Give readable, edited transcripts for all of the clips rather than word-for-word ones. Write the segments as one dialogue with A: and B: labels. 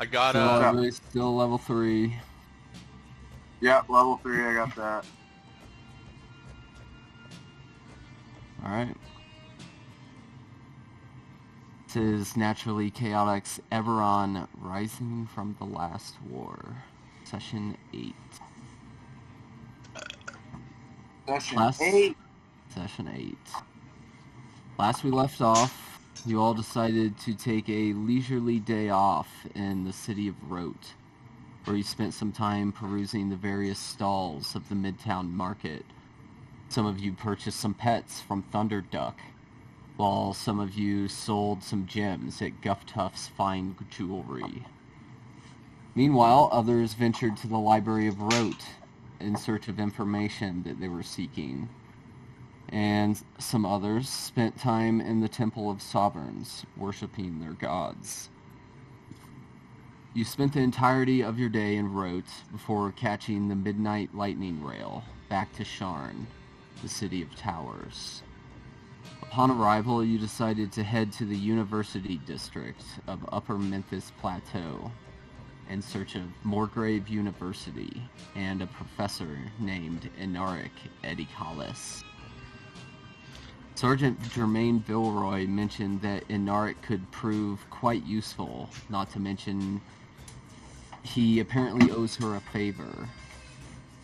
A: I got
B: still level 3.
C: Yep, level 3, I got that.
B: Alright. This is Naturally Chaotic's Eberron Rising from the Last War. Session 8. Session 8. Last we left off, you all decided to take a leisurely day off in the city of Rote, where you spent some time perusing the various stalls of the Midtown Market. Some of you purchased some pets from Thunderduck, while some of you sold some gems at Gul'ptek's fine jewelry. Meanwhile, others ventured to the Library of Rote in search of information that they were seeking. And some others spent time in the Temple of Sovereigns, worshipping their gods. You spent the entirety of your day in Rote before catching the midnight lightning rail back to Sharn, the City of Towers. Upon arrival, you decided to head to the University District of Upper Memphis Plateau in search of Morgrave University and a professor named Xendrik Edicalis. Sergeant Germain Vilroy mentioned that Xendrik could prove quite useful, not to mention he apparently owes her a favor.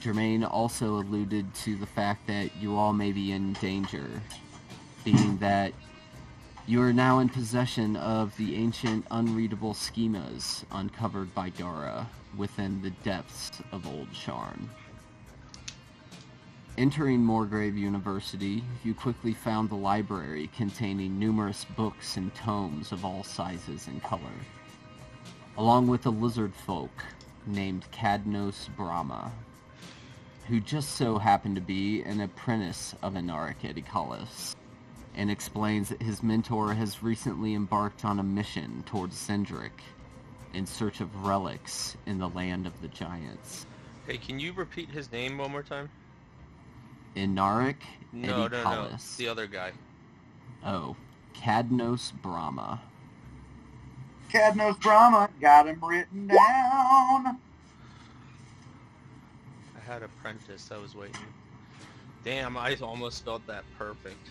B: Germain also alluded to the fact that you all may be in danger, being that you are now in possession of the ancient unreadable schemas uncovered by Gara within the depths of Old Sharn. Entering Morgrave University, you quickly found the library containing numerous books and tomes of all sizes and color, along with a lizard folk named Cadnos Brahma, who just so happened to be an apprentice of Xendrik Edicalis, and explains that his mentor has recently embarked on a mission towards Xendrik in search of relics in the land of the giants.
A: Hey, can you repeat his name one more time?
B: Xendrik
A: No,
B: Edicalis.
A: the other guy.
B: Oh, Cadnos Brahma.
C: Cadnos Brahma, got him written down.
A: I had apprentice, I was waiting. Damn, I almost spelled that perfect.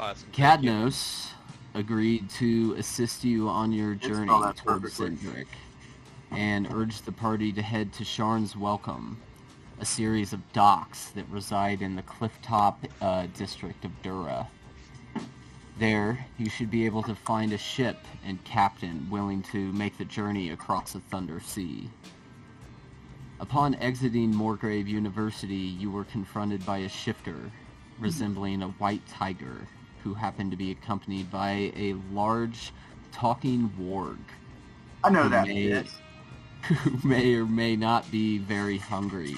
A: Awesome.
B: Cadnos agreed to assist you on your journey towards Xendrik, and urged the party to head to Sharn's Welcome, a series of docks that reside in the clifftop district of Dura. There, you should be able to find a ship and captain willing to make the journey across the Thunder Sea. Upon exiting Morgrave University, you were confronted by a shifter resembling a white tiger who happened to be accompanied by a large talking warg.
C: I know that.
B: Who may or may not be very hungry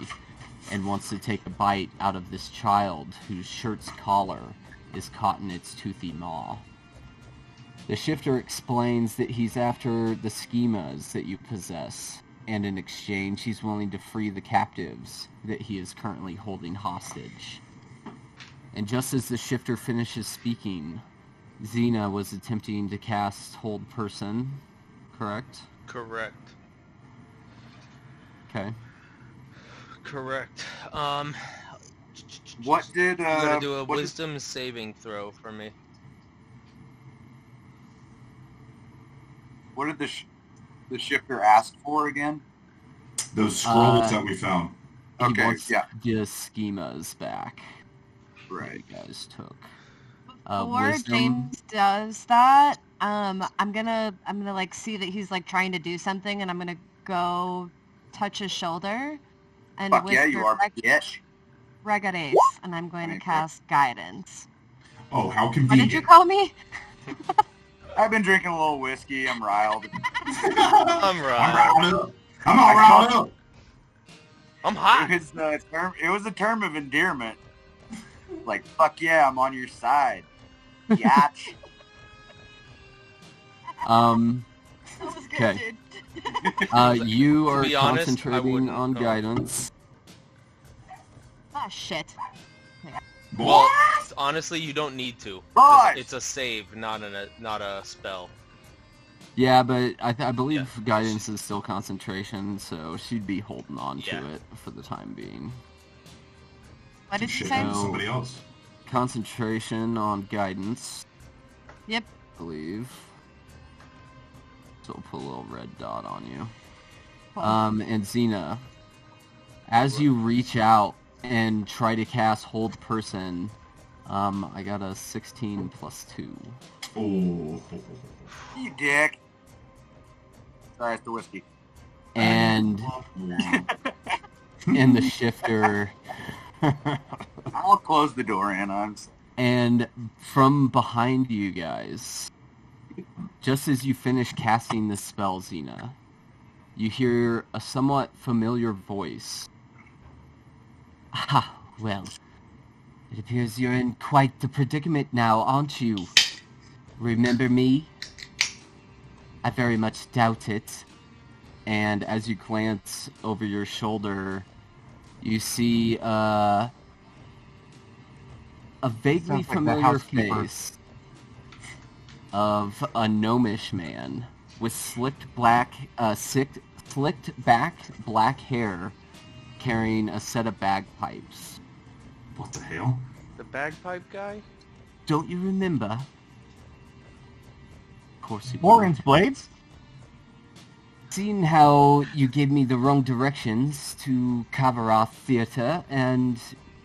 B: and wants to take a bite out of this child whose shirt's collar is caught in its toothy maw. The shifter explains that he's after the schemas that you possess, and in exchange he's willing to free the captives that he is currently holding hostage. And just as the shifter finishes speaking, Xena was attempting to cast Hold Person, correct?
A: Correct.
B: Okay.
A: Correct.
C: What did
A: you gotta do a wisdom saving throw for me.
C: What did the shifter ask for again?
D: Those scrolls that we found.
B: He
C: Okay,
B: wants
C: yeah.
B: the schemas back.
C: Right.
B: You guys took.
E: Before
B: Wisdom.
E: James does that, I'm gonna like see that he's like trying to do something, and I'm gonna go touch his shoulder and
C: Fuck yeah,
E: whisper
C: you are, bitch.
E: Regates, and I'm going to cast guidance.
D: Oh, how
E: What
D: convenient.
E: did you call me?
C: I've been drinking a little whiskey. I'm riled.
A: I'm right.
D: I'm riled up. I'm all riled up.
A: I'm hot.
C: It was a term of endearment. Like, fuck yeah, I'm on your side. Yatch.
E: That was good,
B: Okay.
E: dude.
B: You are
A: be honest, I
B: concentrating
A: wouldn't
B: on
A: know.
B: guidance.
E: Ah, shit.
A: Well, honestly, you don't need to.
C: Boys!
A: It's a save, not a spell.
B: Yeah, but I believe guidance is still concentration, so she'd be holding on to it for the time being.
E: What did you
D: Shit
E: say?
D: on somebody else.
B: Concentration on guidance.
E: Yep.
B: I believe. So I'll put a little red dot on you.
E: Cool.
B: And Xena, as you reach out and try to cast Hold Person, I got a 16 plus 2.
D: Oh.
C: You dick. Sorry, it's the whiskey.
B: And in the shifter...
C: I'll close the door, and
B: And from behind you guys, just as you finish casting the spell, Xena, you hear a somewhat familiar voice. Ah, well, it appears you're in quite the predicament now, aren't you? Remember me? I very much doubt it. And as you glance over your shoulder, you see a vaguely
F: Sounds like the
B: familiar
F: housekeeper.
B: face of a gnomish man with slicked back black hair, carrying a set of bagpipes.
D: What the hell?
A: The bagpipe guy?
B: Don't you remember? Of course you do.
F: Boren's blades?
B: Seeing how you gave me the wrong directions to Kavaroth Theatre and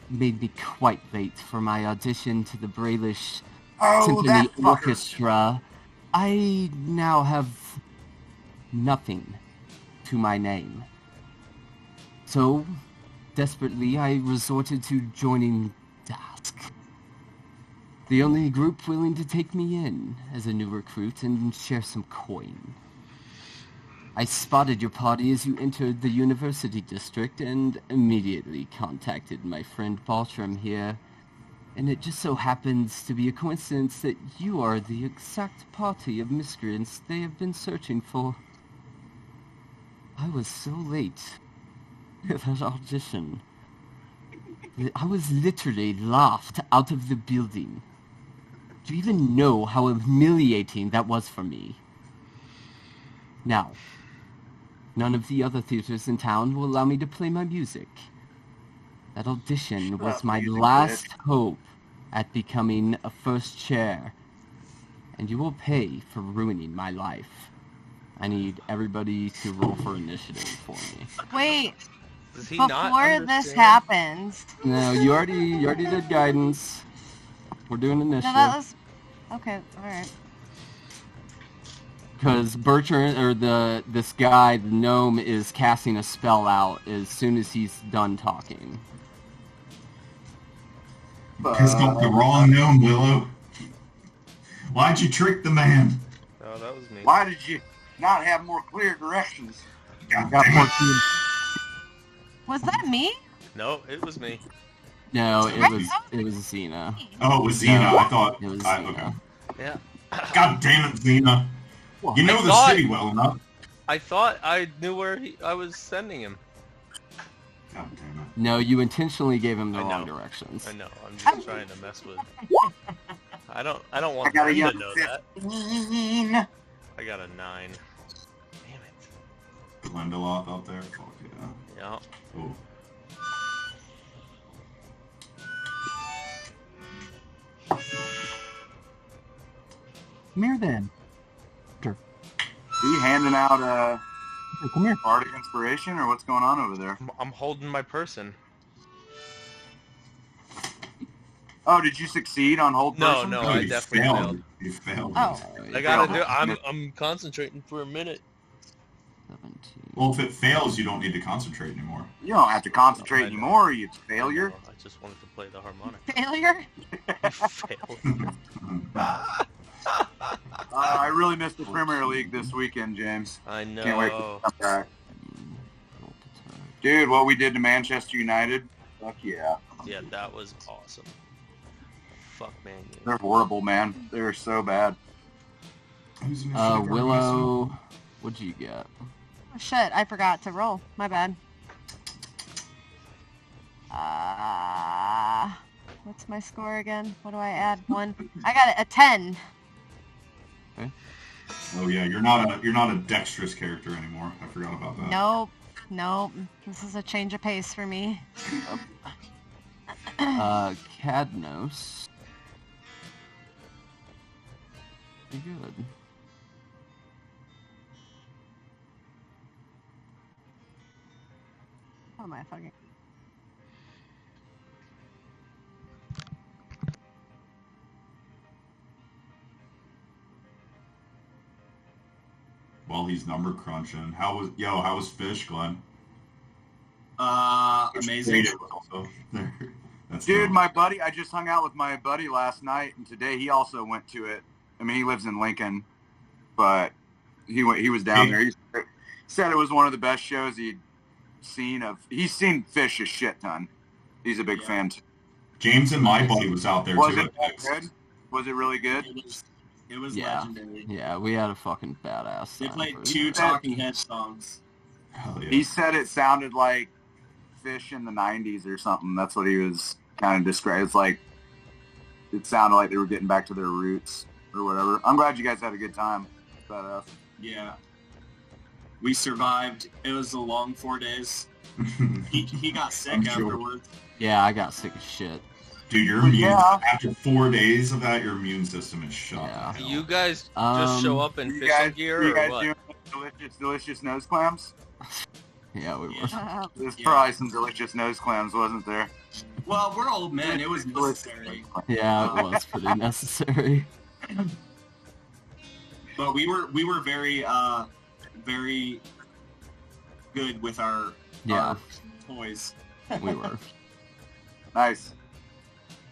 B: made me quite late for my audition to the Brailish Symphony
C: that fucker.
B: Orchestra, I now have nothing to my name. So, desperately, I resorted to joining Dusk. The only group willing to take me in as a new recruit and share some coin. I spotted your party as you entered the university district and immediately contacted my friend Baltram here. And it just so happens to be a coincidence that you are the exact party of miscreants they have been searching for. I was so late at that audition. I was literally laughed out of the building. Do you even know how humiliating that was for me? Now, none of the other theaters in town will allow me to play my music. That audition
C: Shut
B: was
C: up,
B: my
C: music
B: last
C: bitch.
B: hope at becoming a first chair. And you will pay for ruining my life. I need everybody to roll for initiative for me.
E: Wait,
A: Does he not
E: before this
A: understand?
E: happens...
B: No, you already did guidance. We're doing
E: No,
B: initiative.
E: that was... Okay, alright.
B: Because Bertrand, or this guy, the gnome, is casting a spell out as soon as he's done talking.
D: Has got the wrong gnome, Willow. Why'd you trick the man?
A: Oh, that was me.
C: Why did you not have more clear directions?
D: God
F: Got
D: damn it.
F: 14.
E: Was that me?
A: No, it was me.
B: No, it was Xena.
D: Oh, it was Xena.
B: No,
D: I thought.
B: it was
D: Okay.
B: Xena.
A: Yeah.
D: God damn it, Xena. You know
A: I
D: the
A: thought-
D: city well enough.
A: I thought I knew where I was sending him.
D: God damn it.
B: No, you intentionally gave him the
A: I
B: wrong
A: know.
B: directions.
A: I know. I'm just trying to mess with. I don't
C: I
A: want
C: got a
A: them
C: young
A: to know that.
C: 15.
A: I got a 9. Damn it.
D: Glendaloth out there. Fuck yeah.
A: Yeah.
D: Oh.
F: Come here then.
C: Are you handing out
F: Here, come here.
C: bardic inspiration, or what's going on over there?
A: I'm holding my person.
C: Oh, did you succeed on hold
A: No,
C: person?
A: no,
D: Oh,
A: I
D: you
A: definitely
D: failed.
A: failed.
D: You failed.
E: Oh.
A: I gotta do. I'm concentrating for a minute.
B: 17.
D: Well, if it fails, you don't need to concentrate anymore.
C: You don't have to concentrate
A: I know.
C: anymore, you failure.
A: I just wanted to play the harmonic.
E: Failure?
A: You failed.
C: I really missed the Premier League this weekend, James.
A: I know.
C: Can't wait for the comeback. Dude, what we did to Manchester United, fuck yeah.
A: Yeah, that was awesome. Fuck, man. Yeah.
C: They're horrible, man. They're so bad.
D: Who's in the shit for
B: Willow, what'd you get?
E: Oh, shit, I forgot to roll. My bad. What's my score again? What do I add? 1. I got a 10.
D: Oh yeah, you're not a dexterous character anymore. I forgot about that.
E: Nope. This is a change of pace for me.
B: Cadnos. Pretty good.
E: What am I fucking...
D: While he's number crunching, how was Fish, Glenn?
G: Amazing.
D: That's
C: Dude,
D: dope.
C: my buddy, I just hung out with my buddy last night, and today he also went to it. I mean, he lives in Lincoln, but he was down there. He said it was one of the best shows he'd seen. He's seen Fish a shit ton. He's a big fan too.
D: James and my buddy was out there
C: Was
D: too.
C: it good? Was it really good?
G: It was
B: Yeah.
G: legendary.
B: Yeah, we had a fucking badass
G: They
B: time
G: played
B: for
G: 2
B: it.
G: Talking Head songs.
D: Hell yeah.
C: He said it sounded like Fish in the 90s or something. That's what he was kind of describing. It's like, it sounded like they were getting back to their roots or whatever. I'm glad you guys had a good time. Badass.
G: Yeah. We survived. It was a long 4 days. He got sick
C: I'm sure.
G: afterwards.
B: Yeah, I got sick as shit.
D: Dude, your
C: Well,
D: immune
C: yeah.
D: after 4 days of that, your immune system is shut.
B: Yeah.
D: the hell.
A: You guys just show up in
C: You
A: fishing
C: guys,
A: gear
C: you
A: or
C: guys
A: what?
C: doing delicious nose clams?
B: Yeah, we were.
G: Yeah.
C: There's
G: Yeah.
C: probably some delicious nose clams, wasn't there?
G: Well, we're old men. It was necessary.
B: Yeah, it was pretty necessary.
G: But we were very very good with our toys.
B: We were.
C: Nice.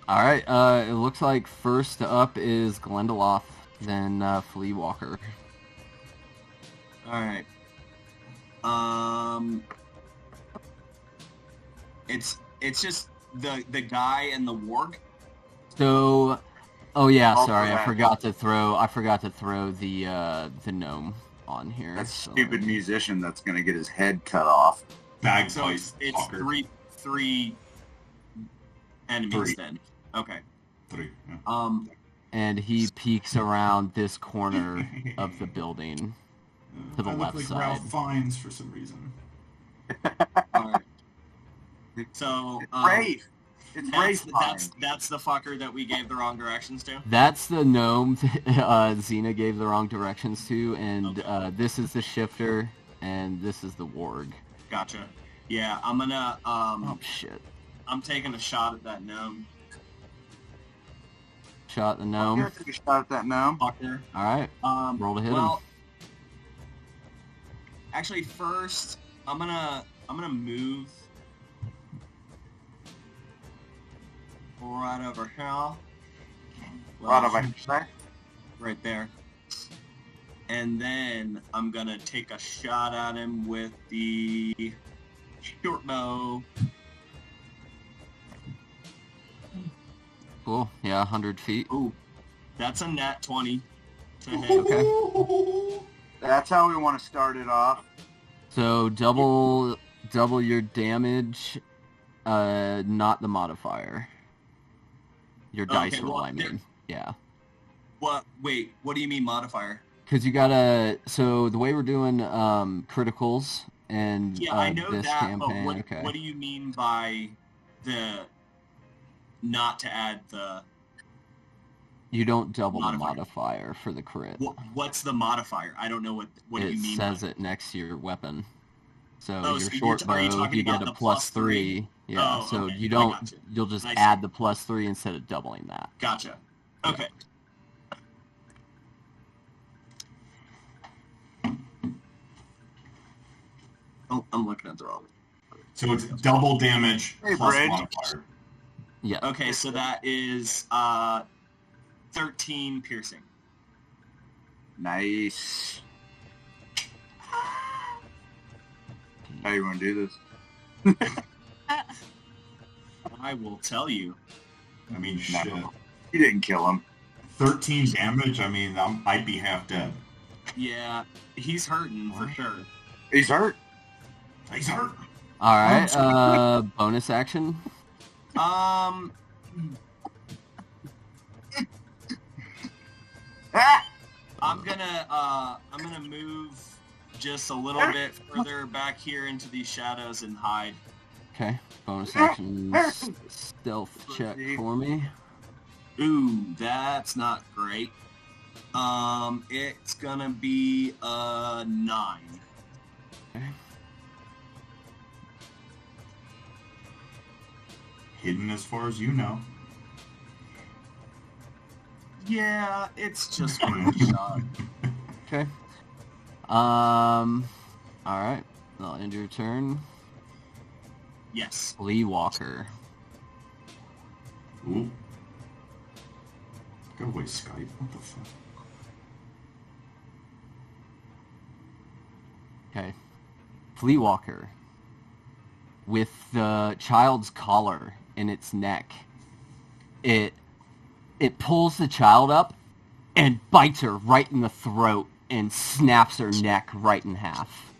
B: All right. It looks like first up is Glendaloth, then Flea Walker.
G: All right. It's just the guy and the warg.
B: So, oh yeah,
C: All
B: sorry, I
C: correct.
B: forgot to throw the gnome on here.
C: That
B: so-
C: stupid musician that's gonna get his head cut off.
G: So
D: Bagpipe.
G: it's
D: fucker.
G: three enemies
C: 3.
G: then. Okay.
D: 3. Yeah.
B: And he peeks around this corner of the building. To the
D: I look
B: left
D: like
B: side.
D: Ralph Fiennes for some reason.
G: All right. So
C: Rafe. It's Rafe.
G: that's the fucker that we gave the wrong directions to.
B: That's the gnome Xena gave the wrong directions to, and this is the shifter, and this is the warg.
G: Gotcha. Yeah, I'm gonna
B: Oh shit!
G: I'm taking a shot at that gnome
B: Shot the
C: I'm
B: gnome.
C: gonna take a shot at that gnome.
G: fucker.
B: All right, roll to hit him.
G: Actually, first I'm gonna move right over here.
C: Right over here.
G: Right there. And then I'm gonna take a shot at him with the short bow.
B: Cool. Yeah, 100 feet.
G: Ooh, that's a nat 20 to hit.
B: Okay.
C: That's how we want to start it off.
B: So double your damage, not the modifier. Your dice
G: Okay,
B: roll,
G: well,
B: I mean. Yeah.
G: What? Wait, what do you mean modifier?
B: Because you gotta. So the way we're doing criticals and
G: Yeah, I know
B: this
G: that,
B: campaign.
G: but
B: Okay.
G: what do you mean by the not to add the
B: You don't double the
G: Modifier.
B: modifier for the crit.
G: what's the modifier? I don't know what do
B: It
G: you mean
B: says
G: by
B: it next to your weapon. So
G: Oh,
B: your
G: so
B: short
G: are you
B: bow,
G: talking
B: you get
G: about
B: a
G: the
B: plus
G: +3?
B: 3. Yeah.
G: Oh,
B: so
G: okay,
B: you
G: I
B: don't.
G: gotcha.
B: You'll just
G: I see.
B: add the plus 3 instead of doubling that.
G: Gotcha. Okay. Oh, I'm looking at the wrong.
D: So it's double damage
C: Hey,
D: plus
C: Bridge.
D: modifier.
B: Yeah.
G: Okay, so that is 13 piercing.
C: Nice. How you want to do this?
G: I will tell you.
D: I mean,
C: No.
D: shit.
C: You didn't kill him.
D: 13 damage. I mean, I'd be half dead.
G: Yeah, he's hurting for sure.
C: He's hurt.
D: He's hurt.
B: All right. Bonus action.
C: Ah!
G: I'm gonna move just a little bit further back here into these shadows and hide.
B: Okay, bonus action stealth check for me.
G: Ooh, that's not great. It's gonna be a 9.
B: Okay.
D: Hidden as far as you know.
G: Yeah, it's just one shot.
B: Okay. Alright. I'll end your turn.
G: Yes.
B: Lee Walker.
D: Ooh. Go away, Skype. What the fuck?
B: Okay. Flea Walker. With the child's collar in its neck. It pulls the child up and bites her right in the throat and snaps her neck right in half.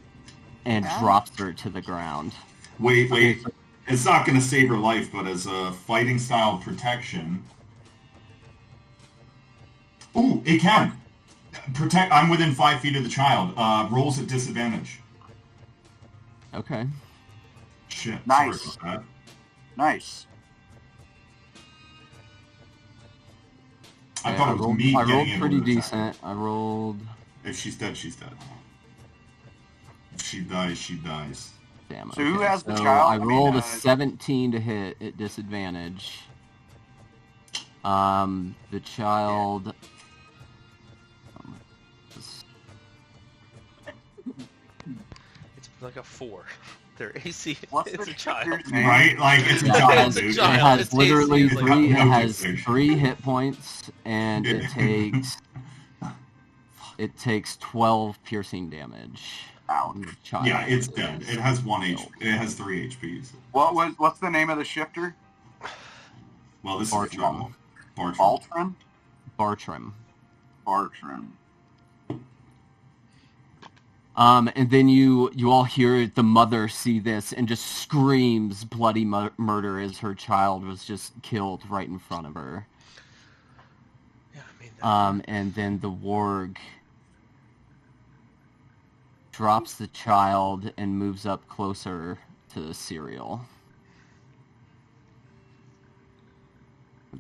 B: And drops her to the ground.
D: Wait. It's not going to save her life, but as a fighting style protection... Ooh, it can! Protect. I'm within 5 feet of the child. Rolls at disadvantage.
B: Okay.
D: Shit.
C: Nice.
D: Sorry about that.
C: Nice.
D: I thought it was me
B: I
D: getting
B: rolled
D: able
B: pretty
D: to attack.
B: decent. I rolled...
D: If she's dead, she's dead. If she dies, she dies.
B: Damn.
C: So who has the
B: so
C: child?
B: I rolled
C: a
B: a 17 to hit at disadvantage. The child...
A: It's like a 4. Their AC
C: What's
A: is
C: the
A: a child.
C: shifter's name?
D: Right? Like, it's a
B: Yeah,
D: child,
A: it's a
D: dude.
A: child.
B: It has
A: It's
B: literally
A: tasty, it's like-
B: three. It
D: No
B: has
D: fish.
B: 3 hit points, and it takes 12 piercing damage.
C: Ouch.
B: The child
D: Yeah, it's dead.
B: is
D: It has 1
B: killed.
D: HP. It has 3 HPs.
C: What's the name of the shifter?
D: Well, this
B: Bartram.
D: is trouble. Bartram.
C: Altram?
B: Bartram.
C: Bartram.
B: And then you all hear the mother see this and just screams bloody murder as her child was just killed right in front of her.
A: Yeah, I mean,
B: And then the warg drops the child and moves up closer to Cereal.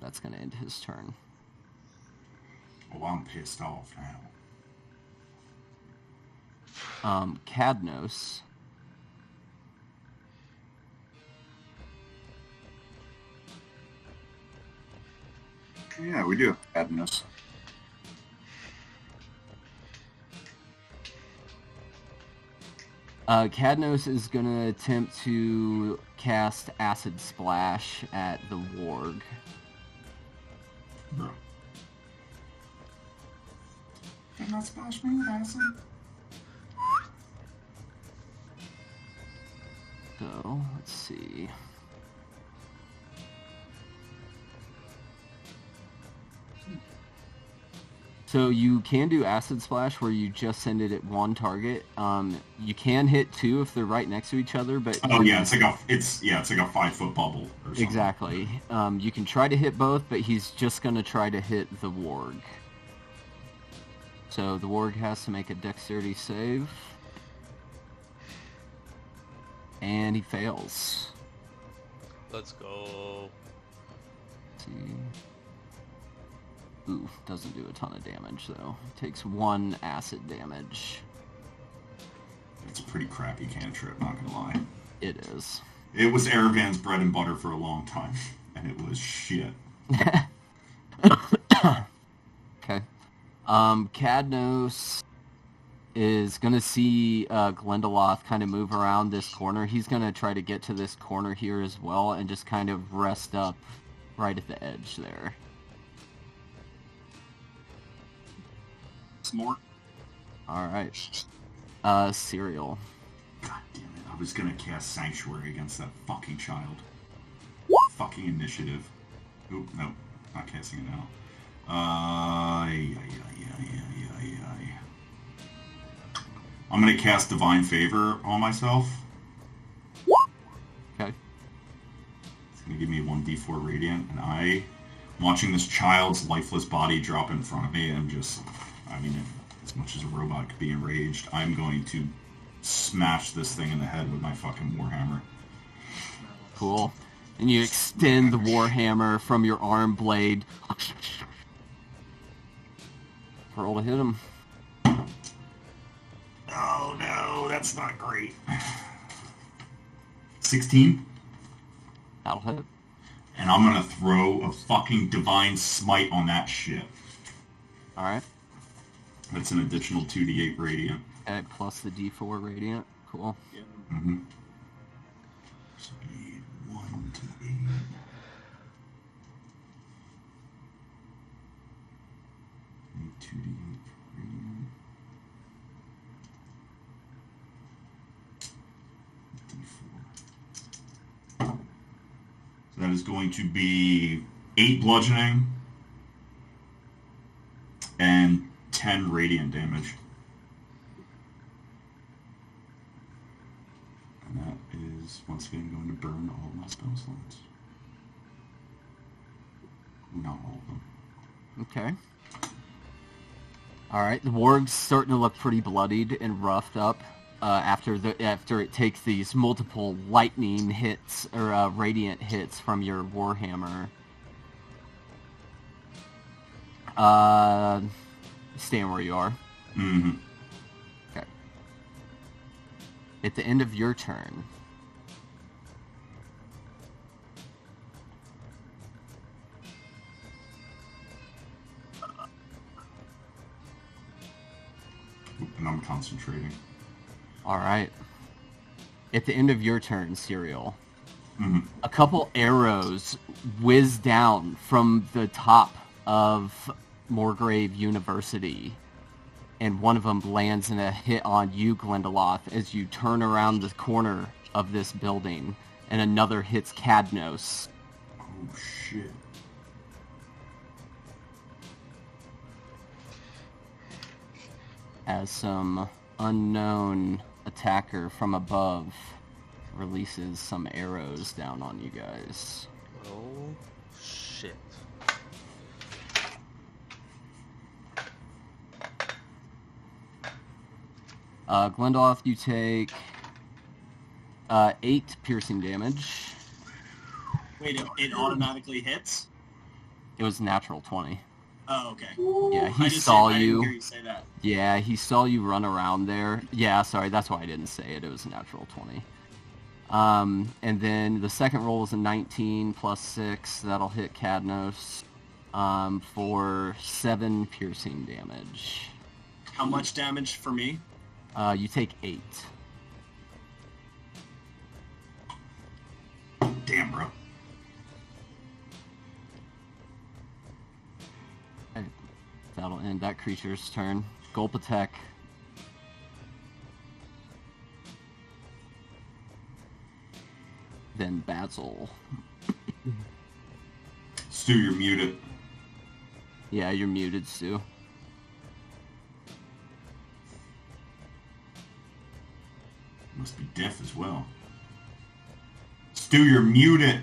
B: That's going to end his turn.
D: Oh, I'm pissed off now.
B: Cadnos.
C: Yeah, we do have Cadnos.
B: Cadnos is going to attempt to cast Acid Splash at the warg.
D: Bro. Did not splash me with acid?
B: So, let's see. So you can do Acid Splash where you just send it at one target. You can hit 2 if they're right next to each other, but
D: Oh yeah, it's like a 5-foot bubble or something.
B: exactly. You can try to hit both, but he's just gonna try to hit the warg. So the warg has to make a dexterity save. And he fails.
A: let's go.
B: Let's see. Ooh, doesn't do a ton of damage though. Takes 1 acid damage.
D: It's a pretty crappy cantrip, not gonna lie.
B: It is.
D: It was Erevan's bread and butter for a long time, and it was shit.
B: Okay. Cadnos is gonna see Glendaloth kind of move around this corner. He's gonna try to get to this corner here as well and just kind of rest up right at the edge there.
G: Some more.
B: Alright. Cereal.
D: God damn it, I was gonna cast Sanctuary against that fucking child. Fucking initiative. Oop, nope, not casting it now. I'm gonna cast Divine Favor on myself.
B: Okay.
D: It's gonna give me 1d4 Radiant, and I'm watching this child's lifeless body drop in front of me, and just, I mean, As much as a robot could be enraged, I'm going to smash this thing in the head with my fucking warhammer.
B: Cool. And you extend the warhammer from your arm blade. Roll to hit him.
D: Oh no, that's not great. 16?
B: That'll hit.
D: And I'm gonna throw a fucking divine smite on that shit.
B: Alright.
D: That's an additional 2d8 radiant.
B: Okay, plus the d4 radiant. Cool.
G: Yeah.
D: Mm-hmm. So I need 1d8. Need 2d8 radiant. D4. So that is going to be 8 bludgeoning and 10 radiant damage. And that is, once again, going to burn all of my spell slots. Not all of them.
B: Okay. Alright, the warg's starting to look pretty bloodied and roughed up after it takes these multiple lightning hits, or radiant hits from your warhammer. Stand where you are.
D: Mm-hmm.
B: Okay. At the end of your turn,
D: And I'm concentrating.
B: alright. At the end of your turn, Serial,
D: Mm-hmm.
B: a couple arrows whiz down from the top of Moorgrave University, and one of them lands in a hit on you, Glendaloth, as you turn around the corner of this building, and another hits Cadnos.
D: Oh, shit.
B: As some unknown attacker from above releases some arrows down on you guys.
A: Oh, shit.
B: Glendaloth, you take 8 piercing damage.
G: Wait, it automatically hits?
B: It was natural 20.
G: Oh, okay.
B: Yeah,
G: I
B: he
G: just
B: saw
G: I didn't
B: you.
G: hear you say that.
B: Yeah, he saw you run around there. Yeah, sorry, that's why I didn't say it. It was a natural 20. And then the second roll is a 19 plus 6. That'll hit Cadnos for 7 piercing damage.
G: How much damage for me?
B: You take 8.
D: Damn, bro.
B: Okay. That'll end that creature's turn. Gul'ptek. Then Basil.
D: Stu, you're muted.
B: Yeah, you're muted, Stu.
D: Must be deaf as well. Stu, you're muted.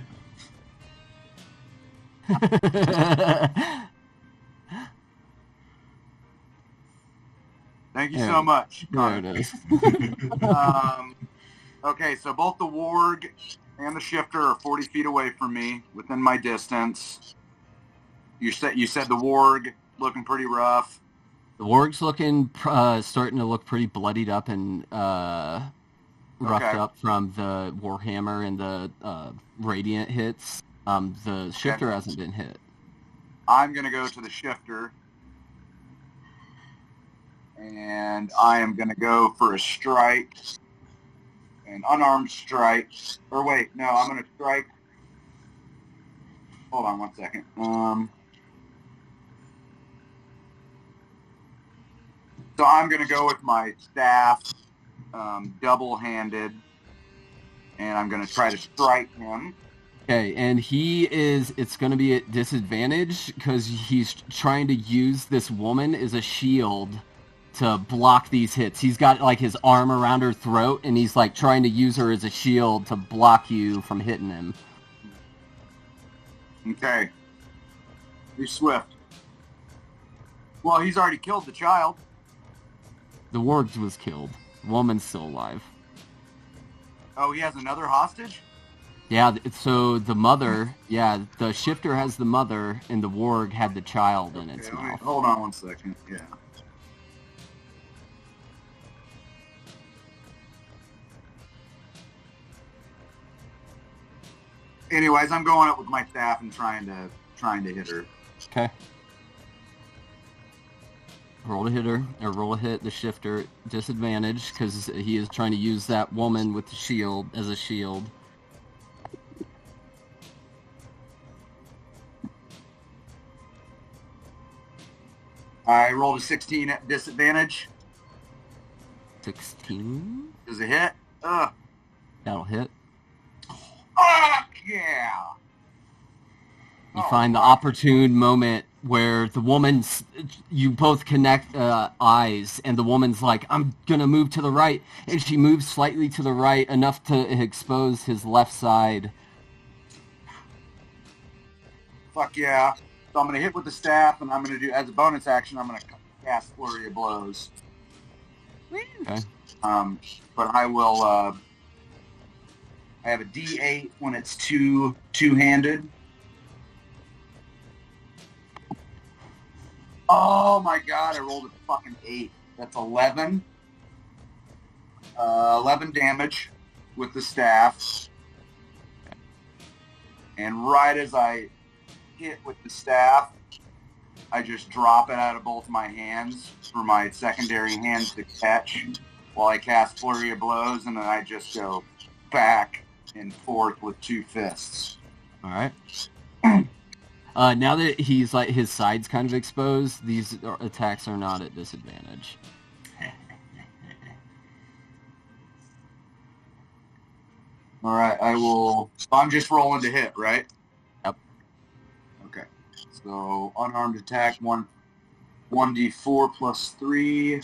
C: Thank you
B: Yeah.
C: so much.
B: There it is.
C: Okay, so both the warg and the shifter are 40 feet away from me, within my distance. You said the warg looking pretty rough.
B: The warg's looking, starting to look pretty bloodied up and roughed
C: Okay.
B: up from the warhammer and the radiant hits. The shifter hasn't been hit.
C: I'm going to go to the shifter. And I am going to go for a strike. An unarmed strike. Or wait, no, I'm going to strike. Hold on 1 second. So I'm going to go with my staff, double-handed, and I'm going to try to strike him.
B: Okay, and it's going to be at disadvantage because he's trying to use this woman as a shield to block these hits. He's got like his arm around her throat and he's like trying to use her as a shield to block you from hitting him.
C: Okay. Be swift. Well, he's already killed the child.
B: The warg was killed. The woman's still alive.
C: Oh, he has another hostage?
B: Yeah, so the mother, the shifter has the mother, and the warg had the child in its mouth.
C: Hold on one second. Yeah. Anyways, I'm going up with my staff and trying to hit her.
B: Okay. Roll to hit her, or roll to hit the shifter. Disadvantage, because he is trying to use that woman with the shield as a shield.
C: I rolled a 16 at disadvantage.
B: 16?
C: Does it hit? Ugh.
B: That'll hit.
C: Fuck yeah!
B: You find the opportune moment where the woman's, you both connect eyes, and the woman's like, I'm gonna move to the right, and she moves slightly to the right, enough to expose his left side.
C: Fuck yeah. So I'm gonna hit with the staff, and I'm gonna do, as a bonus action, I'm gonna cast Flurry of Blows.
B: Okay.
C: But I will, I have a D8 when it's two-handed. Oh my god, I rolled a fucking 8. That's 11. 11 damage with the staff. And right as I hit with the staff, I just drop it out of both my hands for my secondary hands to catch while I cast Flurry of Blows, and then I just go back and forth with two fists.
B: Alright. Now that he's like his side's kind of exposed, these attacks are not at disadvantage.
C: Alright, I will... I'm just rolling to hit, right?
B: Yep.
C: Okay. So, unarmed attack, 1d4 plus 3.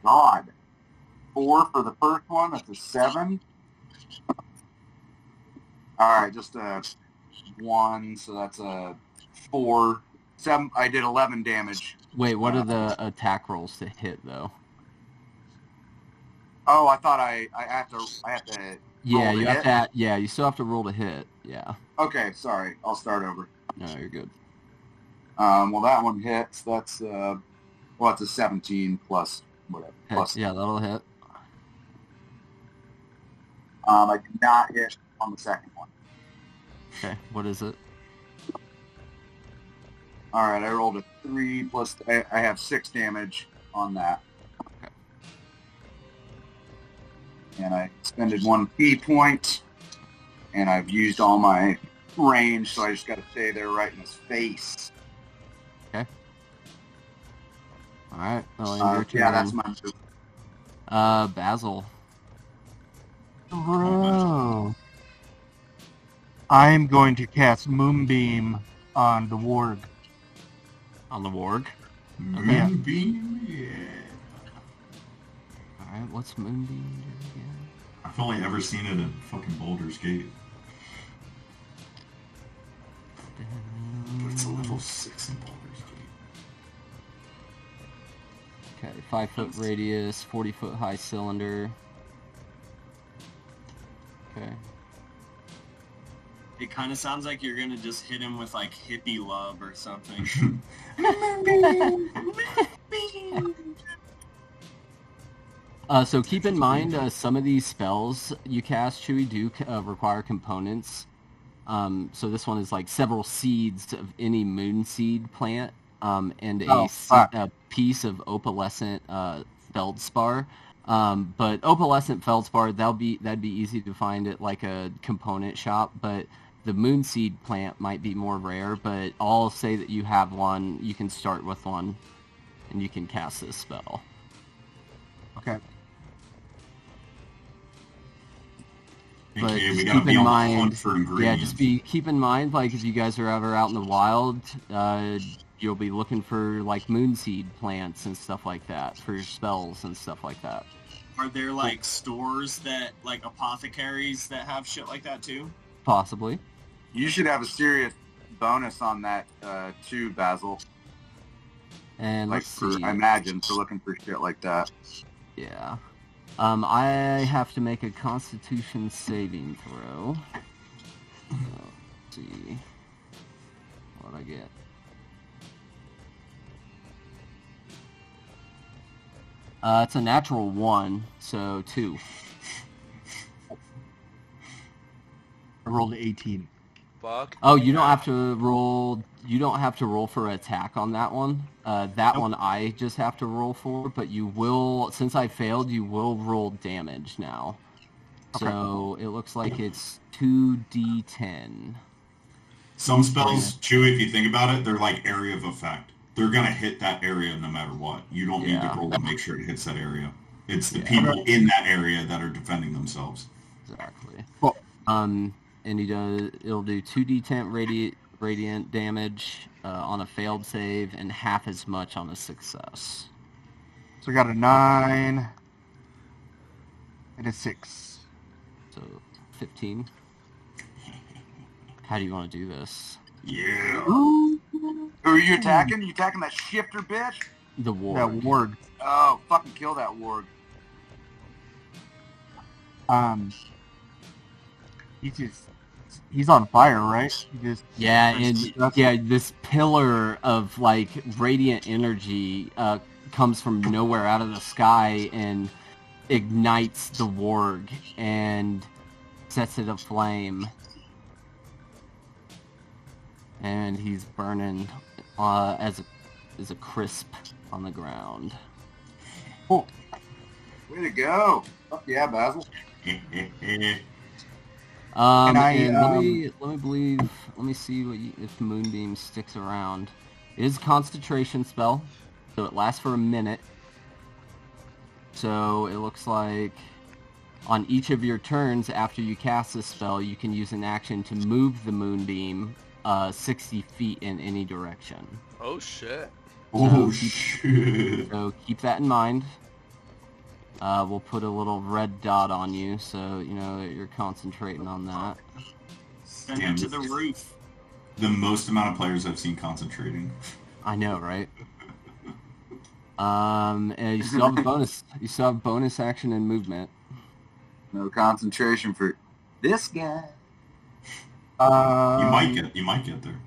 C: God. 4 for the first one, that's a 7. Alright, just a 1, so that's a 4. 7, I did 11 damage.
B: Wait, what are the attack rolls to hit, though?
C: Oh, I thought I have to
B: Yeah,
C: roll to
B: you
C: hit?
B: have to. Yeah, you still have to roll to hit. Yeah.
C: Okay, sorry. I'll start over.
B: No, you're good.
C: Well, that one hits. That's it's a 17 plus whatever.
B: Hit.
C: Plus,
B: Yeah, that'll hit.
C: I did not hit on the second one.
B: Okay, what is it?
C: All right, I rolled a 3 plus. I have 6 damage on that.
B: Okay.
C: And I expended 1 P point, and I've used all my range, so I just got to stay there right in his face.
B: Okay. All right. Well, your turn.
C: Yeah, that's my move.
B: Basil.
F: Bro. I'm going to cast Moonbeam on the warg.
B: On the warg.
F: Yeah.
D: Moonbeam, yeah.
B: All right. What's Moonbeam do again?
D: I've only ever seen it in fucking Baldur's Gate. But it's a level 6 in Baldur's Gate.
B: Okay, 5-foot radius, 40-foot high cylinder. Okay.
G: It kind of sounds like you're gonna just hit him with like hippie love or something.
B: So keep in mind, some of these spells you cast, Chewy, do require components. So this one is like several seeds of any moonseed plant, and a piece of opalescent feldspar. But opalescent feldspar, that'd be easy to find at like a component shop. But the moonseed plant might be more rare. But I'll say that you have one. You can start with one, and you can cast this spell.
F: Okay.
B: But
D: Okay, we
B: just
D: gotta
B: keep
D: be
B: in
D: on the
B: mind,
D: hunt for ingredients.
B: keep in mind, like if you guys are ever out in the wild, you'll be looking for like moonseed plants and stuff like that for your spells and stuff like that.
G: Are there like stores that like apothecaries that have shit like that too?
B: Possibly.
C: You should have a serious bonus on that too, Basil.
B: And
C: Like,
B: let's see.
C: I imagine, for looking for shit like that.
B: Yeah. I have to make a Constitution saving throw. So, let's see what I get. It's a natural 1, so 2.
F: I rolled 18.
A: Fuck.
B: Oh, you don't have to roll. You don't have to roll for attack on that one. That one I just have to roll for, but you will. Since I failed, you will roll damage now.
F: Okay.
B: So it looks like it's 2d10.
D: Some spells, Chewy, if you think about it, they're like area of effect. They're gonna hit that area no matter what. You don't need to roll to make sure it hits that area. It's the people in that area that are defending themselves.
B: Exactly.
F: Well,
B: and it'll do 2d10 radiant damage on a failed save and half as much on a success.
F: so I got a 9 and a 6.
B: So 15. How do you want to do this?
D: Yeah.
C: Who are you attacking? You attacking that shifter bitch?
B: The war.
F: That ward.
C: Oh, fucking kill that ward.
F: He's on fire, right? He just
B: Yeah, and this pillar of like radiant energy comes from nowhere out of the sky and ignites the warg and sets it aflame. And he's burning as a crisp on the ground.
F: Oh,
C: Way to go. Fuck yeah, Basil.
B: And
F: I,
B: let me see if Moonbeam sticks around. It is a concentration spell, so it lasts for a minute. So it looks like on each of your turns after you cast this spell, you can use an action to move the Moonbeam 60 feet in any direction.
A: Oh shit.
D: Oh shit.
B: So keep that in mind. We'll put a little red dot on you, so you know that you're concentrating on that.
G: Send it to the roof.
D: The most amount of players I've seen concentrating.
B: I know, right? And you still have a bonus. You still have bonus action and movement.
C: No concentration for this guy.
D: You might get there.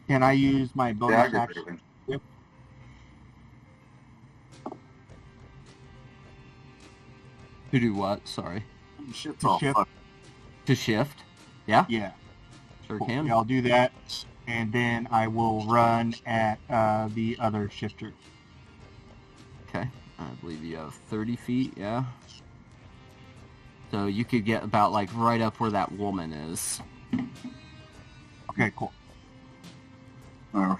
F: Can I use my bonus
C: Dagger
F: action?
C: driven.
B: To do what? Sorry.
C: Shit's all
F: Shift.
C: fucked.
B: To shift? Yeah?
F: Yeah.
B: Sure
F: Cool.
B: can.
F: Yeah, I'll do that, and then I will run at the other shifter.
B: Okay. I believe you have 30 feet, yeah? So you could get about, like, right up where that woman is.
F: Okay, cool.
C: All right.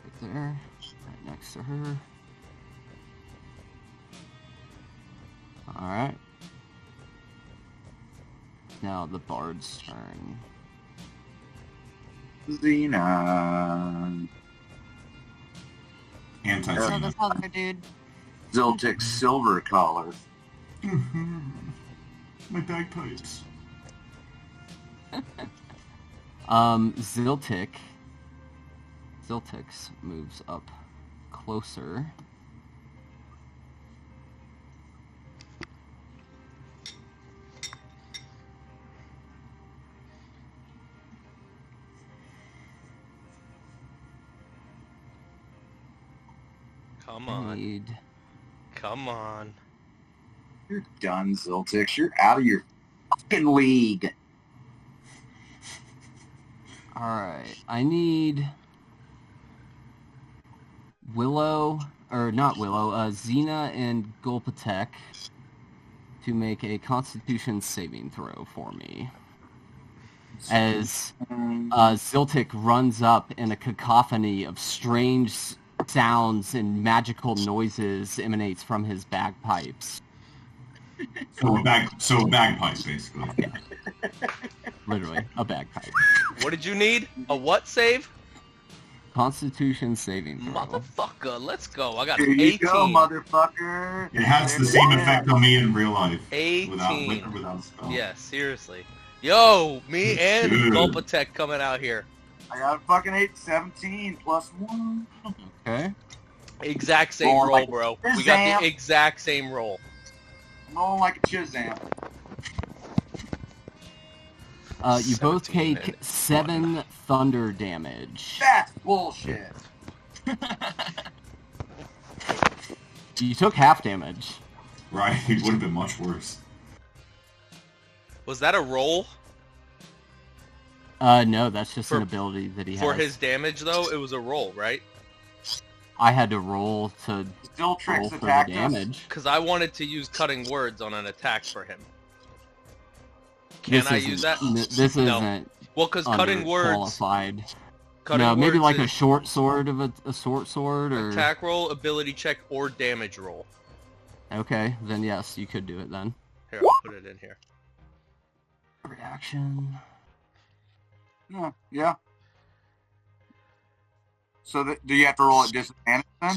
B: Right there. Right next to her. Alright. Now the bard's turn.
C: Xena.
E: So
D: Anti-Xena.
E: this other dude.
C: Gul'ptek silver collar.
D: My bagpipes.
B: Ziltix moves up closer.
A: Come
B: I
A: on.
B: need...
A: Come on.
C: You're done, Ziltix. You're out of your fucking league.
B: Alright, I need Willow, or not Willow, Xena and Gul'ptek to make a Constitution saving throw for me. As Ziltix runs up in a cacophony of strange sounds and magical noises emanates from his bagpipes.
D: So a bagpipe, basically.
B: Yeah. Literally, a bagpipe.
A: What did you need? A what save?
B: Constitution saving throw.
A: Motherfucker, let's go. I got
C: Here
A: 18.
C: you go, motherfucker.
D: It has the same effect on me in real life.
A: 18.
D: Without spell.
A: Yeah, seriously. Yo, me and
D: Dude.
A: Gul'ptek coming out here.
C: I got a fucking 8, 17 plus 1.
B: Okay.
A: Exact same
C: Rolling
A: roll,
C: like
A: bro.
C: a
A: We got
C: Shazam.
A: the exact same roll.
C: I'm rolling like a Shazam.
B: You both
A: 17
B: take
A: and
B: 7 thunder damage.
C: That's bullshit.
B: You took half damage.
D: Right, it would have been much worse.
A: Was that a roll?
B: No, that's just
A: For-
B: an ability that he
A: For
B: has.
A: his damage, though, it was a roll, right?
B: I had to roll to roll
C: Xildrik's
B: for the
C: attacked us.
B: damage.
A: Because I wanted to use cutting words on an attack for him. Can I use that?
B: This
A: No.
B: isn't
A: Well, because cutting words...
B: qualified.
A: Cutting
B: No, maybe
A: words
B: like a
A: is
B: short sword of a short sword or...
A: attack roll, ability check, or damage roll.
B: Okay, then yes, you could do it then.
A: Here, I'll put it in here.
B: Reaction.
C: Yeah. So do you have to roll at disadvantage then?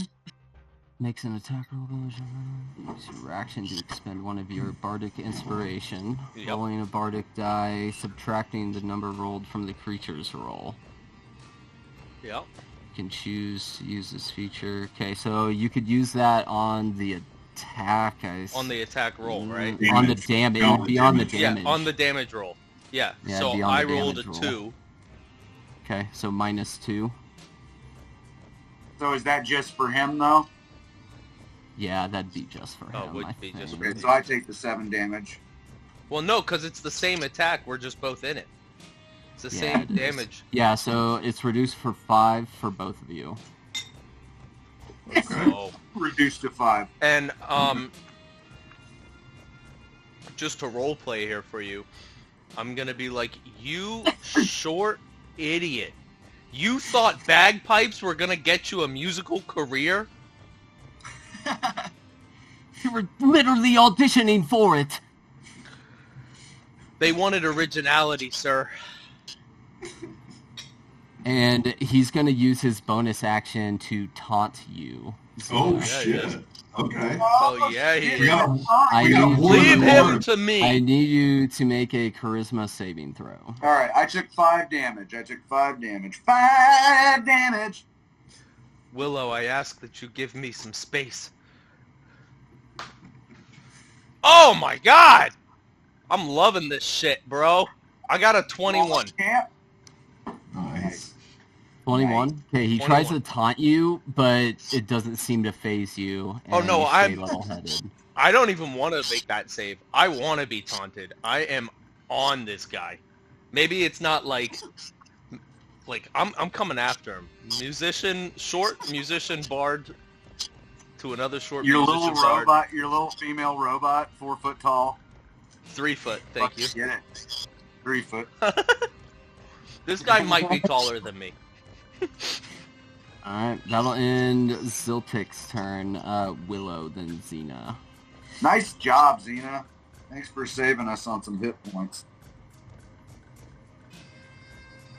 B: Makes an attack roll. Use your reaction to expend one of your bardic inspiration.
A: Yep.
B: Rolling a bardic die, subtracting the number rolled from the creature's roll.
A: Yep.
B: You can choose to use this feature. Okay, so you could use that on the attack.
A: On the attack roll, right?
B: On the damage. It would be on the damage.
A: Yeah, on the damage roll. Yeah,
B: Yeah,
A: so
B: it'd be on
A: I
B: the
A: rolled a
B: damage
A: 2.
B: Okay, so -2.
C: So is that just for him though?
B: Yeah, that'd be just for him.
A: Oh, would
B: I
A: be just
B: think.
A: for
C: Okay, so I take the 7 damage.
A: Well, no, because it's the same attack. We're just both in it. It's the
B: Yeah,
A: same
B: it is.
A: damage.
B: Yeah, so it's reduced for 5 for both of you.
A: So,
C: Reduced to 5.
A: and, just to role play here for you, I'm gonna be like, you short idiot. You thought bagpipes were gonna get you a musical career?
B: You were literally auditioning for it!
A: They wanted originality, sir.
B: And he's gonna use his bonus action to taunt you.
D: Oh
A: Yeah,
D: shit.
A: yeah.
D: Okay.
A: Oh, yeah, he
C: shit.
D: We
A: is.
D: gotta,
B: I
D: we gotta
B: need
D: warn
A: Leave
D: the
A: him
D: Lord.
A: to me.
B: I need you to make a charisma saving throw.
C: Alright, I took 5 damage. 5 damage!
A: Willow, I ask that you give me some space. Oh my god! I'm loving this shit, bro. I got a 21.
C: Champ.
D: Nice.
B: 21? Okay, he
A: 21.
B: tries to taunt you, but it doesn't seem to phase you.
A: Oh,
B: and
A: no,
B: you stay
A: I'm-
B: level-headed.
A: I don't even want to make that save. I want to be taunted. I am on this guy. Maybe it's not like I'm coming after him. Musician, short musician bard to another short
C: Your
A: musician
C: little
A: bard.
C: robot, your little female robot, 4 foot tall.
A: 3 foot, thank you.
C: Get it. 3 foot.
A: This guy might be taller than me.
B: Alright, that'll end Xildrik's turn. Willow, then Xena.
C: Nice job, Xena. Thanks for saving us on some hit points.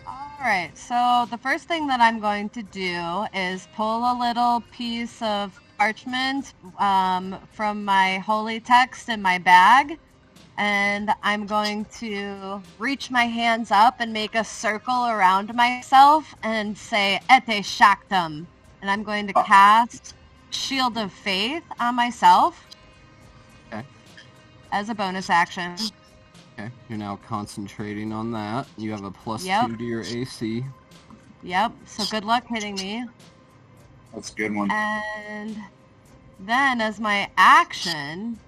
E: Alright, so the first thing that I'm going to do is pull a little piece of parchment from my holy text in my bag, and I'm going to reach my hands up and make a circle around myself and say, Ete Shaktam. And I'm going to cast Shield of Faith on myself.
B: Okay.
E: As a bonus action.
B: Okay, you're now concentrating on that. You have a +2
E: Yep.
B: to your AC.
E: Yep, so good luck hitting me.
C: That's a good one.
E: And then as my action,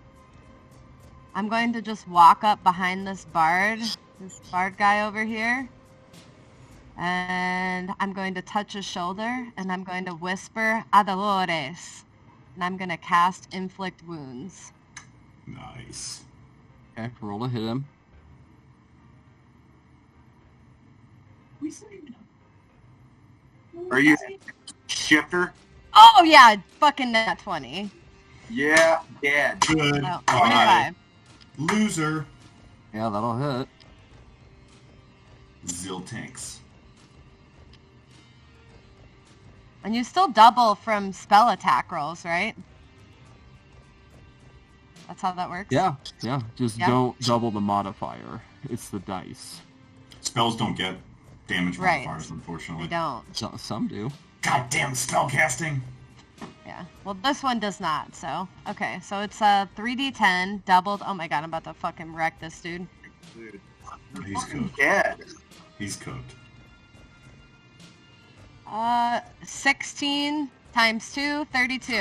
E: I'm going to just walk up behind this bard guy over here. And I'm going to touch his shoulder, and I'm going to whisper, Adalores. And I'm going to cast Inflict Wounds.
D: Nice.
B: Okay, roll to hit him.
C: Are you shifter?
E: Oh, yeah, fucking nat 20.
C: Yeah, dead.
D: Good.
E: No,
D: Bye.
E: 25.
D: Loser.
B: Yeah, that'll hit.
D: Xildrik's.
E: And you still double from spell attack rolls, right? That's how that works?
B: Yeah. Just
E: Yeah.
B: don't double the modifier. It's the dice.
D: Spells don't get damage
E: Right.
D: modifiers, unfortunately.
E: I don't.
B: Some do.
D: Goddamn spellcasting!
E: Yeah. Well, this one does not, so. Okay, so it's 3d10 doubled. Oh my god, I'm about to fucking wreck this dude.
C: Dude,
D: He's cooked.
C: dead.
D: He's cooked.
E: 16 times 2, 32.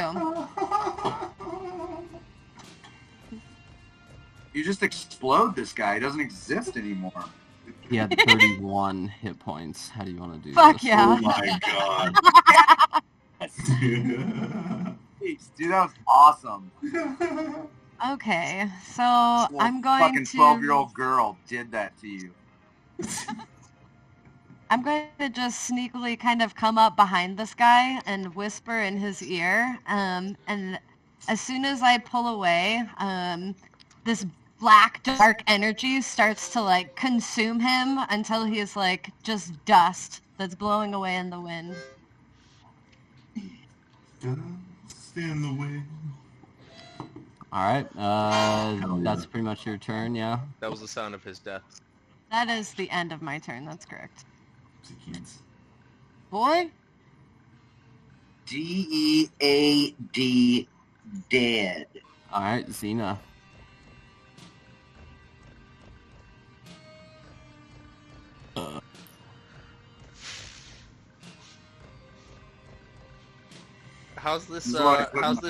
C: You just explode this guy. He doesn't exist anymore.
B: He had 31 hit points. How do you want to do
E: Fuck
B: this?
E: yeah.
D: Oh my god.
C: Dude, that was awesome.
E: Okay, so
C: Well,
E: I'm going
C: fucking
E: to...
C: 12-year-old girl did that to you.
E: I'm going to just sneakily kind of come up behind this guy and whisper in his ear. And as soon as I pull away, this black, dark energy starts to, like, consume him until he is, like, just dust that's blowing away in the wind.
D: Dust in the wind.
B: Alright, that's pretty much your turn, yeah?
A: That was the sound of his death.
E: That is the end of my turn, that's correct.
D: Sequence.
E: Boy?
H: D-E-A-D, dead.
B: Alright, Xena.
A: How's this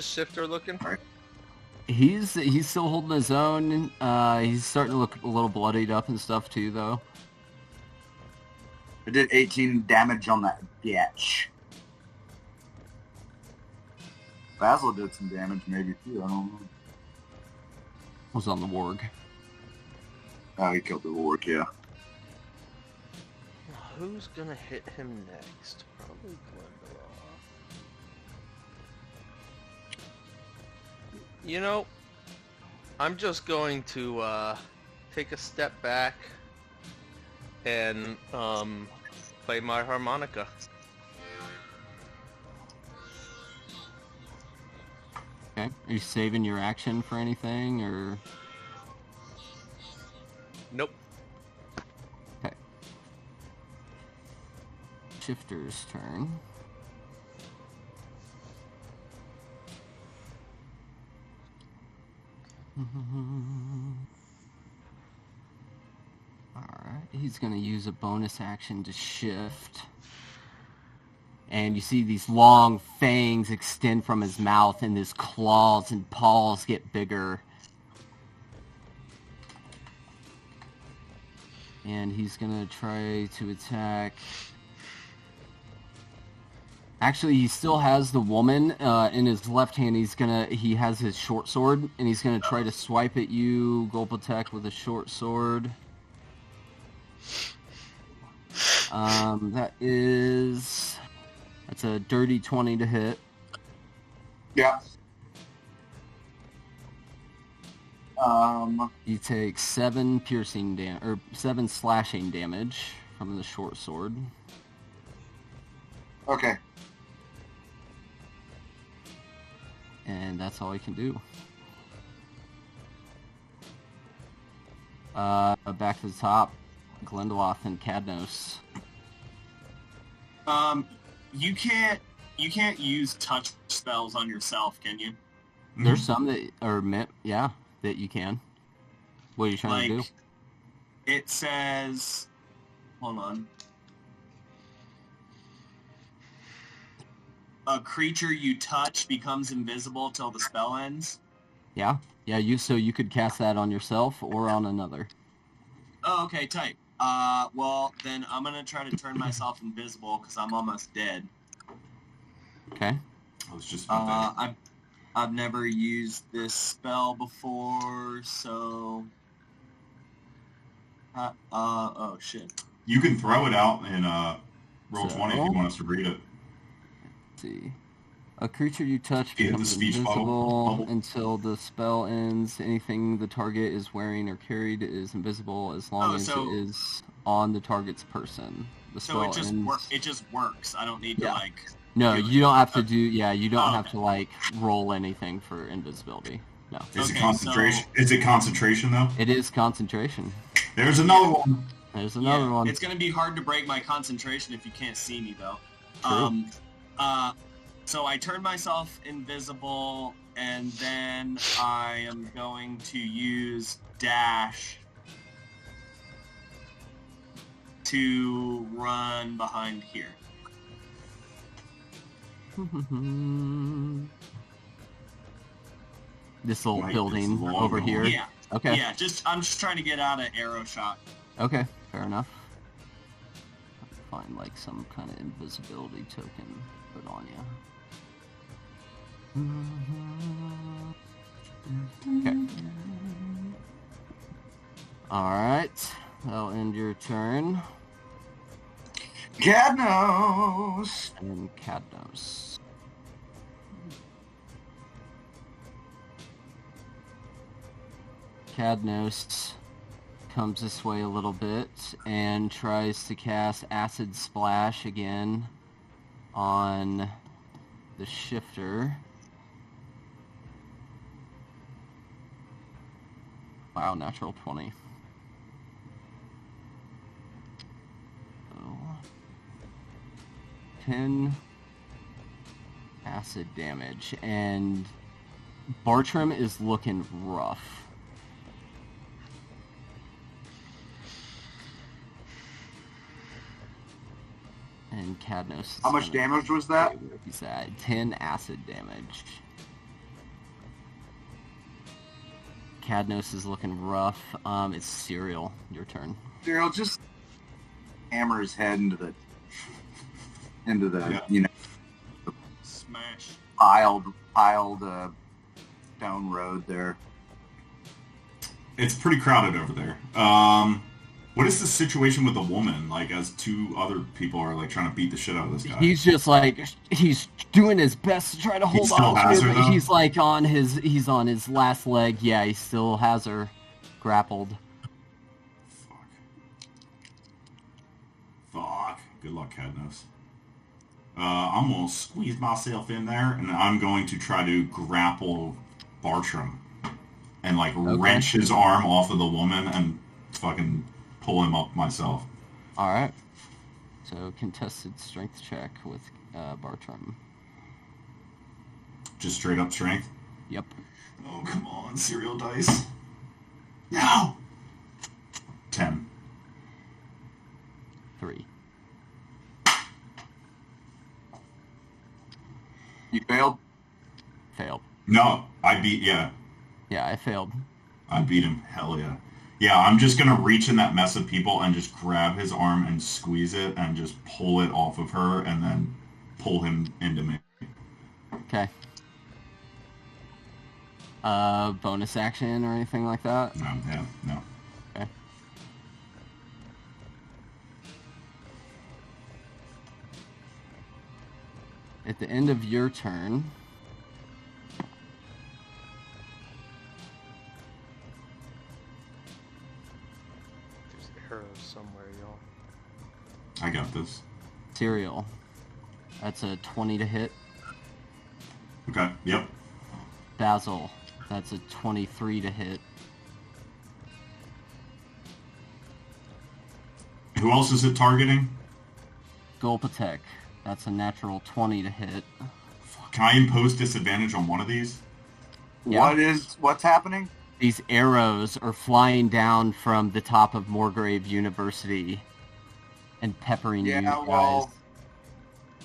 A: shifter looking?
B: He's still holding his own. He's starting to look a little bloodied up and stuff too, though.
C: I did 18 damage on that bitch. Basil did some damage maybe too, I don't know.
B: Was on the warg.
C: Oh, he killed the warg, yeah.
A: Who's gonna hit him next? Probably Glendaloth. You know, I'm just going to take a step back and play my harmonica.
B: Okay. Are you saving your action for anything, or?
A: Nope.
B: Okay. Shifter's turn. Alright, he's gonna use a bonus action to shift. And you see these long fangs extend from his mouth, and his claws and paws get bigger. And he's gonna try to attack... Actually, he still has the woman in his left hand. He has his short sword, and he's gonna try to swipe at you, Gul'ptek, with a short sword. That's a dirty 20 to hit.
C: Yeah.
B: You take 7 piercing damage, or 7 slashing damage from the short sword.
C: Okay.
B: And that's all he can do. Back to the top, Glendaloth and Cadnos.
G: You can't use touch spells on yourself, can you?
B: There's some that are meant, yeah, that you can. What are you trying to do?
G: It says, hold on. A creature you touch becomes invisible till the spell ends.
B: Yeah, so you could cast that on yourself or on another.
G: Oh, okay, tight. Well, then I'm gonna try to turn myself invisible because I'm almost dead.
B: Okay.
D: I was just about that.
G: I've never used this spell before, so... oh, shit.
D: You can throw it out in roll 20 if you want us to read it.
B: Let's see. A creature you touch
D: Get the
B: becomes
D: speech
B: invisible
D: bubble.
B: until the spell ends. Anything the target is wearing or carried is invisible as long as it is on the target's person. The spell ends.
G: It just works. I don't need to, like...
B: No, you don't have to do... Yeah, you don't have to, like, roll anything for invisibility. No.
D: Is it concentration? Is it concentration, though?
B: It is concentration.
D: There's another one.
B: There's another one.
G: It's going to be hard to break my concentration if you can't see me, though.
B: True.
G: So I turn myself invisible, and then I am going to use dash to run behind here.
B: This little
D: Right,
B: building
D: this long
B: over
D: one.
B: here.
G: Yeah.
B: Okay.
G: Yeah, I'm just trying to get out of arrow shot.
B: Okay, fair enough. Find like some kind of invisibility token put on you. Okay. Alright, that'll end your turn.
C: Cadnos.
B: And Cadnos. Cadnos comes this way a little bit and tries to cast Acid Splash again on the shifter. Wow, natural 20. So, 10 acid damage, and Bartram is looking rough. And Cadnos.
C: How much damage was that?
B: He's at 10 acid damage. Cadnos is looking rough. It's Cereal. Your turn.
C: Cyril, just hammer his head into the
D: Yeah.
G: Smash.
C: piled stone road there.
D: It's pretty crowded over there. What is the situation with the woman? Like, as two other people are like trying to beat the shit out of this guy.
B: He's just like, he's doing his best to try to hold
D: still
B: on to
D: has
B: it,
D: her,
B: but
D: though?
B: he's like on his last leg. Yeah, he still has her grappled.
D: Fuck. Good luck, Cadnos. I'm gonna squeeze myself in there, and I'm going to try to grapple Bartram, and like wrench his arm off of the woman and fucking pull him up myself.
B: Alright. So, contested strength check with Bartram.
D: Just straight up strength.
B: Yep.
D: Oh, come on, cereal dice. No! 10.
B: 3.
C: You failed?
B: Failed.
D: No, I beat, yeah.
B: Yeah, I failed.
D: I beat him. Hell yeah. Yeah, I'm just gonna reach in that mess of people and just grab his arm and squeeze it and just pull it off of her and then pull him into me.
B: Okay. Bonus action or anything like that?
D: No, yeah, no.
B: Okay. At the end of your turn,
A: There's arrows somewhere, y'all.
D: I got this.
B: Cereal. That's a 20 to hit.
D: Okay, yep.
B: Basil. That's a 23 to hit.
D: Who else is it targeting?
B: Gul'ptek. That's a natural 20 to hit.
D: Can I impose disadvantage on one of these?
B: Yeah.
C: What's happening?
B: These arrows are flying down from the top of Morgrave University and peppering you guys.
C: Well,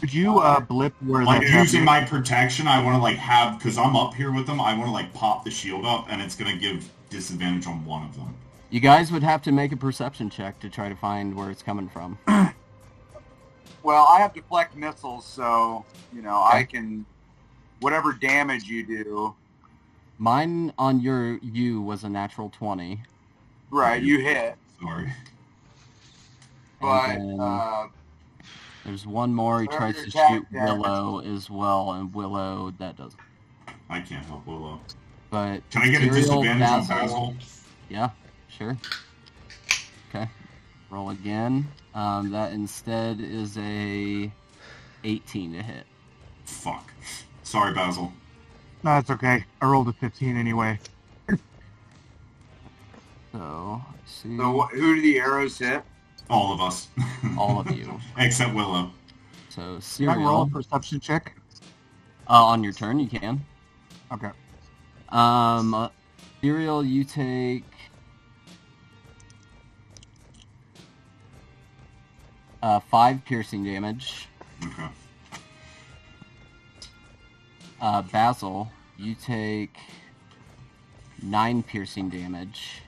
F: Could you blip where
D: Like,
F: that's
D: using
F: happening?
D: my protection, I want to, like, have... Because I'm up here with them, I want to, like, pop the shield up, and it's going to give disadvantage on one of them.
B: You guys would have to make a perception check to try to find where it's coming from.
C: well, I have deflect missiles, so, you know,
B: Okay.
C: I can... Whatever damage you do...
B: Mine on you was a natural 20.
C: Right, you hit.
D: Sorry.
C: But,
B: And then there's one more. He
C: whatever
B: tries to
C: your attack
B: shoot
C: damage
B: Willow as well, and Willow, that doesn't.
D: I can't help Willow.
B: But
D: Can I get a
B: Cereal,
D: disadvantage on Basil?
B: Yeah, sure. Okay. Roll again. That instead is a 18 to hit.
D: Fuck. Sorry, Basil.
F: No, it's okay. I rolled a 15 anyway.
B: So, let's see.
C: So who do the arrows hit?
D: All of us.
B: All of you.
D: Except Willow.
B: So
F: Can I roll a
B: Serial,
F: perception check?
B: on your turn you can.
F: Okay.
B: Serial, you take 5 piercing damage.
D: Okay.
B: Basil, you take 9 piercing damage.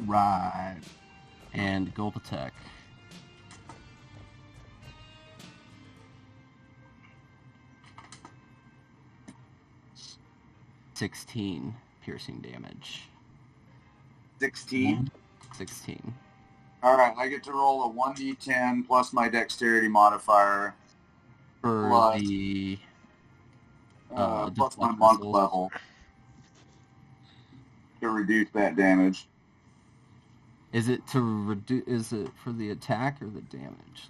F: Right.
B: And Gul'ptek, 16 piercing damage.
C: 16.
B: 16.
C: All right, I get to roll a 1d10 plus my dexterity modifier
B: For
C: Plus-
B: the
C: plus my
B: deflect
C: monk
B: missiles.
C: level to reduce that damage.
B: Is it to reduce? Is it for the attack or the damage?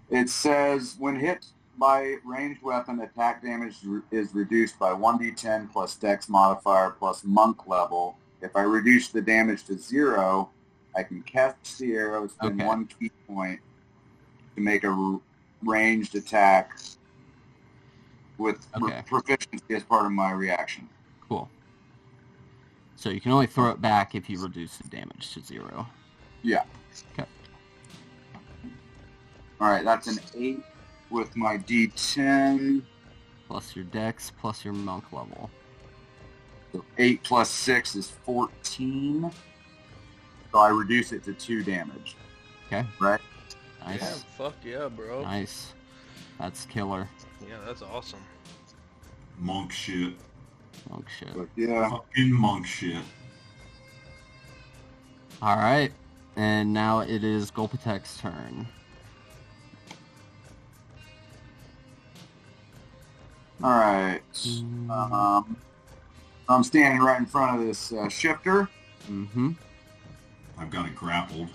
C: It says when hit by ranged weapon, attack damage is reduced by 1d10 plus dex modifier plus monk level. If I reduce the damage to 0, I can cast the arrow, spend
B: Okay.
C: 1 key point to make a ranged attack with
B: Okay.
C: proficiency as part of my reaction.
B: Cool. So you can only throw it back if you reduce the damage to 0.
C: Yeah.
B: Okay.
C: All right, that's an 8 with my d10.
B: Plus your dex, plus your monk level.
C: So 8 plus 6 is 14. So I reduce it to 2 damage.
B: Okay.
C: Right?
B: Nice.
A: Yeah, fuck yeah, bro.
B: Nice. That's killer.
A: Yeah, that's awesome.
D: Monk shit.
B: Monk shit.
C: But yeah.
D: Fucking monk shit.
B: Alright. And now it is Gul'ptek's turn.
C: All right. I'm standing right in front of this shifter.
B: Mm-hmm.
D: I've got it grappled.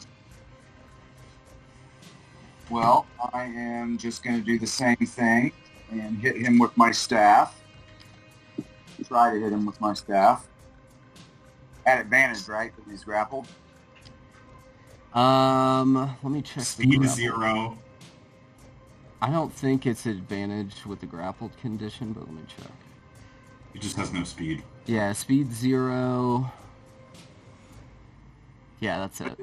C: Well, I am just going to do the same thing and hit him with my staff. Try to hit him with my staff. At advantage, right? Because he's grappled.
B: Let me check.
D: Speed is 0.
B: I don't think it's advantage with the grappled condition, but let me check.
D: He just has no speed.
B: Yeah, speed 0. Yeah, that's it.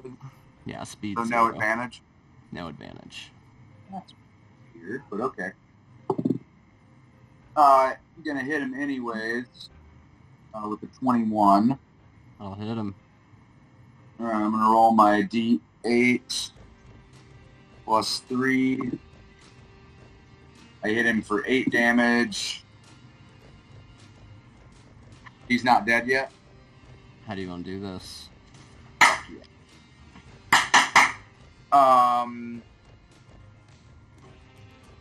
B: Yeah, speed
C: So
B: 0.
C: no advantage?
B: No advantage.
C: That's weird, but okay. I'm going to hit him anyways with a 21.
B: I'll hit him.
C: All right, I'm going to roll my d8 plus 3. I hit him for 8 damage. He's not dead yet?
B: How do you want to do this?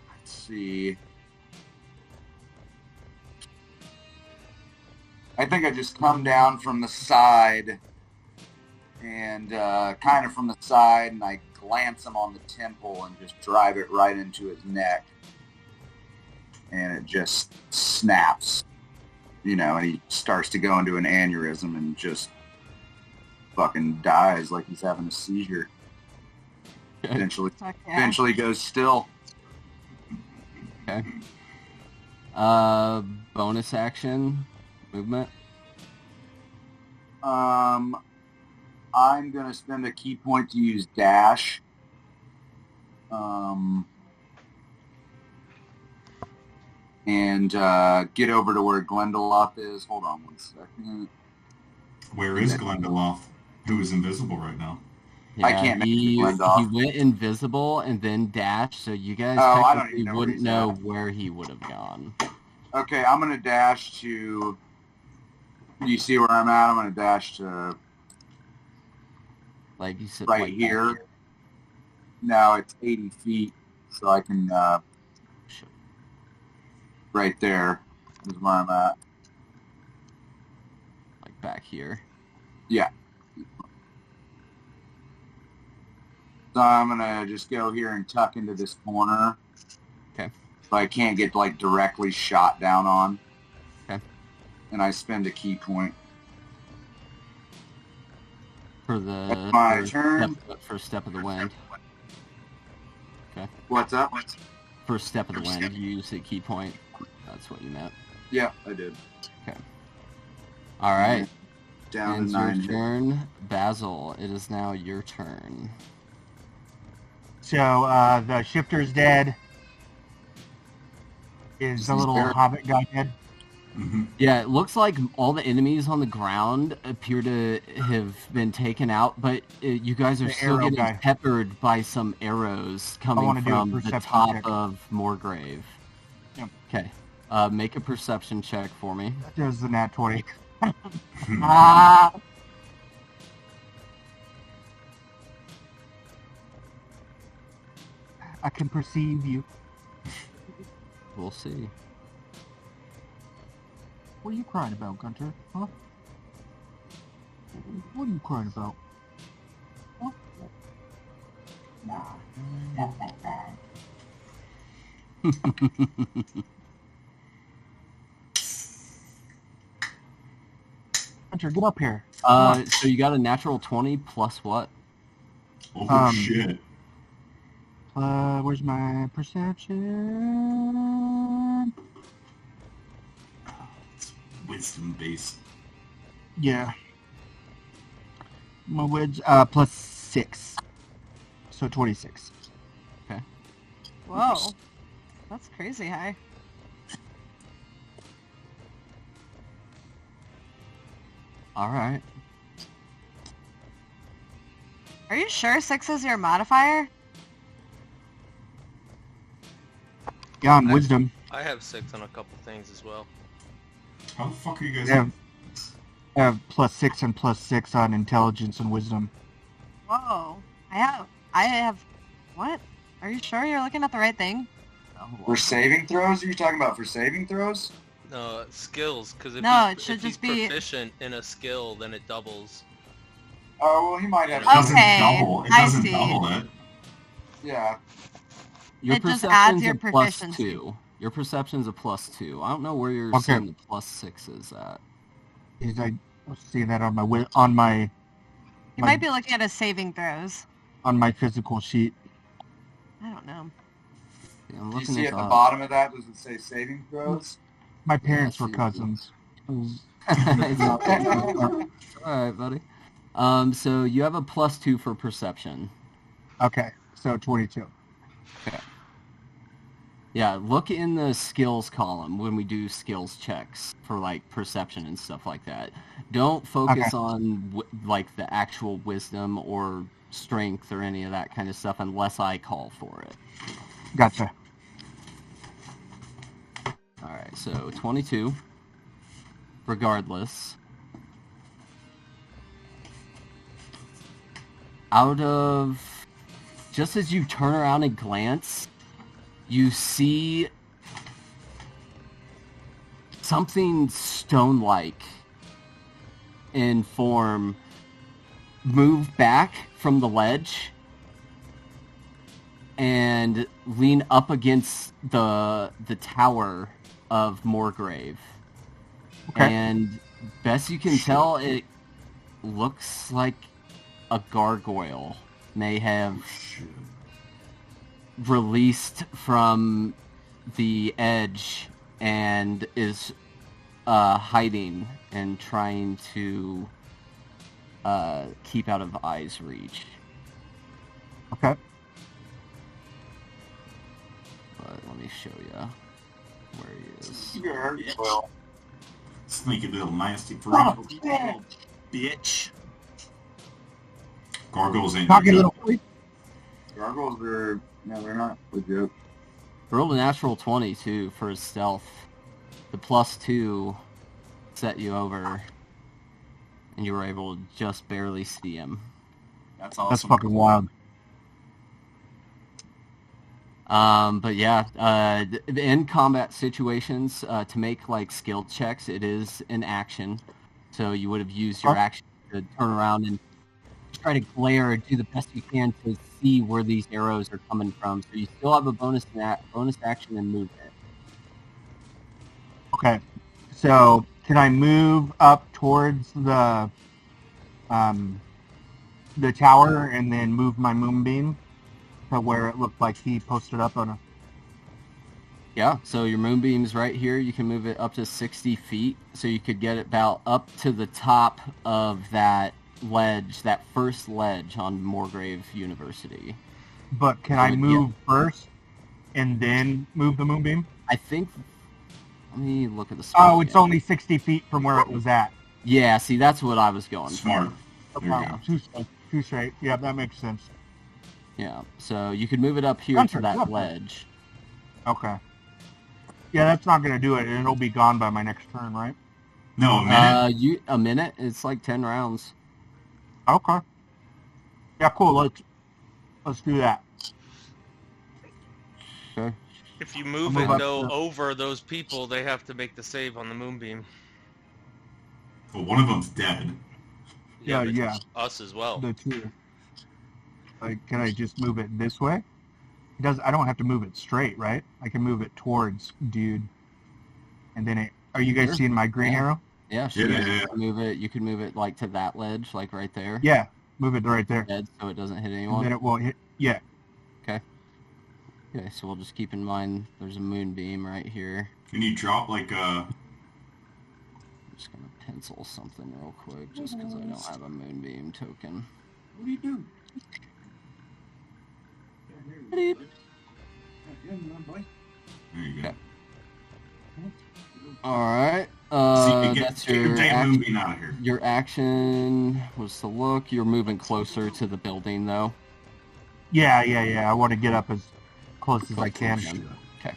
C: Let's see. I think I just come down from the side and kind of from the side, and I glance him on the temple and just drive it right into his neck. And it just snaps, and he starts to go into an aneurysm and just fucking dies like he's having a seizure. Eventually goes still.
B: Okay. Bonus action, movement.
C: I'm gonna spend a key point to use dash. And get over to where Glendaloth is. Hold on 1 second.
D: Where is Glendaloth? Who is invisible right now?
B: Yeah,
C: I can't make
B: he
C: blend off.
B: went invisible and then dashed, so you guys
C: I don't
B: technically
C: even know where
B: wouldn't
C: he's
B: know
C: at.
B: where he would have gone.
C: Okay, I'm gonna dash to. You see where I'm at? I'm gonna dash to
B: Like you said,
C: right
B: like
C: here. Now it's 80 feet, so I can right there is where I'm at.
B: Like back here.
C: Yeah. So I'm gonna just go here and tuck into this corner.
B: Okay.
C: So I can't get directly shot down on.
B: Okay.
C: And I spend a key point.
B: For the
C: That's my turn.
B: Step of the wind. Okay.
C: What's up?
B: First step of the wind, you use a key point. That's what you meant.
C: Yeah, I did.
B: Okay. All right.
C: Down
B: Ends
C: to 9.
B: your turn. Basil, it is now your turn.
F: So the shifter's dead. Is the little hobbit guy dead?
D: Mm-hmm.
B: Yeah, it looks like all the enemies on the ground appear to have been taken out, but you guys are
F: The
B: still
F: arrow
B: getting
F: guy.
B: peppered by some arrows coming
F: wanna do a
B: from the
F: perception
B: top
F: check.
B: of Moorgrave.
F: Yep.
B: Okay. Make a perception check for me.
F: There's the nat 20. Ah! I can perceive you.
B: We'll see.
F: What are you crying about, Gunter? Huh? What are you crying about? Huh? Gunter, get up here.
B: So you got a natural 20 plus what?
D: Oh, shit.
F: Where's my perception?
D: It's wisdom based.
F: Yeah. My wedge, plus 6. So 26.
E: Whoa. That's crazy high.
B: All right.
E: Are you sure 6 is your modifier?
F: Yeah, on wisdom.
A: I have 6 on a couple things as well.
D: How the fuck are you guys?
F: I have plus 6 and plus 6 on intelligence and wisdom.
E: Whoa. I have... What? Are you sure you're looking at the right thing?
C: For saving throws? Are you talking about for saving throws?
A: No, skills, because if,
E: No,
A: he's,
E: it should
A: if he's
E: just be-
A: proficient in a skill, then it doubles.
C: Oh, well, he might have.
D: It doesn't
E: Okay,
D: double. It
E: I
D: doesn't
E: see.
D: double it.
C: Yeah.
B: Your
E: It just
B: perception's
E: adds your
B: a plus
E: proficiency.
B: 2. Your perception's a plus 2. I don't know where you're
F: Okay.
B: seeing the plus 6 is at.
F: Is I was seeing that on my
E: You might be looking at his saving throws.
F: on my physical sheet.
E: I don't know.
B: Yeah, I'm
C: Do you
B: looking
C: see
B: at
C: at the bottom of that, does it say saving throws?
F: My parents
B: Yeah,
F: were
B: see.
F: cousins.
B: Alright, buddy. So you have a plus 2 for perception.
F: Okay, so 22.
B: Yeah, look in the skills column when we do skills checks for like perception and stuff like that. Don't focus
F: Okay.
B: on like the actual wisdom or strength or any of that kind of stuff unless I call for it.
F: Gotcha.
B: Alright, so 22. Regardless. Out of... Just as you turn around and glance, you see something stone-like in form move back from the ledge and lean up against the tower of Moorgrave.
F: Okay.
B: And best you can tell, it looks like a gargoyle may have released from the edge and is hiding and trying to keep out of eye's reach.
F: Okay.
B: But let me show you where he is.
C: You heard? Well,
D: Sneaky little nasty freak.
C: oh, damn.
G: Bitch.
D: Gargoyles ain't
F: Talking
D: no
F: little
D: joke.
F: freak.
C: Gargoyles are, no, they're not a joke.
B: Rolled a natural 20 too for his stealth. The plus 2 set you over, and you were able to just barely see him.
G: That's awesome.
F: That's fucking wild.
B: But yeah, in combat situations, to make like skill checks, it is an action. So you would have used your action to turn around and try to glare and do the best you can to see where these arrows are coming from. So you still have a bonus action and movement.
F: Okay. So can I move up towards the tower and then move my moonbeam? to where it looked like he posted up on a...
B: Yeah, so your moonbeam's right here. You can move it up to 60 feet, so you could get it about up to the top of that ledge, that first ledge on Moorgrave University.
F: But can I move first and then move the moonbeam?
B: I think... Let me look at the spell.
F: Oh, it's only 60 feet from where it was at.
B: Yeah, see, that's what I was going
D: Smart.
B: for.
D: There you go.
F: Too straight. Yeah, that makes sense.
B: Yeah, so you could move it up here to that ledge.
F: Okay. Yeah, that's not going to do it. It'll be gone by my next turn, right?
D: No, a minute.
B: A minute? It's like 10 rounds.
F: Okay. Yeah, cool. Let's do that.
B: Okay.
A: If you move it though over those people, they have to make the save on the moonbeam.
D: Well, one of them's dead.
F: Yeah, yeah.
A: Us as well.
F: The two. Like, can I just move it this way? I don't have to move it straight, right? I can move it towards dude. And then are you guys seeing my green arrow?
B: Yeah, sure. Yeah. You can move it like to that ledge, like right there.
F: Yeah, move it right there.
B: Dead, so it doesn't hit anyone.
F: And then it won't hit. Yeah.
B: Okay. Okay, so we'll just keep in mind there's a moonbeam right here.
D: Can you drop like a...
B: I'm just gonna pencil something real quick, just because I don't have a moonbeam token.
G: What do you do?
D: There you go.
B: Okay. Alright, that's your action was to look. You're moving closer to the building, though.
F: Yeah. I want to get up as close as I can.
B: Okay.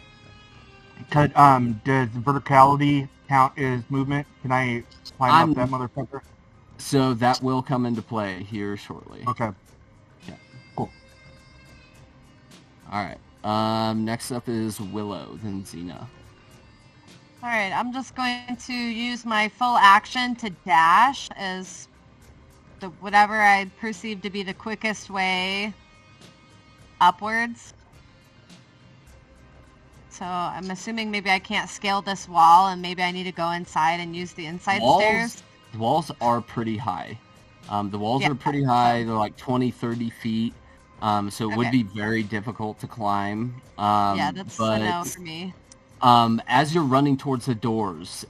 F: Does verticality count as movement? Can I climb up that motherfucker?
B: So that will come into play here shortly.
F: Okay.
B: Yeah.
F: Cool.
B: Alright. Next up is Willow, then Xena.
E: Alright, I'm just going to use my full action to dash as whatever I perceive to be the quickest way upwards. So I'm assuming maybe I can't scale this wall and maybe I need to go inside and use the inside stairs.
B: The walls are pretty high. The walls are pretty high. They're like 20, 30 feet. So it would be very difficult to climb.
E: Yeah, that's a no for me.
B: As you're running towards the doors,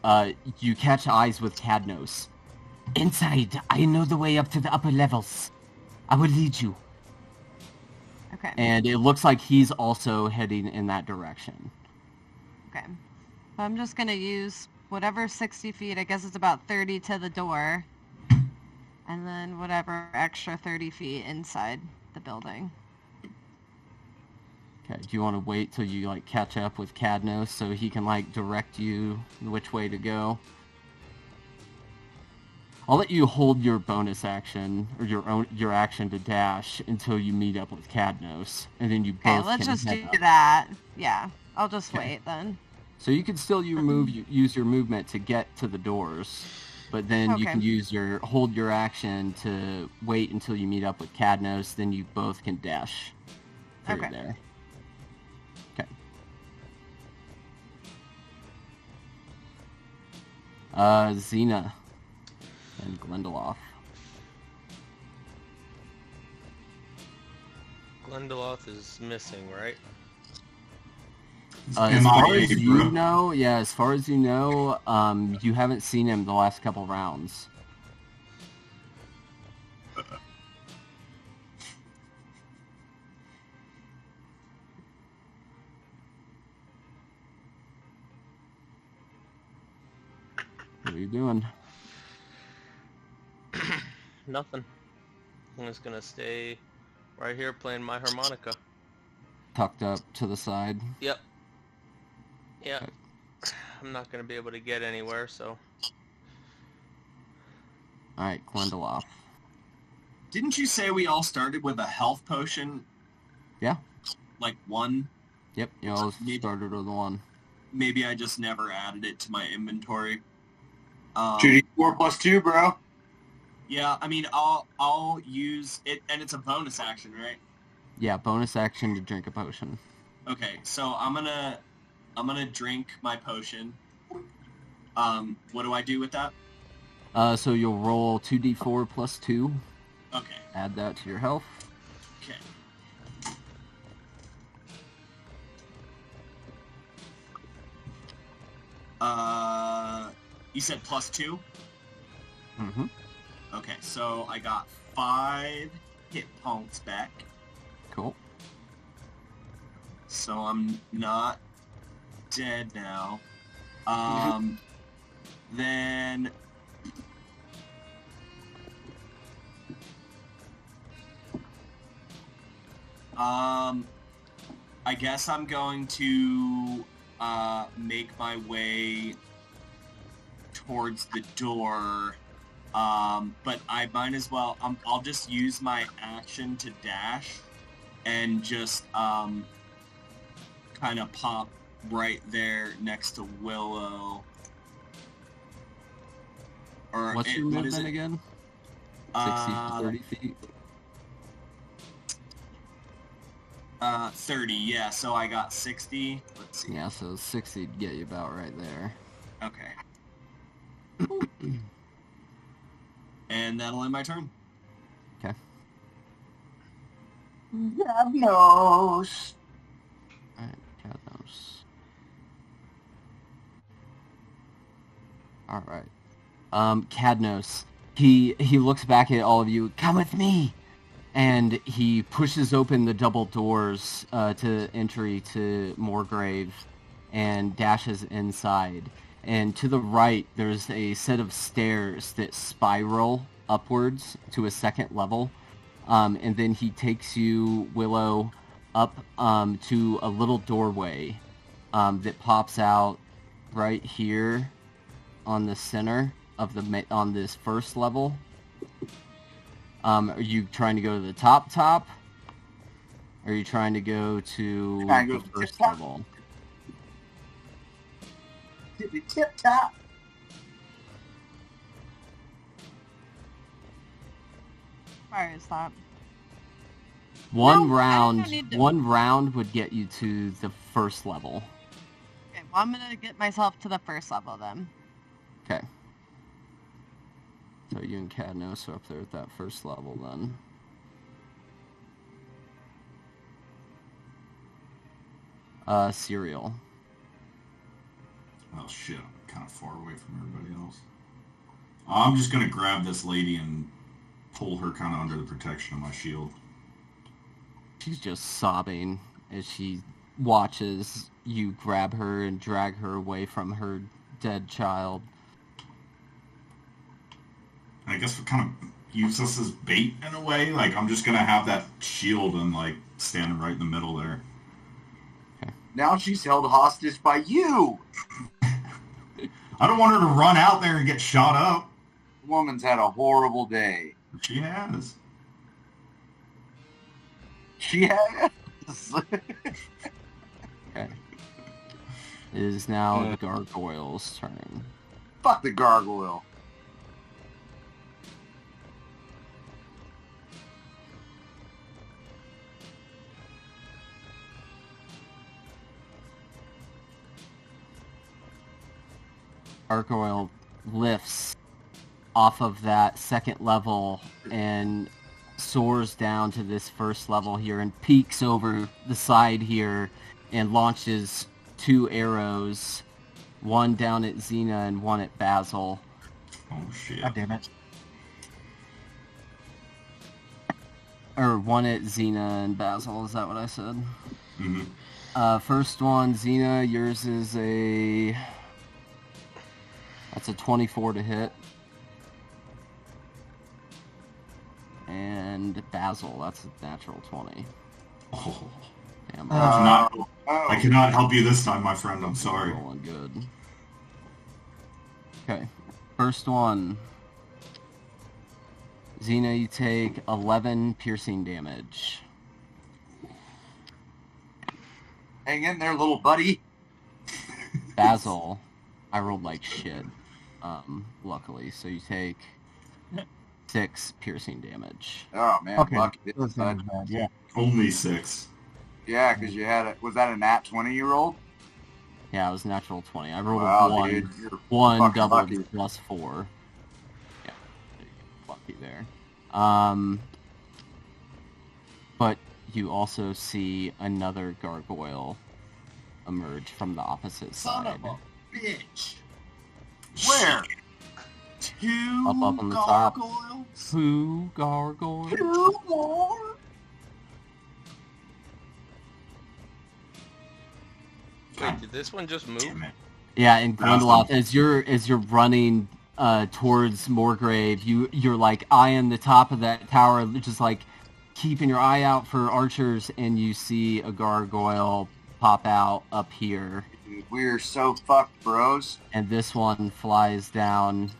B: you catch eyes with Cadnos. Inside, I know the way up to the upper levels. I will lead you.
E: Okay.
B: And it looks like he's also heading in that direction.
E: Okay. So I'm just going to use whatever 60 feet, I guess it's about 30 to the door. And then whatever extra 30 feet inside the building.
B: Okay, do you want to wait till you, like, catch up with Cadnos so he can, like, direct you which way to go? I'll let you hold your bonus action, or your action to dash, until you meet up with Cadnos, and then you both can
E: let's just do
B: up.
E: that. Yeah, I'll just wait then.
B: So you can still use your movement to get to the doors, but then you can hold your action to wait until you meet up with Cadnos, then you both can dash through there. Okay. Xena and Glendaloth.
A: Glendaloth is missing, right?
B: As far as you know, you haven't seen him the last couple rounds. What are you doing?
A: Nothing. I'm just gonna stay right here playing my harmonica.
B: Tucked up to the side?
A: Yep. Yeah. Okay. I'm not gonna be able to get anywhere, so.
B: Alright, Glendaloth.
G: Didn't you say we all started with a health potion?
B: Yeah.
G: Like one?
B: Yep, you all started with one.
G: Maybe I just never added it to my inventory.
C: 2d4 plus 2, bro.
G: Yeah, I mean, I'll use it, and it's a bonus action, right?
B: Yeah, bonus action to drink a potion.
G: Okay, so I'm gonna drink my potion. What do I do with that?
B: So you'll roll 2d4 plus 2.
G: Okay.
B: Add that to your health.
G: Okay. You said +2?
B: Mm-hmm.
G: Okay, so I got 5 hit points back.
B: Cool.
G: So I'm not dead now. Then... I guess I'm going to make my way towards the door, but I might as well, I'll just use my action to dash and just kind of pop right there next to Willow. Or
B: What's your movement again? 60 to 30 feet?
G: 30, yeah, so I got 60. Let's see.
B: Yeah, so 60 would get you about right there.
G: Okay. And that'll end my turn.
B: Okay.
H: Gavnos.
B: Alright, Gavnos. Alright. Cadnos. He looks back at all of you. Come with me! And he pushes open the double doors to entry to Moorgrave and dashes inside. And to the right, there's a set of stairs that spiral upwards to a second level. And then he takes you, Willow, up to a little doorway that pops out right here on the center of on this first level. Are you trying to go to the top? Or are you trying to go to the first level?
H: Tip top.
E: Where is that?
B: One
E: No,
B: round would get you to the first level.
E: Okay, well, I'm gonna get myself to the first level then.
B: Okay. So you and Cadnos are up there at that first level then. Cereal.
D: Oh shit, I'm kind of far away from everybody else. I'm just gonna grab this lady and pull her kind of under the protection of my shield.
B: She's just sobbing as she watches you grab her and drag her away from her dead child.
D: I guess we kind of use this as bait in a way. Like, I'm just gonna have that shield and, like, standing right in the middle there.
C: Now she's held hostage by you.
D: I don't want her to run out there and get shot up.
C: The woman's had a horrible day.
D: She has.
C: She has.
B: Okay. It is now the gargoyle's turn.
C: Fuck the gargoyle.
B: Gargoyle lifts off of that second level and soars down to this first level here and peeks over the side here and launches 2 arrows, one down at Xena and one at Basil.
D: Oh shit.
F: God damn it.
B: Or one at Xena and Basil, is that what I said?
D: Mm-hmm.
B: First one, Xena, yours is a... That's a 24 to hit. And Basil, that's a natural 20.
D: Oh.
B: Damn,
D: I cannot help you this time, my friend. I'm sorry.
B: rolling good. Okay, first one. Xena, you take 11 piercing damage.
C: Hang in there, little buddy.
B: Basil, I rolled like shit, luckily, so you take 6 piercing damage.
C: Oh man,
F: Okay,
C: lucky.
F: that's not as bad. Yeah.
D: Only 6.
C: Yeah, because you had was that a nat 20 year old?
B: Yeah, it was natural 20. I rolled
C: Wow,
B: a 1.
C: dude, you're
B: 1
C: fucking
B: double
C: lucky.
B: plus 4. Yeah, lucky there. But you also see another gargoyle emerge from the opposite
G: Son
B: side.
G: of a bitch.
C: Where?
G: Two
B: Up on the top.
G: gargoyles.
B: 2 gargoyles.
H: 2 more.
A: Wait, did this one just move?
D: Damn it.
B: Yeah, and Glendaloth, as you're running towards Moorgrave, you're like eyeing the top of that tower, just like keeping your eye out for archers, and you see a gargoyle pop out up here.
C: Dude, we're so fucked, bros.
B: And this one flies down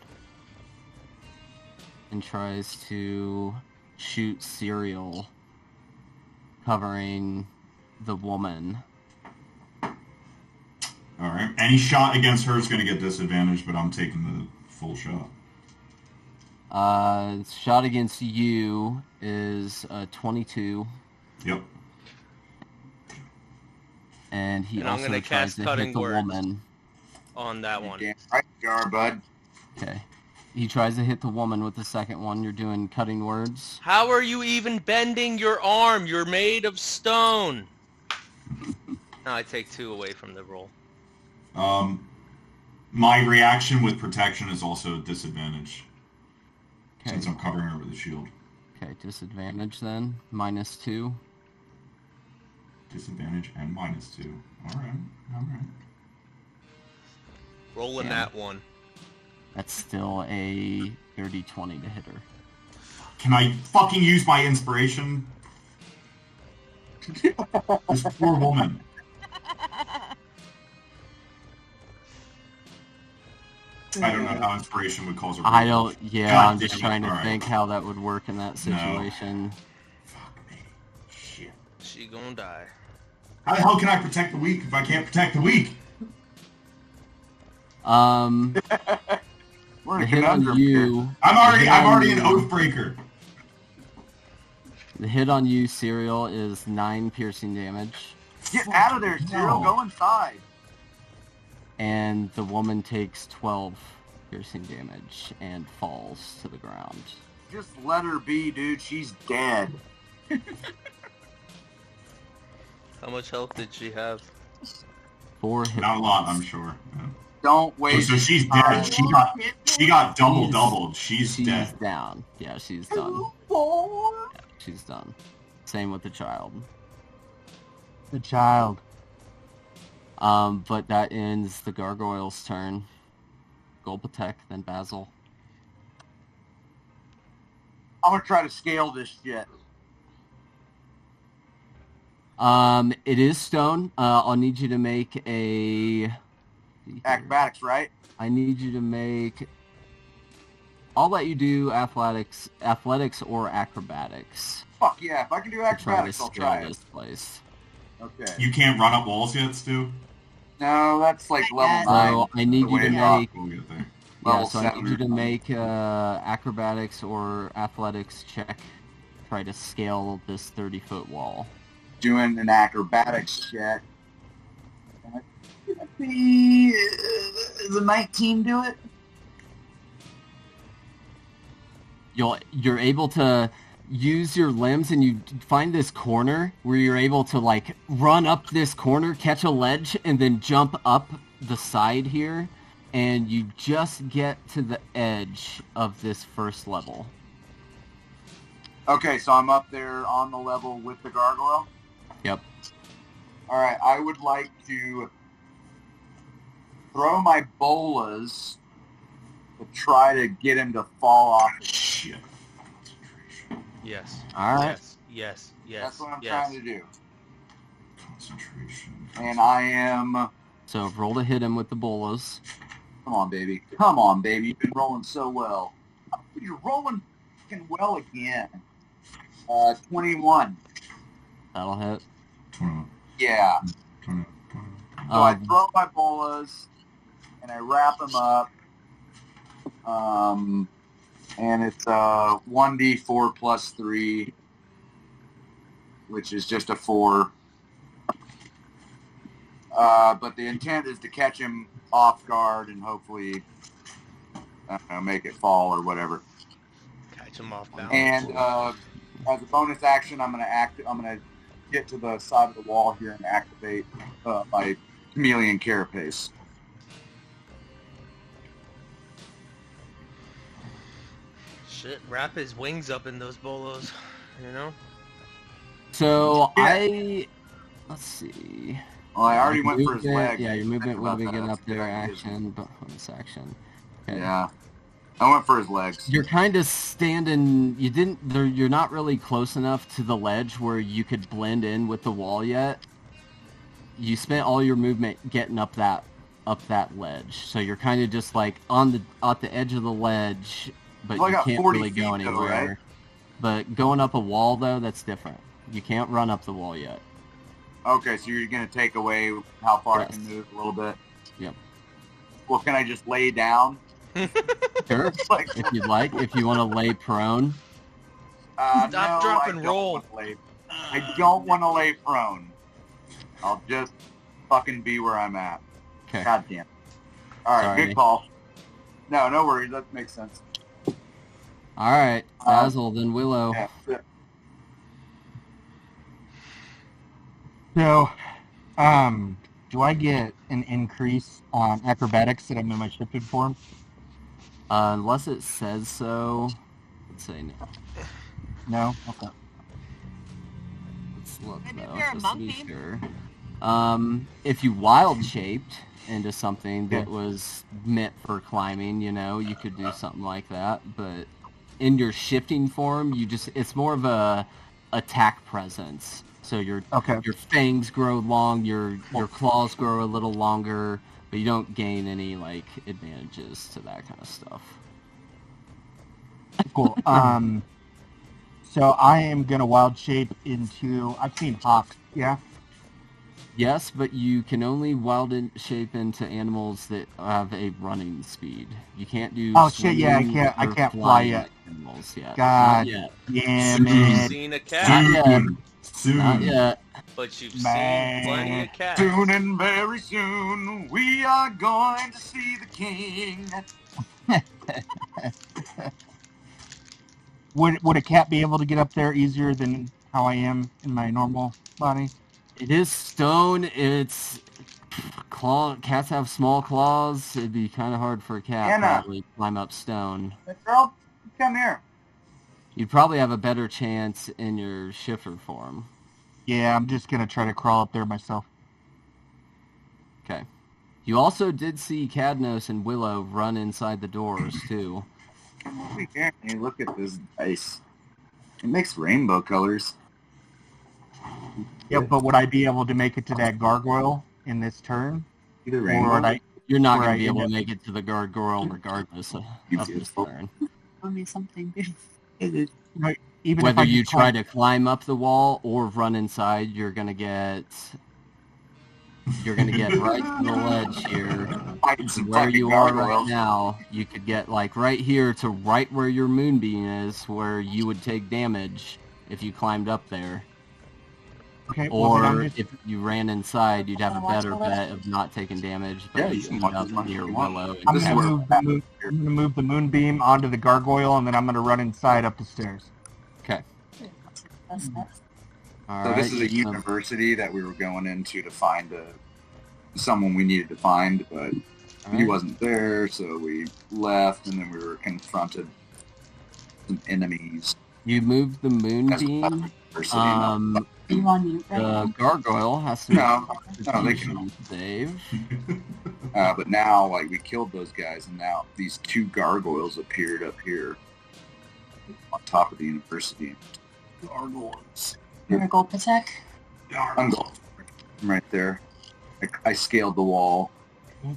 B: and tries to shoot Cereal, covering the woman.
D: Alright. Any shot against her is going to get disadvantage, but I'm taking the full shot.
B: Shot against you is 22.
D: Yep.
B: And he
A: And I'm
B: also
A: gonna
B: tries
A: cast
B: to
A: Cutting
B: hit the
A: Words.
B: woman.
A: On that one.
C: Damn right you are, bud.
B: Okay. He tries to hit the woman with the second one. You're doing Cutting Words.
A: How are you even bending your arm? You're made of stone. No, I take 2 away from the roll.
D: My reaction with protection is also a disadvantage.
B: Okay.
D: Since I'm covering her with a shield.
B: Okay, disadvantage then. -2.
D: Disadvantage and -2. Alright.
A: Rolling
B: Yeah.
A: that one.
B: That's still a 30-20 to hit her.
D: Can I fucking use my inspiration? This poor woman. I don't know how inspiration would cause her.
B: I don't, yeah,
D: God
B: I'm just
D: damn it.
B: trying to
D: Alright.
B: think how that would work in that situation.
D: Fuck me. Shit.
A: She gonna die.
D: How the hell can I protect the weak if I can't protect the weak?
C: We're in
B: The
C: a
B: hit on
C: conundrum here.
B: you,
D: I'm already an Oathbreaker.
B: the hit on you, Cereal, is 9 piercing damage.
C: Get out of there, Cyril.
D: No.
C: Go inside.
B: And the woman takes 12 piercing damage and falls to the ground.
C: Just let her be, dude. She's dead.
A: How much health did she have?
B: 4 hit
D: Not a lot,
B: points.
D: I'm sure. Yeah.
C: Don't
D: Oh,
C: waste.
D: so she's dead. She got doubled. She's
B: She's
D: dead.
B: down. Yeah, she's done.
H: 2 more.
B: Yeah, she's done. Same with the child.
F: The child.
B: But that ends the gargoyle's turn. Gul'ptek, then Basil.
C: I'm gonna try to scale this shit.
B: It is stone. I'll need you to make a...
C: Acrobatics, right?
B: I need you to make... I'll let you do athletics or acrobatics.
C: Fuck yeah! If I can do
B: To try to
C: acrobatics, I'll
B: scale
C: try it.
B: this place.
C: Okay.
D: You can't run up walls yet, Stu?
C: No, that's like level
E: So,
C: 9.
B: So I need you to
C: Yeah.
B: make...
D: We'll get there.
B: Yeah,
C: Level
B: so I
C: 7
B: need you
C: or
B: to
C: something.
B: make acrobatics or athletics check. Try to scale this 30-foot wall.
C: Doing an acrobatics check.
H: Does a 19 do it?
B: You're able to use your limbs, and you find this corner where you're able to like run up this corner, catch a ledge, and then jump up the side here, and you just get to the edge of this first level.
C: Okay, so I'm up there on the level with the gargoyle.
B: Yep.
C: Alright, I would like to throw my bolas to try to get him to fall off.
D: Shit.
A: Yes.
B: All right.
A: Yes.
C: That's what I'm
A: yes.
C: trying to do.
D: Concentration.
C: And I am...
B: So roll to hit him with the bolas.
C: Come on, baby. Come on, baby. You've been rolling so well. You're rolling fucking well again. 21.
B: That'll hit.
D: 20,
C: Yeah.
D: 20.
C: So I throw my bolas, and I wrap them up. And it's 1d4 plus 3, which is just a 4. But the intent is to catch him off guard and hopefully, I don't know, make it fall or whatever.
A: Catch him off balance.
C: And as a bonus action, I'm gonna get to the side of the wall here and activate my chameleon carapace.
A: Shit, wrap his wings up in those bolos, you know?
B: So
C: Yeah.
B: let's see.
C: Well, I already went for his
B: Movement-
C: leg.
B: Yeah, your movement would have been
C: About that.
B: getting
C: That's
B: up
C: a good
B: there,
C: idea.
B: action, but bonus action. Okay.
C: Yeah. I went for his legs.
B: You're kind of standing. You're not really close enough to the ledge where you could blend in with the wall yet. You spent all your movement getting up that ledge, so you're kind of just like at the edge of the ledge, but
C: Well, I
B: you
C: got
B: can't
C: 40
B: really go
C: feet though,
B: anywhere.
C: right?
B: But going up a wall though, that's different. You can't run up the wall yet.
C: Okay, so you're going to take away how far
B: Yes.
C: I can move a little bit?
B: Yep.
C: Well, can I just lay down?
B: Sure.
C: Like,
B: If you'd like, if you want to lay prone.
A: Stop,
C: no,
A: drop,
C: I
A: and
C: don't
A: roll.
C: wanna lay- I don't want to lay prone. I'll just fucking be where I'm at.
B: Okay.
C: God damn. All right,
B: Sorry.
C: good call. No worries. That makes sense.
B: All right, Basil, then Willow.
C: Yeah.
F: So, do I get an increase on acrobatics that I'm in my shifted form?
B: Unless it says so, let's say no.
F: No? Okay.
B: Let's look
E: Maybe if
B: though,
E: you're a
B: just to be
E: monkey.
B: sure. If you wild shaped into something that was meant for climbing, you could do something like that. But in your shifting form, it's more of a attack presence. So your fangs grow long, your claws grow a little longer, but you don't gain any like advantages to that kind of stuff.
F: Cool. So I am gonna wild shape into. I've seen hawks. Yeah.
B: Yes, but you can only wild shape into animals that have a running speed. You can't do.
F: Oh shit! Yeah, I
B: swimming
F: can't
B: or
F: fly
B: flying
F: yet.
B: Animals yet.
F: God
B: Not yet.
F: damn
A: You've
F: it!
A: seen a cat,
B: Not yet.
D: Soon.
B: Not yet.
A: but you've
F: Man.
A: seen plenty of cats.
C: Soon and very soon, we are going to see the king.
F: Would a cat be able to get up there easier than how I am in my normal body?
B: It is stone. It's cats have small claws. It'd be kind of hard for a cat
C: Anna.
B: probably to climb up stone.
C: Girl, come here.
B: You'd probably have a better chance in your shifter form.
F: Yeah, I'm just gonna try to crawl up there myself.
B: Okay. You also did see Cadnos and Willow run inside the doors too.
C: Come over here. Hey, look at this dice. It makes rainbow colors.
F: Yeah, but would I be able to make it to that gargoyle in this turn?
C: Either
F: Or
C: rainbow.
F: would I?
B: You're not
F: Where
B: going
F: I
B: to be
F: end
B: able to
F: up-
B: make it to the gargoyle regardless of this
C: Beautiful.
B: turn.
H: Show me something.
F: Even if
B: Whether
F: I
B: you
F: just
B: try
F: climb-
B: to climb up the wall or run inside, you're gonna get right to the ledge here.
C: Fighting some
B: Where
C: fucking
B: you are right
C: gargoyles.
B: now, you could get like right here to right where your moonbeam is, where you would take damage if you climbed up there.
F: Okay, well, then I'm
B: Or
F: just-
B: if you ran inside, you'd have a
E: Wanna watch
B: better
E: the ledge?
B: bet of not taking damage,
C: Yeah,
B: but
C: you
B: you
C: can
B: end
C: watch
B: up
C: as much as
B: near
C: you want.
B: Willow.
F: I'm
C: This is
F: gonna
C: where-
F: move the moonbeam onto the gargoyle, and then I'm gonna run inside up the stairs.
B: Okay.
H: That's
C: So
B: Alright.
C: this is a university that we were going into to find someone we needed to find, but he wasn't there, so we left, and then we were confronted with some enemies.
B: You moved the
C: That's
B: moonbeam.
C: university, not-
H: you on mute right
B: The
H: now?
B: gargoyle has to make
C: No,
B: a
C: no, they
B: constitution
C: can.
B: save.
C: but now, like, we killed those guys, and now these two gargoyles appeared up here on top of the university.
G: Gargoyles.
H: You're a Gul'ptek?
C: I'm right there. I scaled the wall.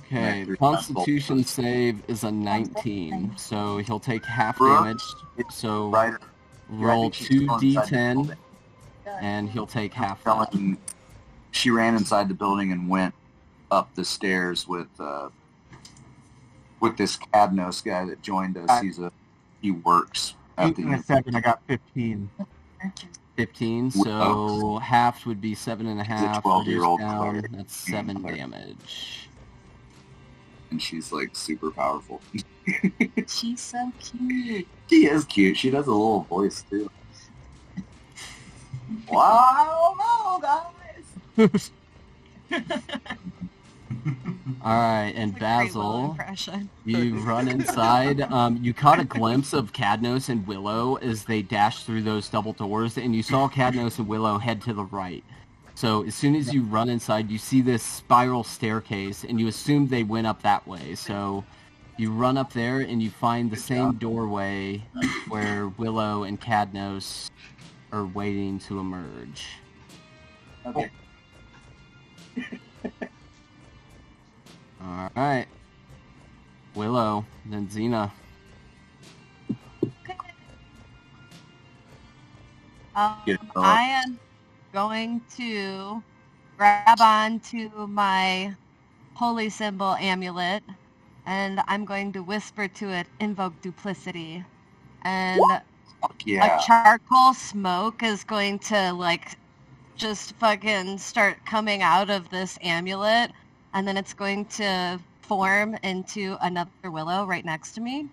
B: Okay,
C: Right,
B: Constitution
C: there's-
B: save is a 19, so he'll take half
C: Brooke,
B: damage. So
C: Right.
B: roll
C: I think she's still inside the
B: 2d10,
C: building.
B: and he'll take half that.
C: She ran inside the building and went up the stairs with this Cadnos guy that joined us. He works at
F: 8 and a 7, I got 15.
B: 15, so half would be 7.5.
C: 12-year-old
B: down,
C: cleric.
B: that's 7
C: Cleric.
B: damage.
C: and she's like super powerful.
H: She's so cute.
C: She is cute. She does a little voice too. Well, I don't know, guys.
B: Alright, and
E: That's a great Willow
B: Basil,
E: impression.
B: you run inside. You caught a glimpse of Cadnos and Willow as they dashed through those double doors, and you saw Cadnos and Willow head to the right. So as soon as you run inside, you see this spiral staircase, and you assumed they went up that way. So you run up there, and you find the same doorway where Willow and Cadnos are waiting to emerge.
C: Okay.
B: Alright. Willow, then Xena.
E: I am going to grab onto my holy symbol amulet, and I'm going to whisper to it, invoke duplicity. And
C: Yeah.
E: a charcoal smoke is going to, like, just fucking start coming out of this amulet, and then it's going to form into another Willow right next to me.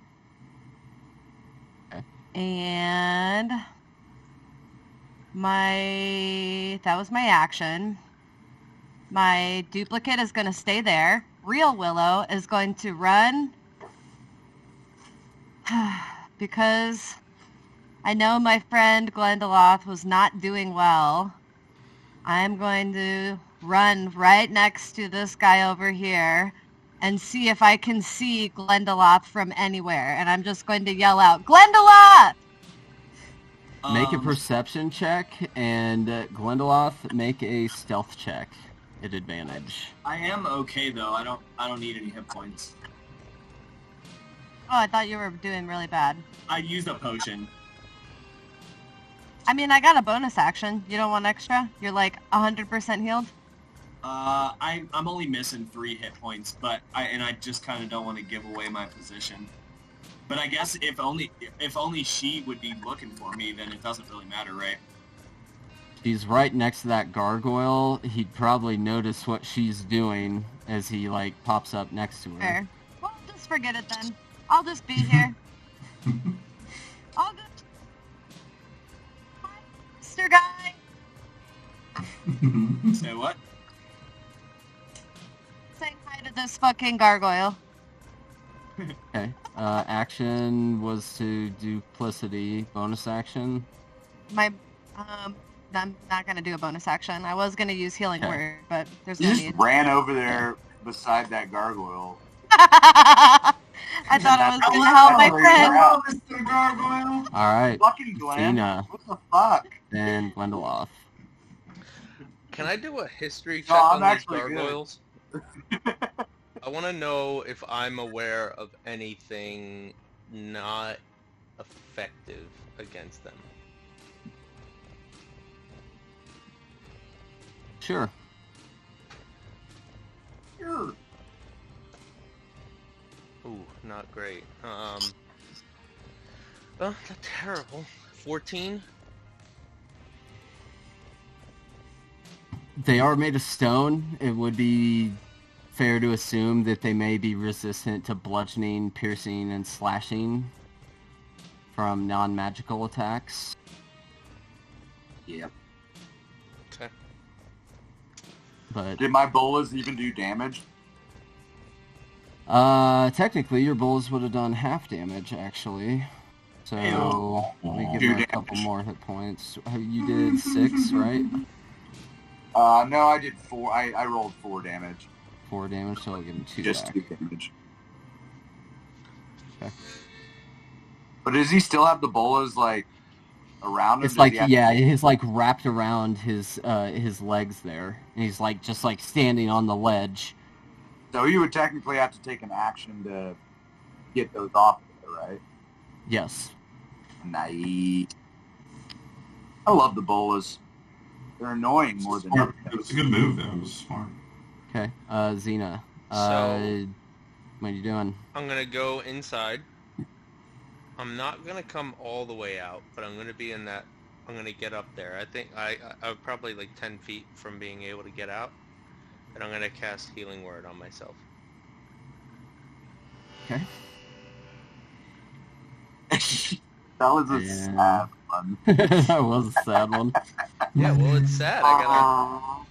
B: Okay.
E: And that was my action. My duplicate is going to stay there. Real Willow is going to run because I know my friend Glendaloth was not doing well. I'm going to run right next to this guy over here and see if I can see Glendaloth from anywhere. And I'm just going to yell out, Glendaloth!
B: Make a perception check, and Glendaloth, make a stealth check at advantage.
G: I am okay though. I don't need any hit points.
E: Oh, I thought you were doing really bad.
G: I used a potion.
E: I mean, I got a bonus action. You don't want extra? You're like 100% healed?
G: I'm only missing 3 hit points, but I just kind of don't want to give away my position. But I guess if only she would be looking for me, then it doesn't really matter, right?
B: She's right next to that gargoyle. He'd probably notice what she's doing as he, like, pops up next to her.
E: Fair. Well, just forget it then. I'll just be here. I'll go. Hi, Mr. Guy.
G: Say what?
E: Saying hi to this fucking gargoyle.
B: Okay. Action was to duplicity. Bonus action.
E: I'm not gonna do a bonus action. I was gonna use healing word, but there's
C: You
E: no
C: just
E: need.
C: ran over there beside that gargoyle.
E: I thought I was gonna help my friend.
C: Hello, Mr. Gargoyle.
B: Alright.
C: Fucking Glenn.
B: Xena.
C: What the fuck?
B: And Glendaloth.
A: Can I do a history check
C: No, I'm
A: on these
C: actually good.
A: gargoyles? I want to know if I'm aware of anything not effective against them.
B: Sure.
C: Sure.
A: Ooh, not great. Oh, not terrible. 14?
B: They are made of stone. It would be fair to assume that they may be resistant to bludgeoning, piercing, and slashing from non-magical attacks.
C: Yep.
A: Okay.
B: But
C: Did my bolas even do damage?
B: technically your bulls would have done half damage, actually. So let me give
C: Do
B: them a couple more hit points. You did 6, right?
C: No, I did 4. I rolled 4 damage.
B: 4 damage, so I'll give him 2
C: Just
B: back.
C: 2 damage.
B: Okay.
C: But does he still have the bolas, like, around him?
B: It's
C: Does
B: like,
C: he have-
B: yeah, he's like wrapped around his legs there. And he's like, just like standing on the ledge.
C: So he would technically have to take an action to get those off of it, right?
B: Yes.
C: Nice. I love the bolas. They're annoying more than
D: Smart.
C: anything.
D: It was a good move, though. It was smart.
B: Okay. Xena.
A: So-
B: What are you doing?
A: I'm gonna go inside. I'm not gonna come all the way out, but I'm gonna be in that. I'm gonna get up there. I think I'm probably like 10 feet from being able to get out, and I'm gonna cast Healing Word on myself.
B: Okay.
C: That was a
B: Yeah.
C: sad one.
B: That was a sad one.
A: Yeah, well, it's sad. I gotta.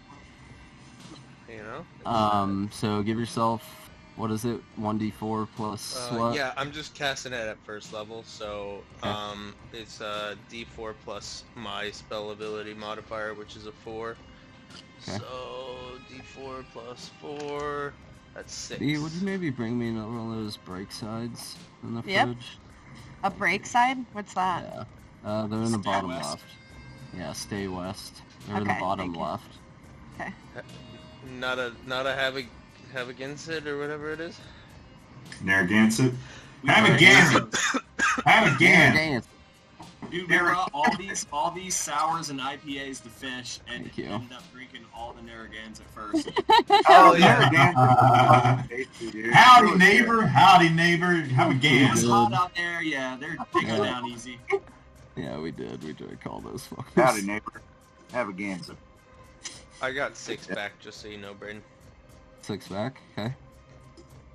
A: You know.
B: So give yourself, what is it? 1d4 plus what?
A: Yeah, I'm just casting it at first level, so
B: Okay.
A: it's d4 plus my spell ability modifier, which is a 4.
B: Okay.
A: So d4 plus 4, that's 6.
B: B, would you maybe bring me another one of those break sides in the
E: Yep.
B: fridge?
E: A break side? What's that?
B: Yeah. They're in the
G: Stay
B: bottom
G: west.
B: left. Yeah, stay west. They're in the
E: Okay,
B: bottom
E: thank you.
B: left.
E: Okay.
A: Not a have against it or whatever it is.
D: Narragansett.
G: We
D: Have a
G: brought-
D: Gansett. Have a Gan.
B: Dance.
G: Dude, we brought all these sours and IPAs to fish, and
B: Thank you.
G: ended up drinking all the Narragansett first.
C: Oh,
A: yeah.
C: yeah. Tasty, dude.
D: Howdy, neighbor. Howdy, neighbor. Have a
G: It's
D: Gans.
G: hot out there, yeah. They go down easy.
B: Yeah, we did. We drank all those fuckers.
C: Howdy, neighbor. Have a Gansett.
A: I got 6 back, just so you know, Braden.
B: 6 back. Okay.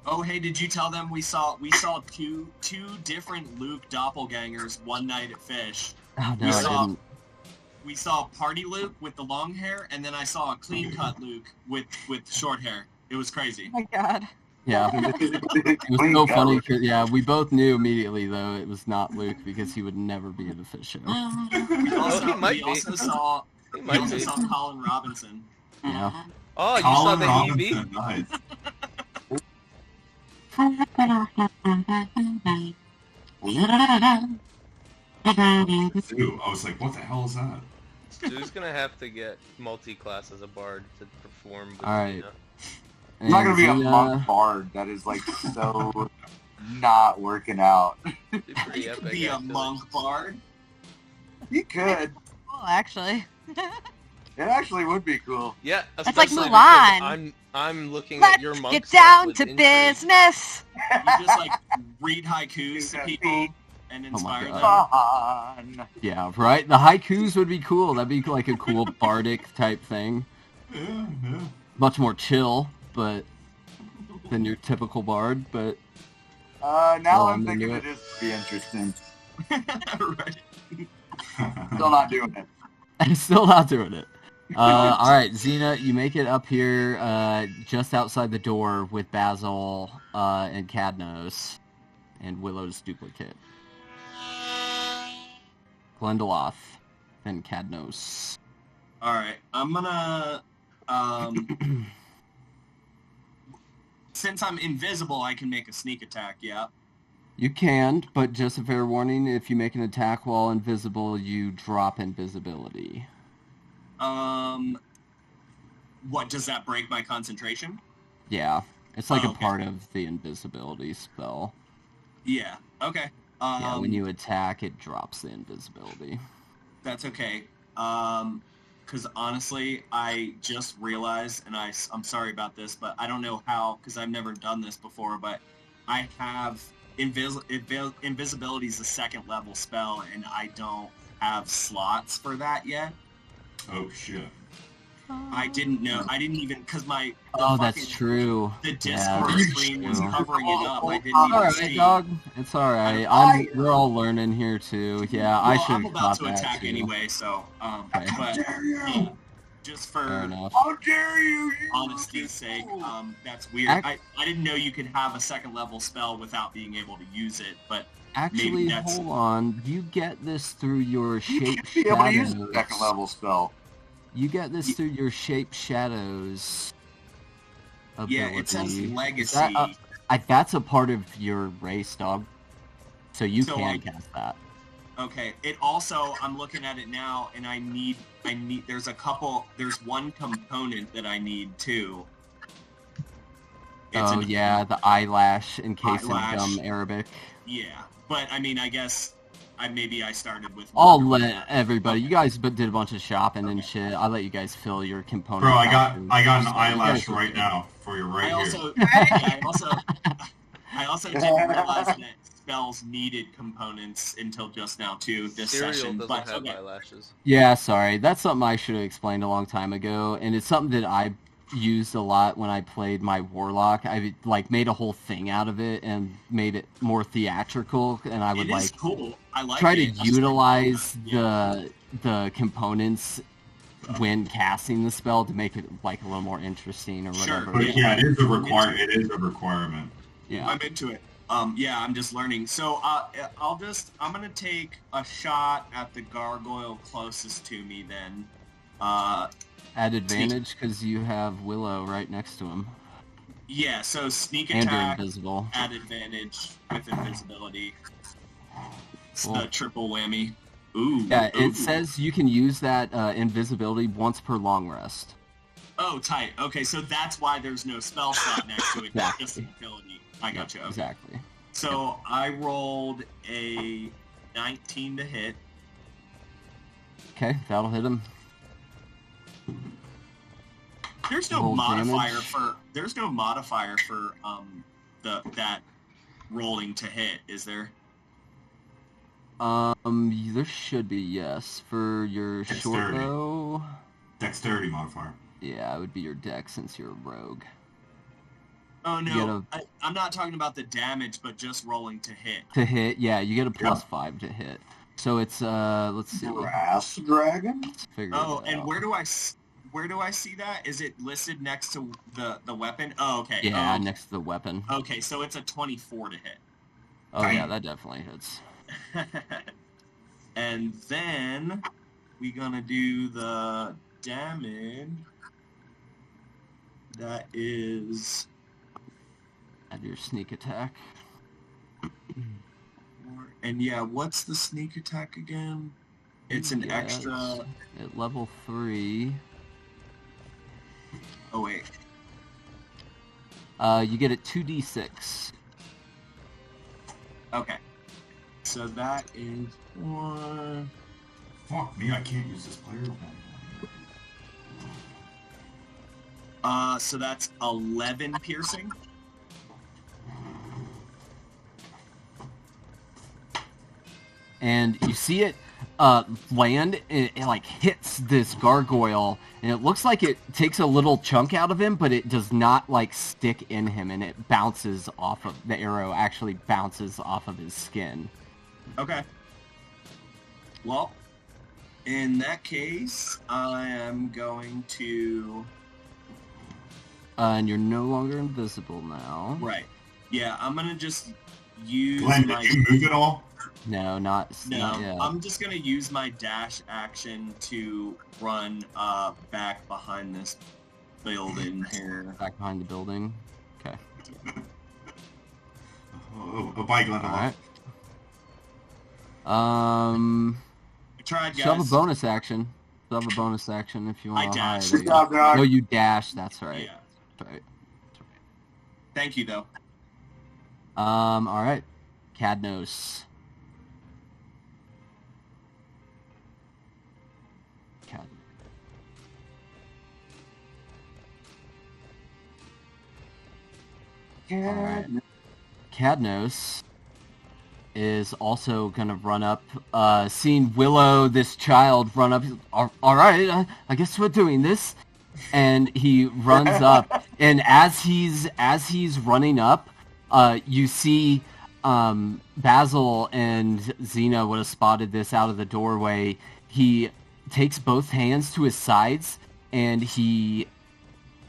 G: Oh, hey, did you tell them we saw two different Luke doppelgangers one night at Fish?
B: Oh, no,
G: We
B: I
G: saw-
B: didn't.
G: We saw Party Luke with the long hair, and then I saw a clean-cut Luke with short hair. It was crazy.
E: Oh my god.
B: Yeah. It was so funny. 'Cause, yeah, we both knew immediately, though, it was not Luke because he would never be at a fish show.
G: We also,
A: he might
G: we
A: be.
G: also saw
A: He
G: we
A: might
G: also
A: be.
G: saw Colin Robinson.
B: Yeah.
A: Oh, you saw
D: Colin
A: the
D: Robinson.
A: EV?
D: Nice. Ooh, I was like, what the hell is that?
A: Stu's gonna have to get multi-class as a bard to perform with
B: Alright.
A: Xena.
C: I'm not gonna be a
B: And
C: monk bard. That is like so not working out.
A: It'd be pretty
G: You
A: epic,
G: could be a
A: actually.
G: monk bard.
C: You could.
E: Cool, actually.
C: It actually would be cool.
A: Yeah,
E: That's like
A: especially
E: Mulan.
A: because I'm looking
E: Let's
A: at your monk
E: get
A: stuff
E: down
A: with
E: to
A: intrigue.
E: business.
G: You just like read haikus to people and inspire them.
B: God.
C: Fun.
B: Yeah, right? The haikus would be cool. That'd be like a cool bardic type thing.
D: Yeah, yeah.
B: Much more chill, but than your typical bard, but
C: Now
B: Well,
C: I'm
B: I'm
C: thinking
B: into
C: it is pretty interesting.
G: Right.
C: Still not doing it.
B: I'm still not doing it. Alright, Xena, you make it up here just outside the door with Basil and Cadnos and Willow's duplicate. Glendaloth and Cadnos.
G: Alright, I'm gonna since I'm invisible I can make a sneak attack, yeah.
B: You can, but just a fair warning, if you make an attack while invisible, you drop invisibility.
G: What, does that break my concentration?
B: Yeah, it's like
G: Oh,
B: a
G: okay.
B: part of the invisibility spell.
G: Yeah, okay.
B: Yeah, when you attack, it drops the invisibility.
G: That's okay. Because honestly, I just realized, and I'm sorry about this, but I don't know how, because I've never done this before, but I have invisibility is a 2nd level spell, and I don't have slots for that yet.
D: Oh shit.
G: I didn't know. I didn't even, because
B: Oh, that's true.
G: The
B: Yeah,
G: Discord
B: that's
G: screen was
B: true.
G: covering it up. I didn't
B: It's
G: even
B: alright,
G: see.
B: dog. It's alright. We're all learning here too. Yeah, I
G: Well,
B: should
G: I'm
B: have
G: about
B: caught
G: to
B: that
G: attack
B: too.
G: anyway, so
B: Okay.
G: but yeah, just
B: Fair
G: for
B: enough.
C: How dare you!
G: honesty's sake, that's weird.
B: Ac-
G: I didn't know you could have a 2nd level spell without being able to use it, but
B: Actually,
G: that's-
B: hold on. You get this through your
C: You
B: shape
C: should be able to use
B: shadows.
C: the 2nd level spell.
B: You get this through your shape shadows ability.
G: yeah, it says
B: Is
G: legacy.
B: that, that's a part of your race, dog. So you
G: So,
B: can
G: like-
B: cast that.
G: Okay. It also, I'm looking at it now, and I need. There's one component that I need too. It's
B: Oh yeah, the eyelash encased in
G: Eyelash.
B: gum Arabic.
G: Yeah, but I mean, I guess maybe I started with.
B: I'll
G: one.
B: let everybody. You guys did a bunch of shopping and shit. I'll let you guys fill your components.
D: Bro, I got
B: out.
D: an
B: So you
D: eyelash
B: guys-
D: right now for you right
G: I
D: here.
G: also, yeah, I also didn't realize that spells needed components until just now too. This
A: Cereal
G: session,
A: doesn't
G: but
A: have
G: okay.
A: eyelashes.
B: Yeah, sorry. That's something I should have explained a long time ago, and it's something that I used a lot when I played my warlock. I made a whole thing out of it and made it more theatrical, and I would
G: It is cool. I like
B: try
G: it.
B: to
G: I just
B: utilize
G: didn't know that.
B: the components when casting the spell to make it like a little more interesting or whatever.
D: But yeah, it is a requirement.
B: Yeah.
G: I'm into it. Yeah, I'm just learning. So I'm gonna take a shot at the gargoyle closest to me then.
B: At advantage because you have Willow right next to him.
G: Yeah, so sneak
B: And you're
G: attack
B: invisible.
G: at advantage with invisibility. It's
B: Cool.
G: the triple whammy. Ooh.
B: Yeah,
G: ooh.
B: it says you can use that invisibility once per long rest.
G: Oh, tight. Okay, so that's why there's no spell slot next to it.
B: Exactly.
G: Just an ability. I gotcha. Okay.
B: Exactly.
G: So I rolled a 19 to hit.
B: Okay, that'll hit him.
G: There's no
B: Roll
G: modifier
B: damage.
G: for that rolling to hit, is there?
B: There should be, yes. For your short
D: Dexterity.
B: bow,
D: Dexterity modifier.
B: yeah, it would be your dex since you're a rogue.
G: Oh
B: You
G: no, I'm not talking about the damage, but just rolling to hit.
B: To hit, yeah, you get a +5 to hit. So it's let's see.
H: Grass dragon?
B: Let's figure
G: Oh,
B: it
G: and
B: out.
G: where do I see that? Is it listed next to the weapon? Oh, okay.
B: Yeah,
G: Oh,
B: next to the weapon.
G: okay, so it's a 24 to hit.
B: Oh yeah, that definitely hits.
G: And then we gonna do the damage. That is
B: Add your sneak attack.
G: and yeah, what's the sneak attack again? It's an
B: Yes.
G: extra.
B: At level 3.
G: Oh wait.
B: You get a 2d6.
G: Okay. So that is 1.
D: Fuck me, I can't use this player.
G: So that's 11 piercing.
B: And you see it land, and it like hits this gargoyle, and it looks like it takes a little chunk out of him, but it does not like stick in him, and it bounces off of the arrow. Actually, bounces off of his skin.
G: Okay. Well, in that case, I am going to.
B: And you're no longer invisible now.
G: Right. Yeah, I'm gonna just use
D: Glenn,
G: my.
D: did you move at all?
B: No, not
G: No,
B: yet.
G: I'm just gonna use my dash action to run back behind this building here.
B: Back behind the building. Okay.
D: Oh, bye, Glendaloth.
B: Alright.
G: I tried, guys.
B: Still have a bonus action. Still have a bonus action if you want
G: I
B: to
G: dashed.
B: hide.
H: Good job, dog.
B: No, you dash. That's right.
G: Yeah.
B: That's right.
G: Thank you, though.
B: Alright. Cadnos. Alright. Cadnos is also gonna run up, seeing Willow, this child, run up. Alright, I guess we're doing this. And he runs up, and as he's running up, you see Basil and Xena would have spotted this out of the doorway. He takes both hands to his sides, and he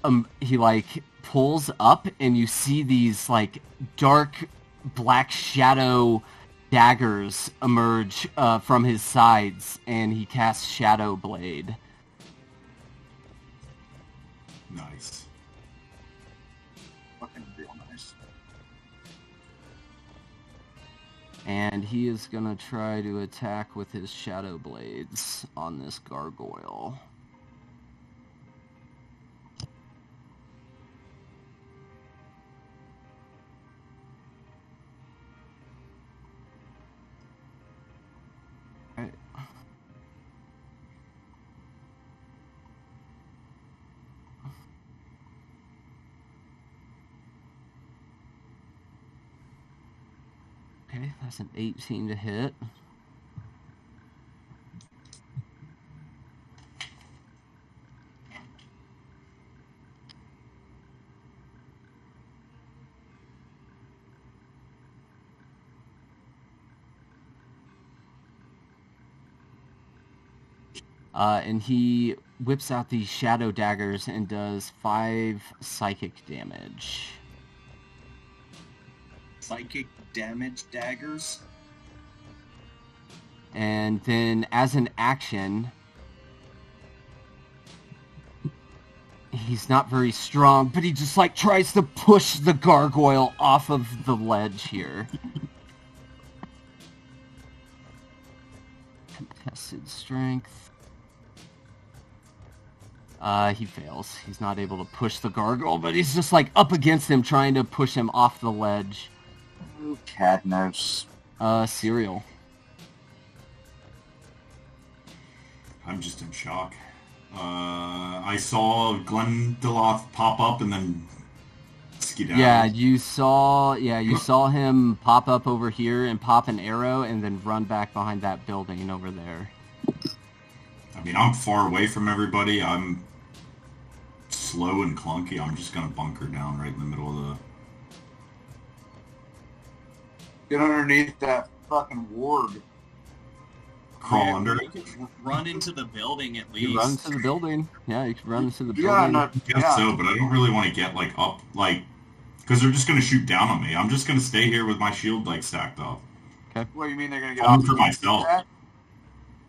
B: like pulls up, and you see these like dark black shadow daggers emerge from his sides, and he casts Shadow Blade.
D: Nice.
H: Fucking real nice.
B: And he is gonna try to attack with his Shadow Blades on this gargoyle. Alright. Okay, that's an 18 to hit. And he whips out these shadow daggers and does 5 psychic damage.
G: Psychic damage daggers?
B: And then, as an action, he's not very strong, but he just, like, tries to push the gargoyle off of the ledge here. Contested strength. He fails. He's not able to push the gargoyle, but he's just, like, up against him, trying to push him off the ledge.
C: Ooh, Cadnos.
B: Cereal.
D: I'm just in shock. I saw Glendaloth pop up and then skedaddle.
B: Yeah, you saw him pop up over here and pop an arrow and then run back behind that building over there.
D: I mean, I'm far away from everybody. I'm slow and clunky. I'm just gonna bunker down right in the middle of the...
C: Get underneath that fucking ward.
D: Crawl under
G: You
D: it.
G: could run into the building at least.
B: You run into the building. Yeah, you can run into the
C: Yeah,
B: building.
C: no,
D: I guess so, but I don't really want to get, like, up, like... Because they're just gonna shoot down on me. I'm just gonna stay here with my shield, like, stacked up.
C: What, you mean they're gonna get
D: I'm
C: off
D: for
C: the
D: myself.
C: attack?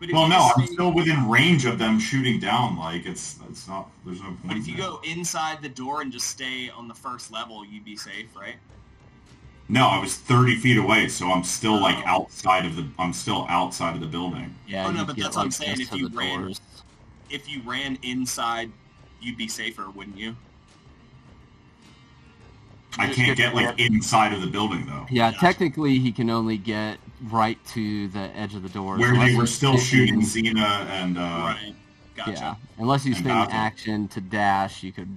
G: But if
D: Well,
G: you
D: no, I'm
G: stay-
D: still within range of them shooting down. Like, it's not... There's no point.
G: But if you
D: there.
G: go inside the door and just stay on the first level, you'd be safe, right?
D: No, I was 30 feet away, so I'm still, like,
G: Oh.
D: outside of the... I'm still outside of the building.
B: Yeah,
G: Oh, no,
B: you
G: but
B: get,
G: that's what I'm
B: like,
G: saying,
B: just
G: if
B: to
G: you
B: the
G: ran-
B: doors.
G: If you ran inside, you'd be safer, wouldn't you?
D: I
C: Just
D: can't
C: get
D: get, like, inside of the building, though.
B: Yeah,
G: Gotcha.
B: technically he can only get right to the edge of the door.
D: Where
B: unless
D: they were
B: he's
D: still shooting
B: spending-
D: Xena and,
G: Right. Gotcha.
B: Yeah, unless you
D: And
B: spend
D: Basil.
B: action to dash, you could...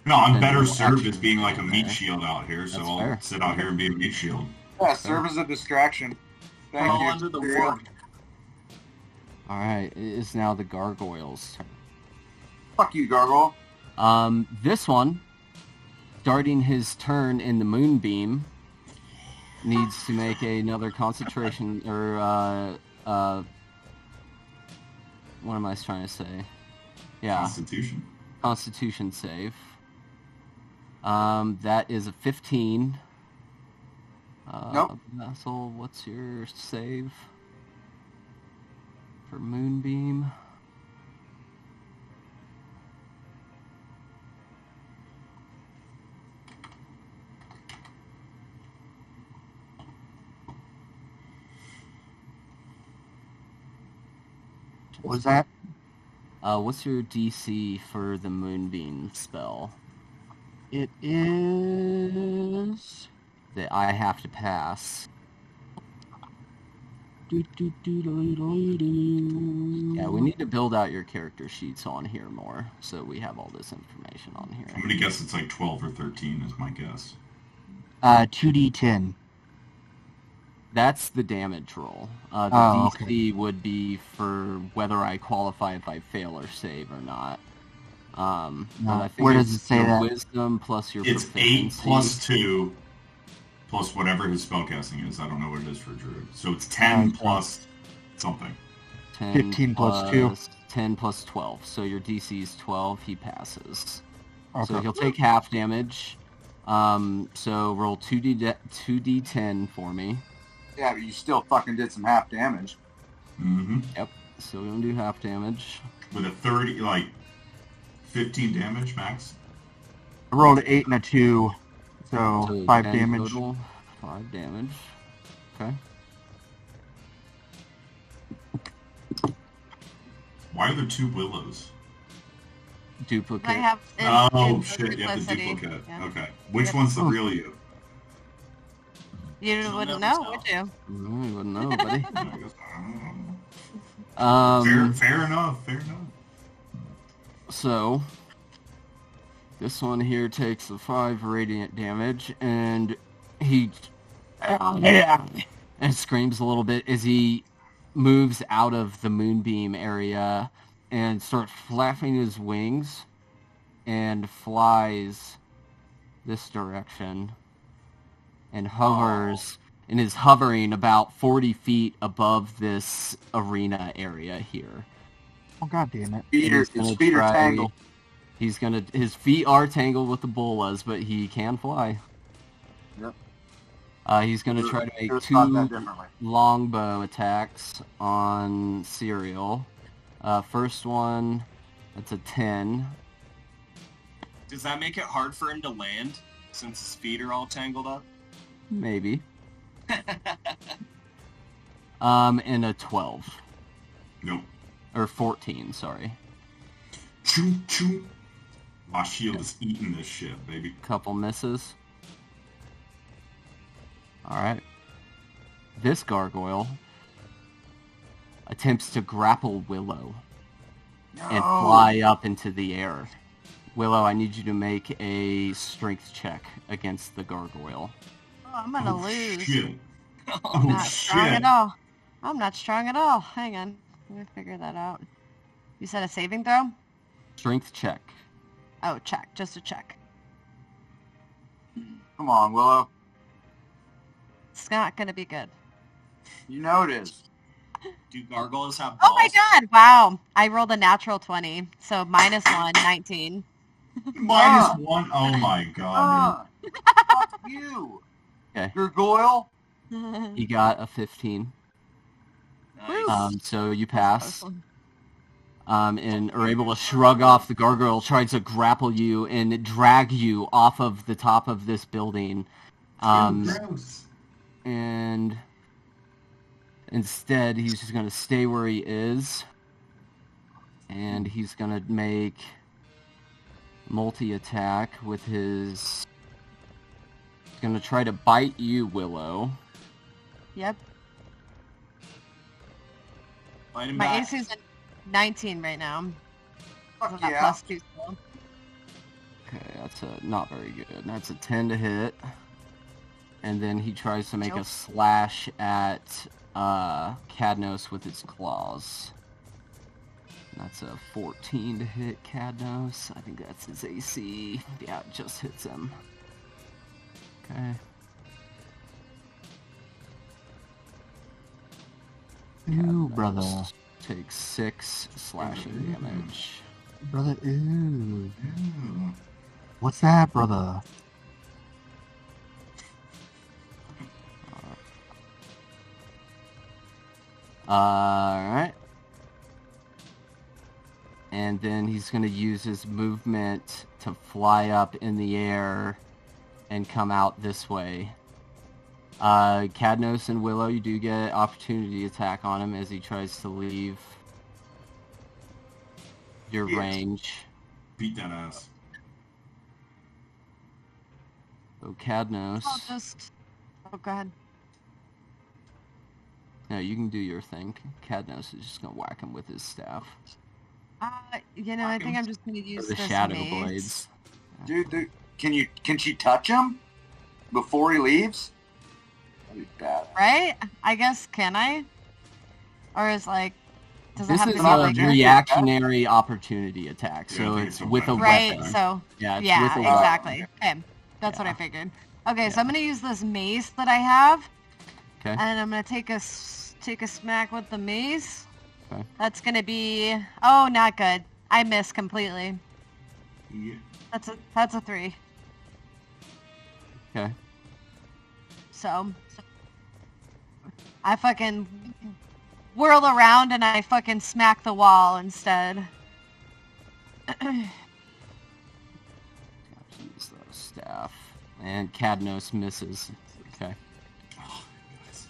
D: No, I'm
B: Then
D: better
B: we'll
D: served
B: actually
D: as being, like, a meat
B: there.
D: shield out here, so
B: That's
D: I'll
B: fair.
D: sit out here and be a meat shield.
C: Yeah, serve as a distraction. Thank
G: Crawl
C: you.
G: under the
C: Cereal.
G: ward.
B: Alright, it is now the gargoyle's turn.
C: Fuck you, Gargoyle.
B: This one, starting his turn in the moonbeam, needs to make another concentration, or, what am I trying to say? Yeah,
D: Constitution.
B: Constitution save. That is a 15.
C: Nope.
B: Basil, what's your save for moonbeam?
F: What was that?
B: What's your DC for the moonbeam spell
F: It is...
B: that I have to pass? Yeah, we need to build out your character sheets on here more, so we have all this information on here.
D: I'm gonna guess it's like 12 or 13 is my guess.
F: 2d10.
B: That's the damage roll. The
F: Oh,
B: DC would be for whether I qualify if I fail or save or not. But I think
F: Where does
B: it's
F: it say
B: your
F: that?
B: wisdom plus your
D: It's 8
B: proficiency.
D: plus 2 plus whatever his spellcasting is. I don't know what it is for Druid. So it's 10
F: Okay.
D: plus something.
B: 10
F: 15 plus 2.
B: 10 plus 12. So your DC is 12. He passes.
F: Okay.
B: So he'll take half damage. So roll 2d10 for me.
C: Yeah, but you still fucking did some half damage.
D: Mm-hmm.
B: Yep. So we're gonna do half damage.
D: With a 30, like, 15 damage max.
F: I rolled an 8 and a 2, so
B: So
F: 5
B: 10
F: damage.
B: Total, 5 damage. Okay.
D: Why are there 2 willows?
B: Duplicate.
E: I have.
D: Oh,
E: in
D: shit, you have the
E: simplicity.
D: duplicate.
E: Yeah.
D: Okay. Which
E: Yep.
D: one's the real you?
E: You
G: You'll
E: wouldn't
G: never
E: know,
G: tell.
E: would you?
B: You wouldn't know, buddy.
D: I guess- I don't know. Fair enough, fair enough.
B: So, this one here takes the 5 radiant damage, and he and screams a little bit as he moves out of the moonbeam area and starts flapping his wings and flies this direction and hovers and is hovering about 40 feet above this arena area here.
F: Oh, god damn it.
C: His feet are tangled.
B: His feet are tangled with the bolas, but he can fly.
C: Yep.
B: He's gonna try to make
C: Just thought that
B: 2
C: differently.
B: longbow attacks on Serial. First one, that's a 10.
G: Does that make it hard for him to land, since his feet are all tangled up?
B: Maybe. And a 12.
D: Nope.
B: Or 14, sorry.
D: Choo choo. My shield is eating this shit, baby.
B: Couple misses. Alright. This gargoyle attempts to grapple Willow and fly up into the air. Willow, I need you to make a strength check against the gargoyle.
E: Oh, I'm gonna lose.
D: Shit.
E: I'm not strong at all. I'm not strong at all. Hang on. Let me figure that out. You said a saving throw?
B: Strength check.
E: Oh, check. Just a check.
C: Come on, Willow.
E: It's not gonna be good.
C: You know it is.
G: Do gargoyles have balls?
E: Oh my god! Wow. I rolled a natural 20. So minus 1, 19.
D: -1? Oh my god.
C: Fuck you.
B: Okay.
C: Gargoyle.
B: He got a 15.
G: Nice.
B: So you pass. And are able to shrug off the gargoyle, tries to grapple you and drag you off of the top of this building.
D: Gross.
B: And instead, he's just going to stay where he is. And he's going to make multi-attack with his... He's going to try to bite you, Willow.
E: Yep.
G: Bite him
E: My
G: back.
E: AC's at 19 right now.
C: Fuck
E: That
C: yeah.
E: plus 2 still.
B: Okay, that's not very good. That's a 10 to hit. And then he tries to make a slash at Cadnos with its claws. That's a 14 to hit Cadnos. I think that's his AC. Yeah, it just hits him. Okay.
F: Ooh, brother.
B: Takes 6 slashing damage.
F: Brother, ooh. What's that, brother?
B: Alright. And then he's going to use his movement to fly up in the air and come out this way. Cadnos and Willow, you do get opportunity attack on him as he tries to leave your range.
D: Beat that ass.
B: So Cadnos...
E: I'll just... Oh, go ahead.
B: No, you can do your thing. Cadnos is just going to whack him with his staff.
E: You know, I think I'm just going to use
B: The
E: this
B: Shadow
E: mace.
B: Blades.
C: Dude, can she touch him before he leaves? That'd be bad.
E: Right? I guess, can I? Or is like... Does it
B: This
E: have
B: is
E: to be
B: a
E: like...
B: reactionary opportunity attack,
D: Yeah, I
B: so
D: think
B: it's
D: it's a
B: with a
D: weapon.
E: Right,
B: weapon.
E: so...
B: Yeah, it's
E: Yeah,
B: with a weapon.
E: exactly. Okay, that's what I figured. Okay, so I'm gonna use this mace that I have,
B: Okay.
E: and I'm gonna take a smack with the mace.
B: Okay.
E: That's gonna be... Oh, not good. I missed completely.
D: Yeah.
E: That's a 3.
B: Okay.
E: So... I fucking whirl around and I fucking smack the wall instead.
B: Use the staff. And Cadnos misses. Okay.
D: Oh, guys.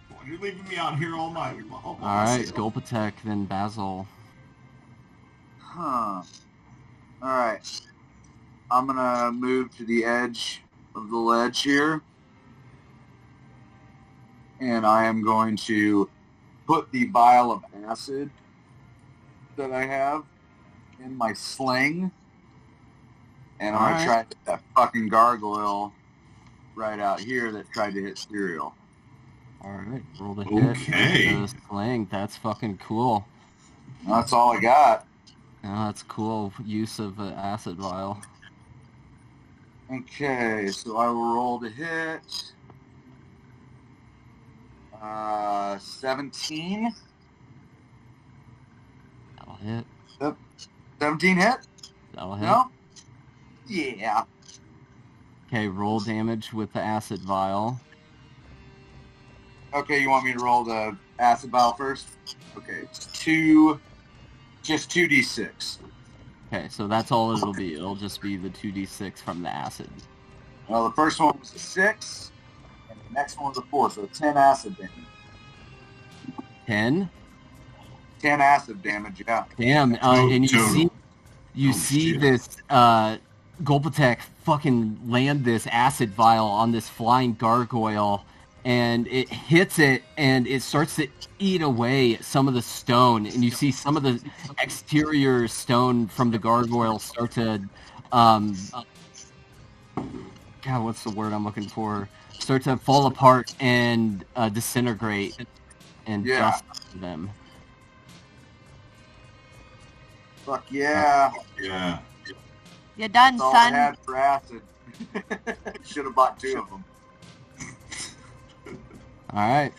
D: Boy, you're leaving me out here all night.
B: Alright, Gul'ptek, then Basil.
C: Huh. Alright. I'm gonna move to the edge of the ledge here. And I am going to put the vial of acid that I have in my sling. And I'm going to try to hit that fucking gargoyle right out here that tried to hit Serial.
B: Alright, roll the hit.
D: Okay.
B: The sling, that's fucking cool.
C: That's all I got.
B: Oh, that's cool use of an acid vial.
C: Okay, so I will roll to hit. 17.
B: hit.
C: Yep. 17 hit?
B: That'll hit.
C: No? Yeah.
B: Okay, roll damage with the acid vial.
C: Okay, you want me to roll the acid vial first? Okay, it's just 2d6.
B: Okay, so that's all it'll be. It'll just be the 2d6 from the acid.
C: Well, the first one was a 6, and the next one was a 4, so 10 acid damage.
B: 10?
C: 10 acid damage, yeah.
B: Damn, and you
D: Oh,
B: see
D: shit.
B: this Gul'ptek fucking land this acid vial on this flying gargoyle, and it hits it, and it starts to eat away at some of the stone, and you see some of the exterior stone from the gargoyle start to, God, what's the word I'm looking for? Start to fall apart and disintegrate and dust them.
C: Fuck yeah.
D: Yeah.
E: You done,
C: That's all I
E: son.
C: had for acid. Should have bought 2 of them.
B: Alright,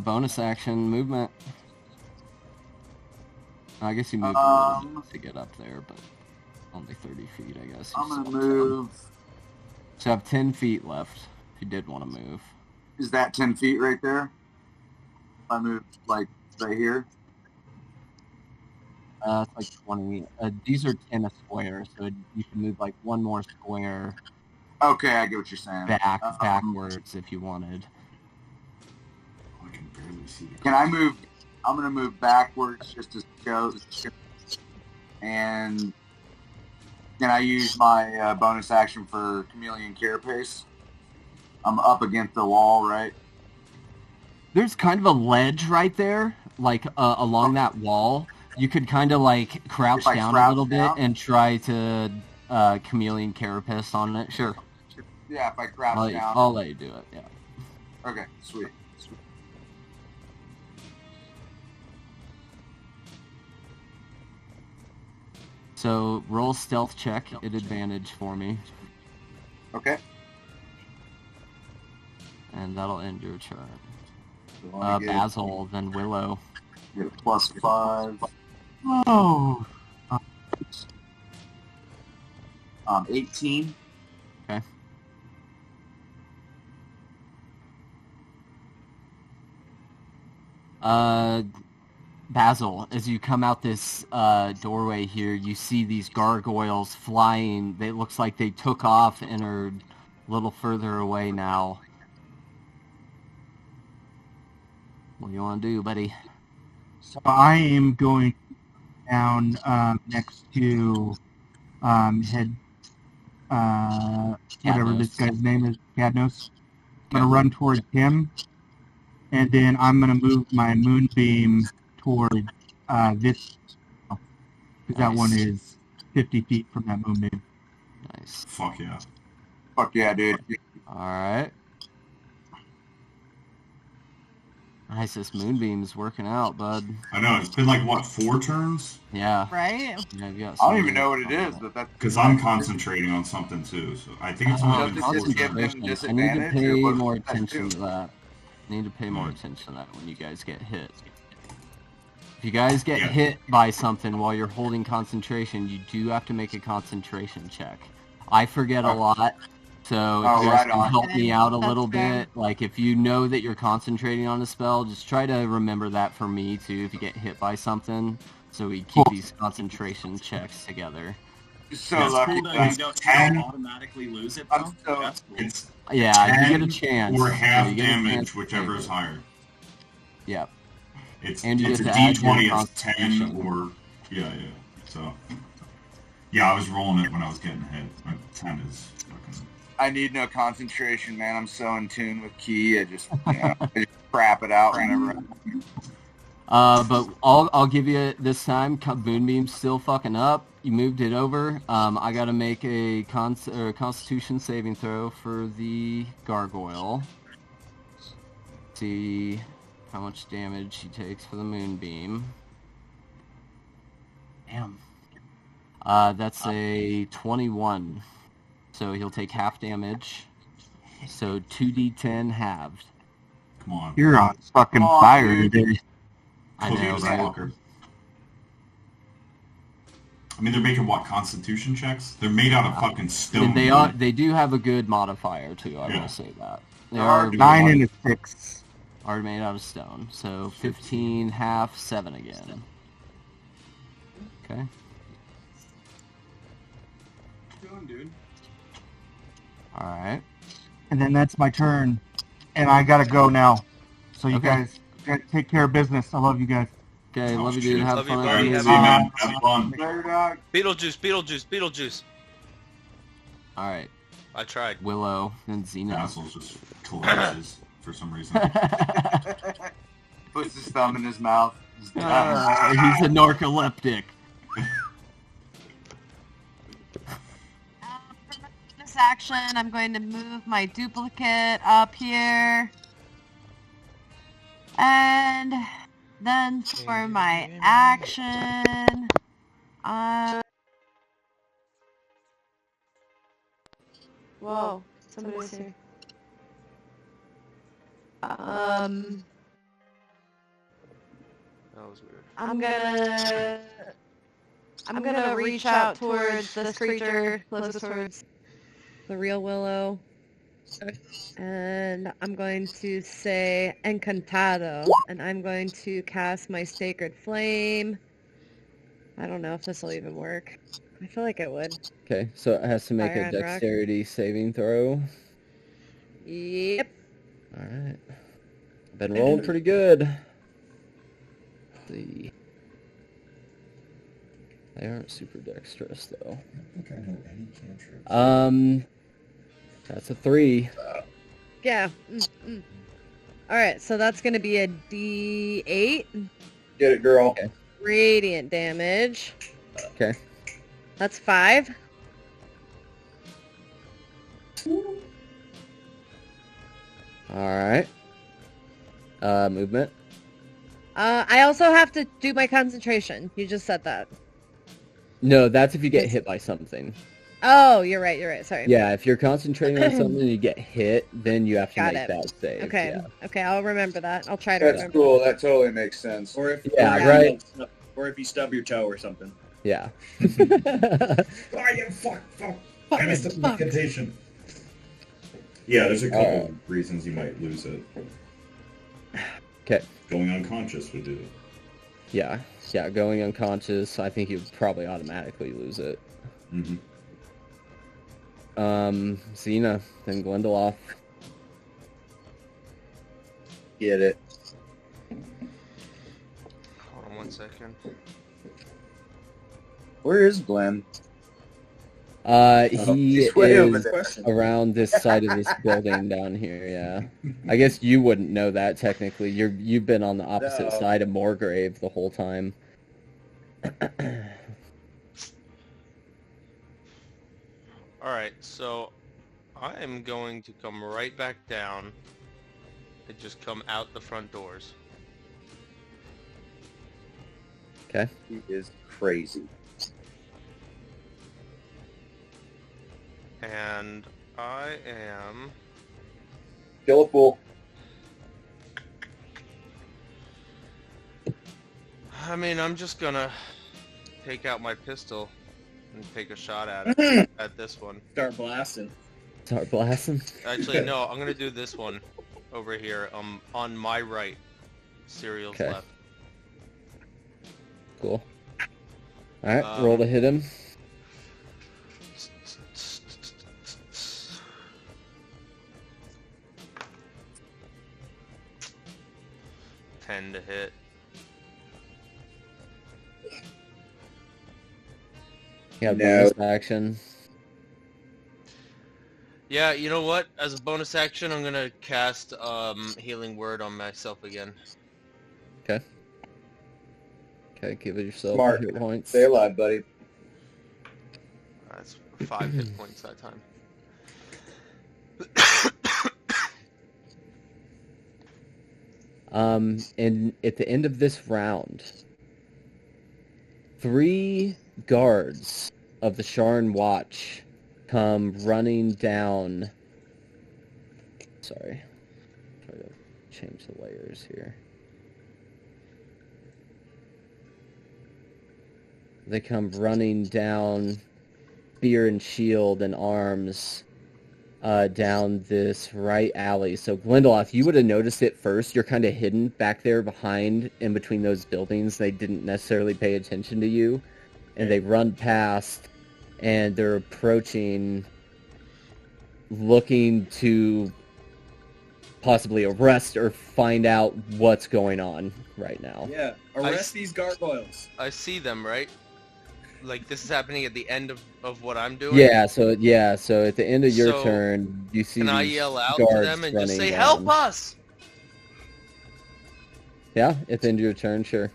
B: bonus action movement. I guess you moved a little bit to get up there, but only 30 feet, I guess.
C: I'm going to move.
B: So I have 10 feet left, if you did want to move.
C: Is that 10 feet right there? I moved, like, right here?
B: It's like 20. These are 10 a square, so you can move like one more square
C: Okay, I get what you're saying.
B: backwards if you wanted.
D: I can barely see it.
C: Can I move? I'm going to move backwards just to go. And can I use my bonus action for Chameleon Carapace? I'm up against the wall, right?
B: There's kind of a ledge right there, like along that wall. You could kind of like crouch down a little bit and try to Chameleon Carapace on it. Sure.
C: Yeah, if I crouch down.
B: I'll let you do it, yeah.
C: Okay, sweet.
B: So roll stealth check at advantage for me,
C: Okay.
B: and that'll end your turn.
C: So let me get,
B: Basil, then Willow.
C: get a +5.
F: Oh.
C: 18.
B: Okay. Basil, as you come out this doorway here, you see these gargoyles flying. It looks like they took off and are a little further away now. What do you want to do, buddy?
F: So I am going down next to head whatever this guy's name is, Cadnos. I'm going to run towards him, and then I'm going to move my moonbeam toward this, because that one is 50 feet from that moonbeam.
B: Nice.
D: Fuck yeah.
C: Fuck yeah, dude.
B: Alright. Nice, this moonbeam's working out, bud.
D: I know, it's been like, what, 4 turns?
B: Yeah.
E: Right?
B: Yeah, you got
C: I don't
B: some
C: even know what it
B: good-
C: is, but that's...
D: Because I'm concentrating on something too, so I think it's
B: Oh,
D: only been
C: Does
D: 4
C: it just give
D: turns.
C: them
B: I need to
C: disadvantage,
B: pay
C: or what
B: more
C: does that
B: attention
C: do?
B: to that. I need to pay more attention to that when you guys get hit. If you guys get
D: Yeah.
B: hit by something while you're holding concentration, you do have to make a concentration check. I forget a lot, so if you guys
C: right
B: can
C: on.
B: help me out a
E: That's
B: little
E: fair.
B: bit, like if you know that you're concentrating on a spell, just try to remember that for me too if you get hit by something, so we keep these concentration checks together.
C: So
D: That's
C: lucky.
G: Cool though, you
D: That's
G: don't
D: 10.
G: automatically lose it
C: I'm
G: though.
C: so-
G: That's cool.
D: It's
B: Yeah, you
D: 10
B: get a chance.
D: or
B: so
D: half
B: you get a chance
D: damage,
B: to
D: whichever
B: take
D: is
B: it.
D: higher.
B: Yep.
D: It's
B: And you
D: it's a
B: get to add your
D: D20, it's 10
B: concentration.
D: or... Yeah. So... Yeah, I was rolling it when I was getting hit. 10 is fucking...
C: I need no concentration, man. I'm so in tune with Key. I just, I just crap it out whenever.
B: But I'll give you it this time. Moonbeam's still fucking up. You moved it over. I gotta make a Constitution saving throw for the gargoyle. See how much damage he takes for the moonbeam. Damn. That's a 21. So he'll take half damage. So 2d10 halved.
D: Come on.
F: You're on fucking
C: Come on,
F: fire
C: dude.
F: today.
B: I know,
D: Cookie
B: right?
D: fucker. I mean, they're making what, Constitution checks? They're made out of fucking stone.
B: They do have a good modifier too. I will say that. They are
F: 9 and a 6.
B: Are made out of stone. So 15, half, 7 again. Okay.
G: Doing, dude.
B: All right.
F: And then that's my turn. And I gotta go now. So you guys take care of business. I love you guys.
B: Okay, love you, dude. Have
A: Love you,
B: fun.
A: buddy.
D: See
A: Have
D: you, man. Have fun.
C: Later, dog.
A: Beetlejuice.
B: All right.
A: I tried.
B: Willow and Xena.
D: Basil's just collapses for some reason.
C: Puts his thumb in his mouth.
B: He's a narcoleptic.
E: For this action, I'm going to move my duplicate up here. And then for my action, whoa, somebody's here.
A: That was weird.
E: I'm gonna reach out towards this creature, closest towards the real Willow. And I'm going to say Encantado, and I'm going to cast my Sacred Flame. I don't know if this will even work. I feel like it would.
B: Okay, so it has to make
E: Fire
B: a
E: and rock.
B: dexterity saving throw.
E: Yep.
B: All right. Been rolling pretty good. Let's see. They aren't super dexterous though.
I: I don't think I know any cantrips.
B: That's a 3.
E: Yeah. Alright, so that's going to be a D8.
C: Get it, girl.
B: Okay.
E: Radiant damage.
B: Okay.
E: That's 5.
B: All right. Movement.
E: I also have to do my concentration. You just said that.
B: No, that's if you get hit by something.
E: Oh, you're right. Sorry.
B: Yeah, if you're concentrating on something and you get hit, then you have to
E: Got
B: make
E: it.
B: that save.
E: Okay.
B: Yeah.
E: Okay, I'll remember that. I'll try to
C: That's
E: remember.
C: cool. That totally makes sense.
I: Or if
B: Yeah,
I: or
B: right.
I: Or if you stub your toe or something.
B: Yeah.
I: Oh, yeah, fuck. I missed the incantation. Yeah, there's a couple of reasons you might lose it.
B: Okay.
I: Going unconscious would do it.
B: Yeah. Yeah, going unconscious, I think you'd probably automatically lose it.
I: Mm-hmm.
B: Xena, then Glendaloth.
C: Get it.
A: Hold on 1 second.
C: Where is Glenn?
B: He
C: He's way over
B: is
C: there.
B: around this side of this building down here, yeah. I guess you wouldn't know that technically. You've been on the opposite
C: No.
B: side of Moorgrave the whole time.
A: Alright, so I am going to come right back down and just come out the front doors.
B: Okay.
C: He is crazy.
A: And I am...
C: Kill a fool.
A: I mean, I'm just gonna take out my pistol and take a shot at it, at this one.
I: Start blasting.
B: Start blasting.
A: Actually, no, I'm gonna do this one over here, on my right. Serial's
B: Okay.
A: left.
B: Cool. Alright, roll to hit him. To hit. Yeah,
C: No.
B: bonus action.
A: Yeah, you know what? As a bonus action, I'm gonna cast Healing Word on myself again.
B: Okay. Okay, give it yourself
C: Smart.
B: hit points.
C: Stay alive, buddy.
A: That's 5 hit points that time.
B: And at the end of this round, 3 guards of the Sharn Watch come running down. Sorry. Try to change the layers here. They come running down, spear and shield and arms, down this right alley. So Glendaloth, you would have noticed it first. You're kind of hidden back there behind, in between those buildings. They didn't necessarily pay attention to you. And they run past, and they're approaching, looking to possibly arrest or find out what's going on right now.
G: Yeah, arrest these gargoyles.
A: I see them, right? Like, this is happening at the end of what I'm doing?
B: Yeah, so at the end of your turn, you see
A: Can I
B: these
A: yell out to
B: guards
A: them and just
B: running
A: say,
B: down.
A: help us?
B: Yeah, at the end of your turn, sure.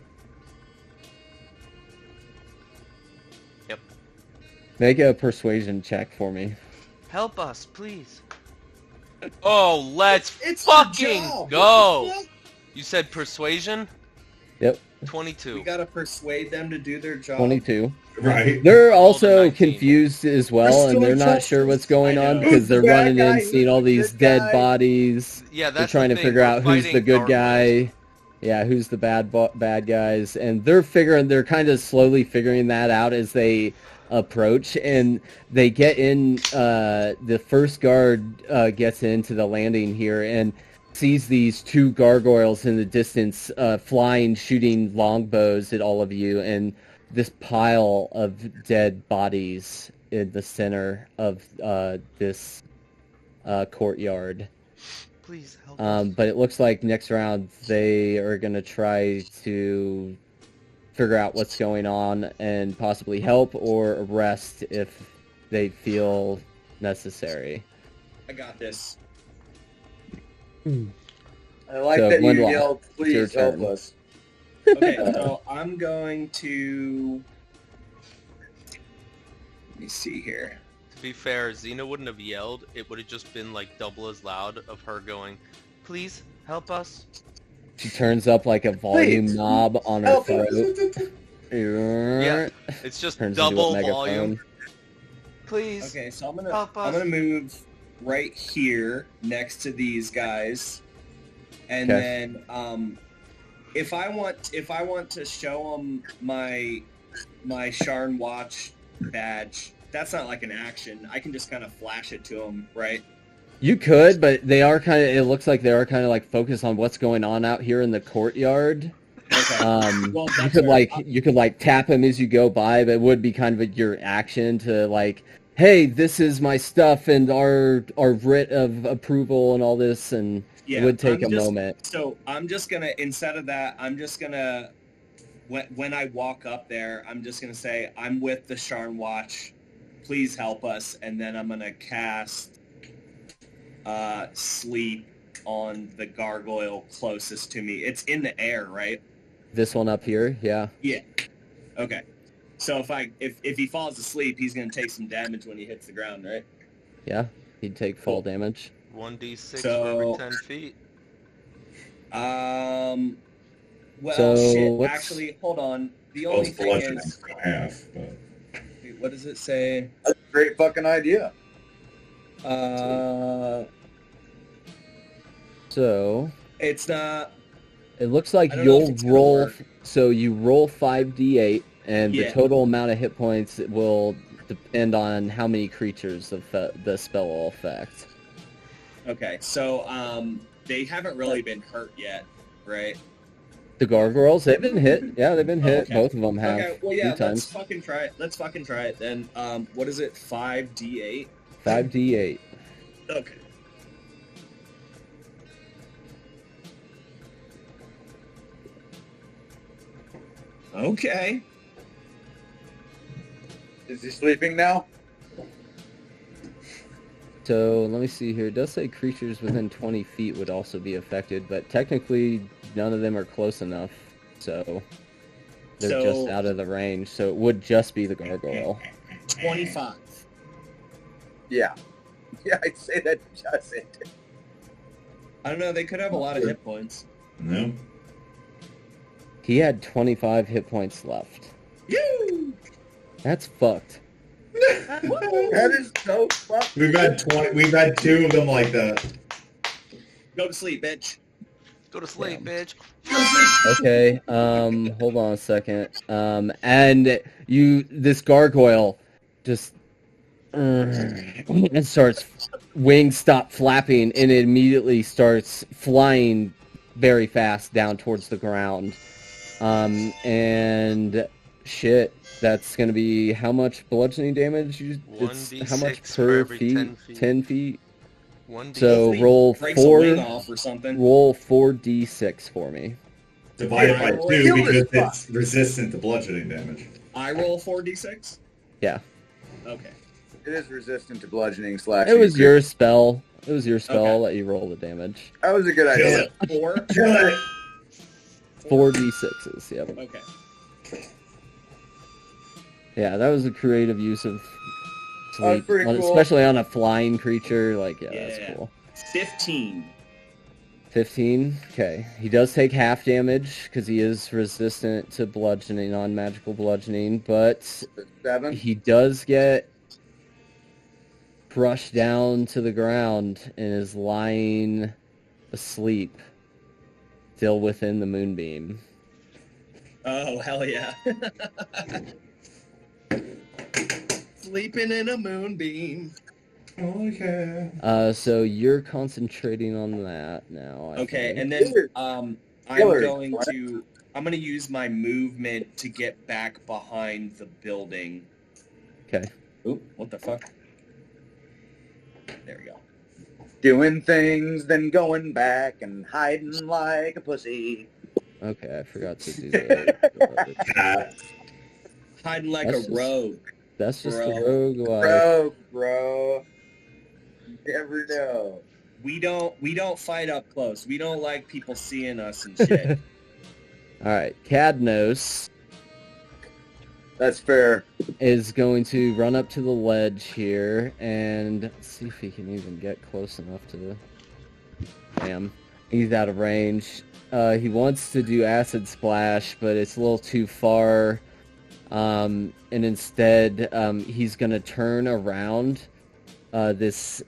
A: Yep.
B: Make a persuasion check for me.
A: Help us, please. Oh, let's
G: It's
A: fucking
G: the job.
A: go!
G: What the fuck?
A: You said persuasion?
B: Yep,
A: 22.
G: We gotta persuade them to do their job.
B: 22.
I: Right.
B: They're
A: Rolled a
B: also
A: 19.
B: confused as well, and they're not sure what's going on because they're running in, seeing all these dead bodies.
A: Yeah,
B: They're
A: that's
B: trying
A: the
B: to
A: thing.
B: figure
A: We're
B: out who's the
A: fighting
B: good
A: gargoyles.
B: guy. Yeah, who's the bad guys, and they're kind of slowly figuring that out as they approach, and they get in. The first guard gets into the landing here and sees these two gargoyles in the distance, flying, shooting longbows at all of you, and this pile of dead bodies in the center of this courtyard.
A: Please help us.
B: But it looks like next round they are going to try to figure out what's going on and possibly help or arrest if they feel necessary.
G: I got this.
H: I like
B: So,
H: that you
B: Glendaloth,
H: yelled,
B: it's your
H: please help
B: turn.
H: us.
G: Okay, so I'm going to... Let me see here.
A: To be fair, Xena wouldn't have yelled. It would have just been like double as loud of her going, please help us.
B: She turns up like a volume
H: Please,
B: knob on her
H: help
B: throat.
H: us.
A: Yeah, it's just
B: Turns into a
A: double
B: megaphone.
A: volume. Please
G: Okay, so I'm
A: help us.
G: gonna move right here next to these guys, and
B: Okay.
G: then if I want to show them my Sharn Watch badge, that's not like an action. I can just kind of flash it to them, right?
B: You could, but they are kind of. It looks like they are kind of like focused on what's going on out here in the courtyard.
G: Okay. Well,
B: You
G: that's
B: could
G: fair.
B: like tap him as you go by, but it would be kind of your action to like, hey, this is my stuff and our writ of approval and all this, and
G: Yeah,
B: it would take
G: I'm
B: a
G: just-
B: moment.
G: So I'm just gonna, instead of that, I'm just gonna, when I walk up there, I'm just gonna say, I'm with the Sharn Watch, please help us, and then I'm gonna cast sleep on the gargoyle closest to me. It's in the air, right?
B: This one up here, yeah.
G: Yeah. Okay. So if he falls asleep, he's gonna take some damage when he hits the ground, right?
B: Yeah, he'd take fall damage.
A: 1d6
G: So-
A: for every 10 feet.
G: Well,
B: So,
G: shit.
B: what's-
G: Actually, hold on. The
I: Well,
G: only
I: it's
G: thing
I: bludgeoning
G: is,
I: for half, but
G: wait, what does it say?
H: That's a great fucking idea.
B: So
G: It's not.
B: it looks like
G: I don't know if
B: you'll
G: it's gonna
B: roll.
G: work.
B: So you roll 5d8, and the
G: Yeah.
B: total amount of hit points will depend on how many creatures the spell will affect.
G: Okay, so they haven't really been hurt yet, right?
B: The gargoyles, they've been hit. Yeah, they've been hit.
G: Okay.
B: Both of them have
G: Okay, well
B: a
G: yeah,
B: few
G: let's
B: times.
G: fucking try it. Let's fucking try it then. What is it? 5d8.
B: 5d8.
G: Okay. Okay.
H: Is he sleeping now?
B: So let me see here. It does say creatures within 20 feet would also be affected, but technically none of them are close enough, so they're just
G: So-
B: out of the range. So it would just be the gargoyle.
G: 25.
H: Yeah. Yeah, I'd say that just it.
G: I don't know. They could have a lot of hit points.
I: no.
B: He had 25 hit points left.
G: You.
B: That's fucked.
H: That is so fucking.
I: We've had 2 of them like that.
G: Go to sleep, bitch.
A: Go to sleep, bitch.
B: Okay, hold on a second. And this gargoyle just and starts, wings stop flapping, and it immediately starts flying very fast down towards the ground. And shit, that's gonna be how much bludgeoning damage? It's how much
A: 1d6 for
B: per
A: every
B: feet?
A: 10 feet.
B: 10 feet.
A: 1d6.
B: So
G: Hopefully
B: roll
G: breaks a wing
B: 4.
G: off or something.
B: Roll 4d6 for me.
D: Divided by 2
H: Kill
D: because
H: this fuck.
D: it's resistant to bludgeoning damage.
G: I roll 4d6?
B: Yeah.
G: Okay.
C: It is resistant to bludgeoning slash.
B: It was your spell. It was your spell.
G: Okay.
B: I'll let you roll the damage.
C: That was a good idea.
G: 4?
D: Kill it!
B: 4d6s, yep.
G: Okay.
B: Yeah, that was a creative use of
C: That's
B: sleep,
C: pretty cool.
B: especially on a flying creature. Like, yeah,
G: Yeah.
B: that's cool.
G: 15.
B: 15. Okay, he does take half damage because he is resistant to bludgeoning, non-magical bludgeoning, but
C: 7.
B: he does get crushed down to the ground and is lying asleep, still within the moonbeam.
G: Oh, hell yeah. Sleeping in a moonbeam.
D: Oh, yeah.
B: So you're concentrating on that now. I
G: Okay,
B: think.
G: and then I'm
C: Killer.
G: gonna use my movement to get back behind the building.
B: Okay.
G: Oop, what the fuck? There we go.
C: Doing things, then going back and hiding like a pussy.
B: Okay, I forgot to do that.
G: Hiding like
B: That's
G: a
B: just-
G: rogue.
B: That's just
G: Bro.
B: the rogue life.
C: Bro. Never know.
G: We don't fight up close. We don't like people seeing us and shit.
B: Alright, Cadnos
C: That's fair.
B: is going to run up to the ledge here and see if he can even get close enough to... Damn. He's out of range. He wants to do Acid Splash, but it's a little too far. And instead, he's going to turn around there's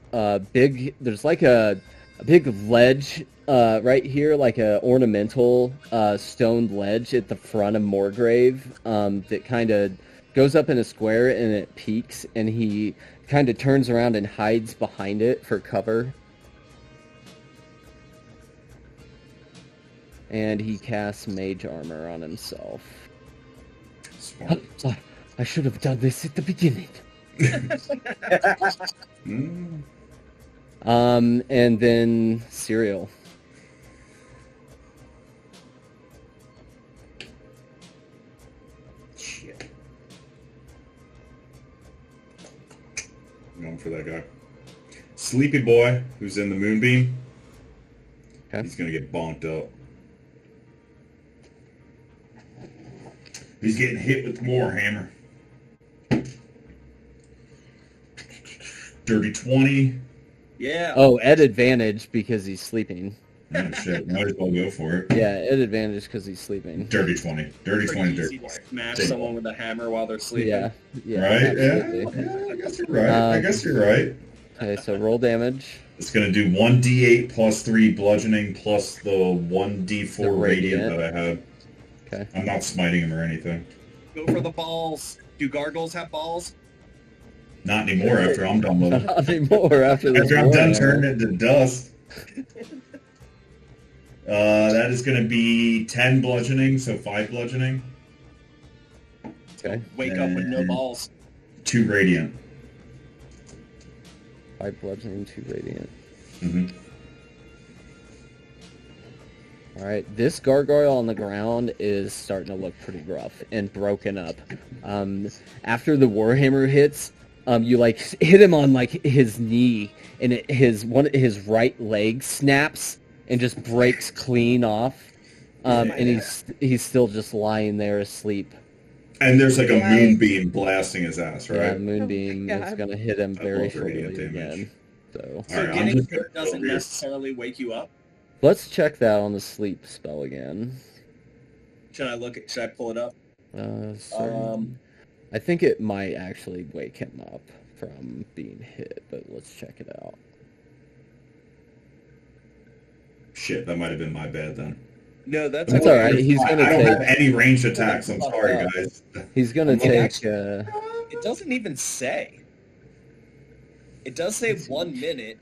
B: like a big ledge right here, like a ornamental stoned ledge at the front of Moorgrave that kind of goes up in a square and it peaks, and he kind of turns around and hides behind it for cover. And he casts Mage Armor on himself. I should have done this at the beginning. And then Cereal.
D: Shit. I'm going for that guy. Sleepy boy, who's in the moonbeam.
B: Okay.
D: He's gonna get bonked up. He's getting hit with the Warhammer. Dirty 20.
G: Yeah.
B: Oh, at advantage because he's sleeping.
D: Oh shit, might as well go for it.
B: Yeah, at advantage because he's sleeping.
D: Dirty 20. Dirty 20,
G: Pretty
D: dirty
G: easy to
D: 20.
G: smash
D: Take
G: someone with a hammer while they're sleeping.
B: Yeah, yeah,
D: Right?
B: absolutely.
D: Yeah, I guess you're right. I guess you're right.
B: Okay, so roll damage.
D: It's going to do 1d8 plus 3 bludgeoning plus the 1d4
B: The
D: radiant
B: radiant.
D: that I have.
B: Okay.
D: I'm not smiting him or anything.
G: Go for the balls. Do gargoyles have balls?
D: Not anymore after I'm done with him.
B: Not anymore after this
D: After I'm done
B: Warhammer.
D: turning into dust. That is going to be 10 bludgeoning, so 5 bludgeoning.
B: Okay,
G: Wake up with no
D: And-
G: balls.
D: 2 radiant.
B: 5 bludgeoning, 2 radiant.
D: Mm-hmm.
B: Alright, this gargoyle on the ground is starting to look pretty rough and broken up. After the Warhammer hits, you like hit him on like his knee, and his right leg snaps and just breaks clean off. And he's still just lying there asleep.
D: And there's like a moonbeam blasting his ass,
B: Yeah,
D: right?
B: Moonbeam is gonna hit him very
D: love radiant
B: shortly
D: damage.
B: again. So
G: So
D: Alright, I'm
G: getting
D: just
G: hurt
D: gonna
G: doesn't
D: go here.
G: necessarily wake you up.
B: let's check that on the sleep spell again.
G: Should I pull it up?
B: I think it might actually wake him up from being hit, but let's check it out.
D: Shit, that might have been my bad then.
G: No, that's
B: That's all right. He's
D: I
B: gonna
D: don't have
B: take.
D: any ranged attacks. I'm sorry, guys.
B: He's gonna take.
G: It doesn't even say. It does say 1 minute.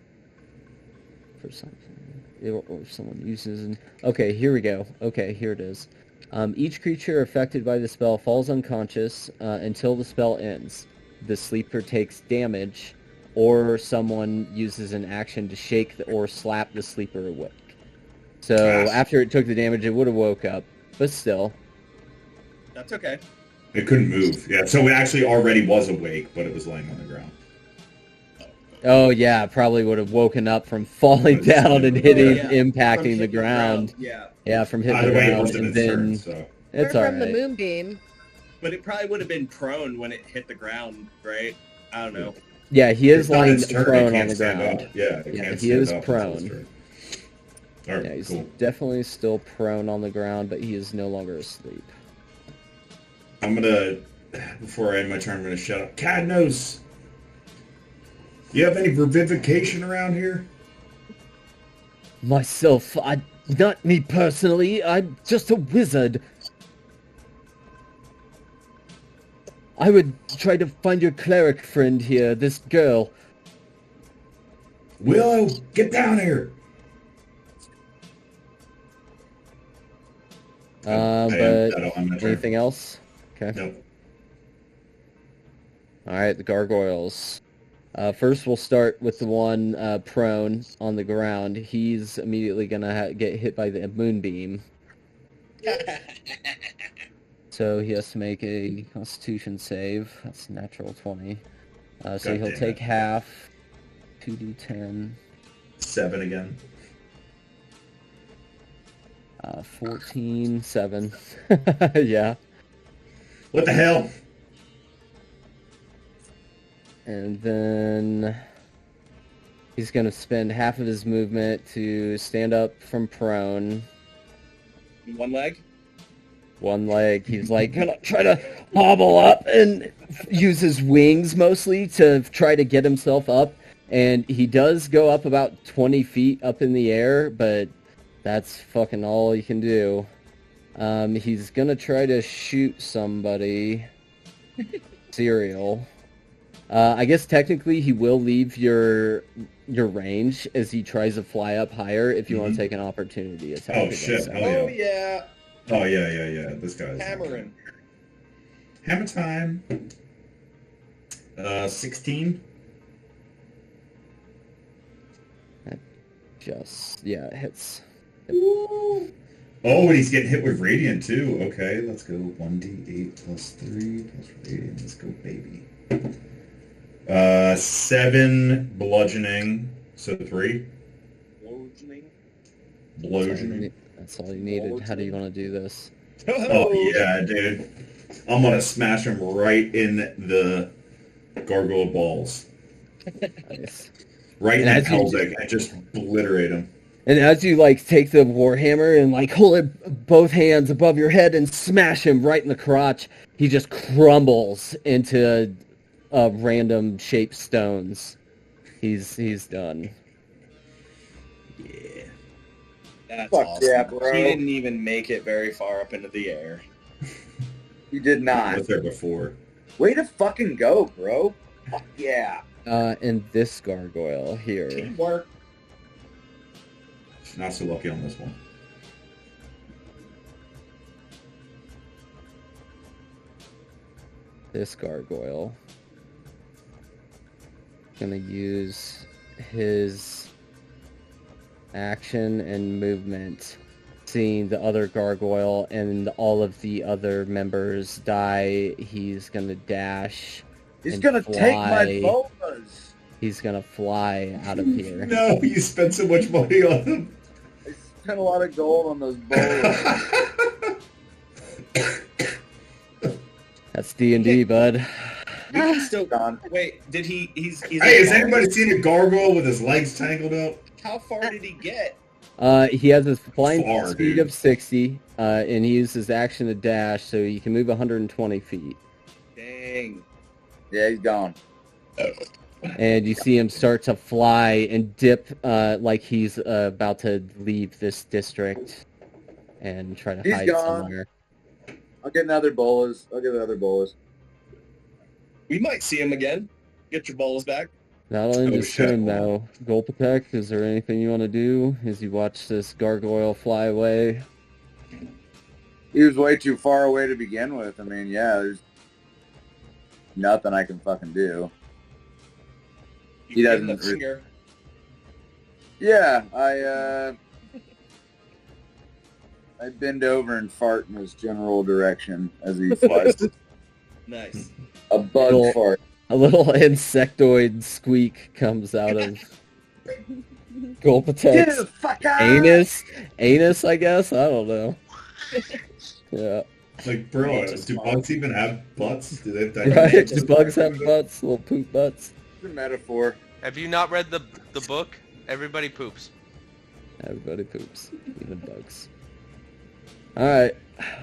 B: For something, or if someone uses. Okay, here we go. Okay, here it is. Each creature affected by the spell falls unconscious until the spell ends. The sleeper takes damage, or someone uses an action to shake or slap the sleeper awake. So after it took the damage, it would have woke up, but still.
G: That's okay.
D: It couldn't move. Yeah, so it actually already was awake, but it was laying on the ground.
B: Oh yeah, probably would have woken up from falling down and hitting, impacting the ground. Yeah, from hitting the ground, and then it's all right.
E: From the moonbeam.
G: But it probably would have been prone when it hit the ground, right? I don't know.
B: Yeah, he is lying
D: turn,
B: prone on the ground.
D: Up. Yeah,
B: he is prone.
D: Right,
B: yeah, he's
D: cool.
B: definitely still prone on the ground, but he is no longer asleep.
D: I'm gonna, before I end my turn, I'm gonna shut up. Cadnos! You have any revivification around here?
B: Myself, not me personally, I'm just a wizard. I would try to find your cleric friend here, this girl.
D: Willow, get down here!
B: But anything else? Okay.
D: Nope.
B: Alright, the gargoyles. First we'll start with the one prone on the ground. He's immediately gonna get hit by the moonbeam. So he has to make a Constitution save. That's natural 20. So he'll take half. 2d10.
D: 7 again.
B: 14, 7. Yeah.
D: What the hell?
B: And then he's going to spend half of his movement to stand up from prone.
G: One leg?
B: One leg. He's like gonna try to hobble up and use his wings mostly to try to get himself up. And he does go up about 20 feet up in the air, but that's fucking all he can do. He's gonna try to shoot somebody. Serial. I guess technically he will leave your range as he tries to fly up higher if you want to take an opportunity attack.
D: Oh shit!
G: Oh yeah.
D: Oh yeah. This guy's
G: hammering.
D: Hammer time. 16.
B: It hits.
D: Ooh. Oh, and he's getting hit with radiant too. Okay, let's go. 1d8 plus 3 plus radiant. Let's go, baby. 7 bludgeoning, so 3. Bludgeoning.
B: That's all you needed. How do you want to do this?
D: Oh yeah, dude. I'm gonna smash him right in the gargoyle balls.
B: Nice.
D: Right in the pelvic and just obliterate him.
B: And as you take the warhammer and hold it both hands above your head and smash him right in the crotch, he just crumbles into random shaped stones. He's done.
G: Yeah. That's
H: Fuck
G: awesome.
H: yeah, bro.
G: He didn't even make it very far up into the air.
H: You did
D: I
H: not.
D: was there before.
H: Way to fucking go, bro. Fuck yeah.
B: And this gargoyle here.
G: Teamwork.
D: Not so lucky on this one.
B: This gargoyle. Gonna use his action and movement, seeing the other gargoyle and all of the other members die. He's gonna dash.
H: He's gonna take my bolas.
B: He's gonna fly out of here.
D: No, you spent so much money on him.
H: I spent a lot of gold on those bolas.
B: That's D&D, bud.
G: He's still gone. Wait, did he? He's
D: Hey, has anybody seen a gargoyle with his legs tangled up?
G: How far did he get?
B: He has a flying speed
D: dude.
B: of 60, and he uses his action to dash, so he can move 120 feet.
G: Dang.
H: Yeah, he's gone.
B: and you see him start to fly and dip like he's about to leave this district and try to
H: He's
B: hide
H: gone.
B: somewhere.
H: I'll get another bolas. I'll get another bolas.
J: We might see him again. Get your balls back.
B: Not on his
D: shit.
B: turn, though. Gul'ptek, is there anything you want to do as you watch this gargoyle fly away?
H: He was way too far away to begin with. I mean, yeah, there's nothing I can fucking do. He
J: You give him
H: doesn't
J: the finger.
H: Yeah, I bend over and fart in his general direction as he flies.
J: Nice.
H: A bug
B: Little-
H: fart.
B: A little insectoid squeak comes out of Gul'ptek's
H: fuck out!
B: anus, I guess? I don't know. Yeah.
I: Like, bro, do bugs even have butts? Do they have
B: Right? Do bugs have butts? Little poop butts?
H: It's a metaphor.
A: Have you not read the book? Everybody poops.
B: Everybody poops. Even bugs. Alright.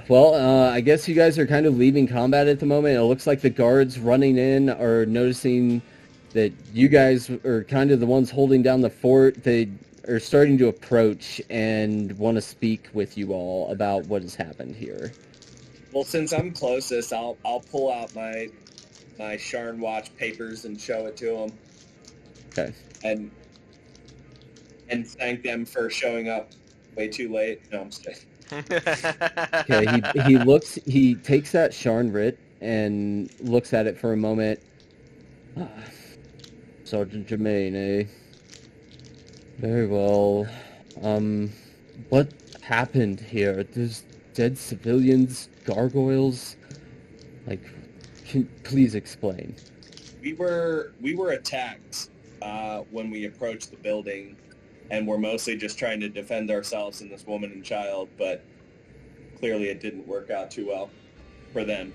B: Well, I guess you guys are kind of leaving combat at the moment. It looks like the guards running in are noticing that you guys are kind of the ones holding down the fort. They are starting to approach and want to speak with you all about what has happened here.
J: Well, since I'm closest, I'll pull out my Sharn Watch papers and show it to them.
B: Okay.
J: And thank them for showing up way too late. No, I'm just kidding.
B: Okay, he takes that Sharn writ and looks at it for a moment. Sergeant Germain, eh? Very well. What happened here? There's dead civilians, gargoyles. Like, please explain.
J: We were attacked when we approached the building, and we're mostly just trying to defend ourselves and this woman and child, but clearly it didn't work out too well for them.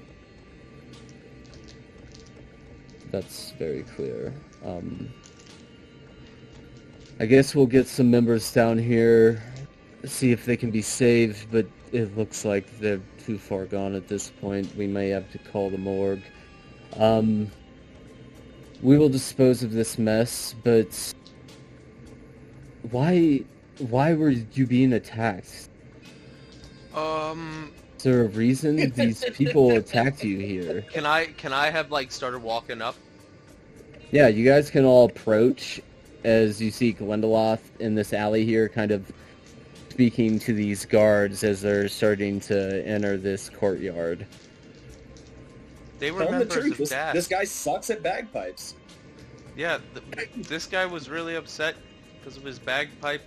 B: That's very clear. I guess we'll get some members down here, see if they can be saved, but it looks like they're too far gone at this point. We may have to call the morgue. We will dispose of this mess, but why were you being attacked? Is there a reason these people attacked you here?
A: Can I have like started walking up?
B: Yeah, you guys can all approach as you see Glendaloth in this alley here, kind of speaking to these guards as they're starting to enter this courtyard.
A: They were
J: Tell them the
A: members
J: truth.
A: of DAS.
J: This guy sucks at bagpipes.
A: Yeah, this guy was really upset because of his bagpipe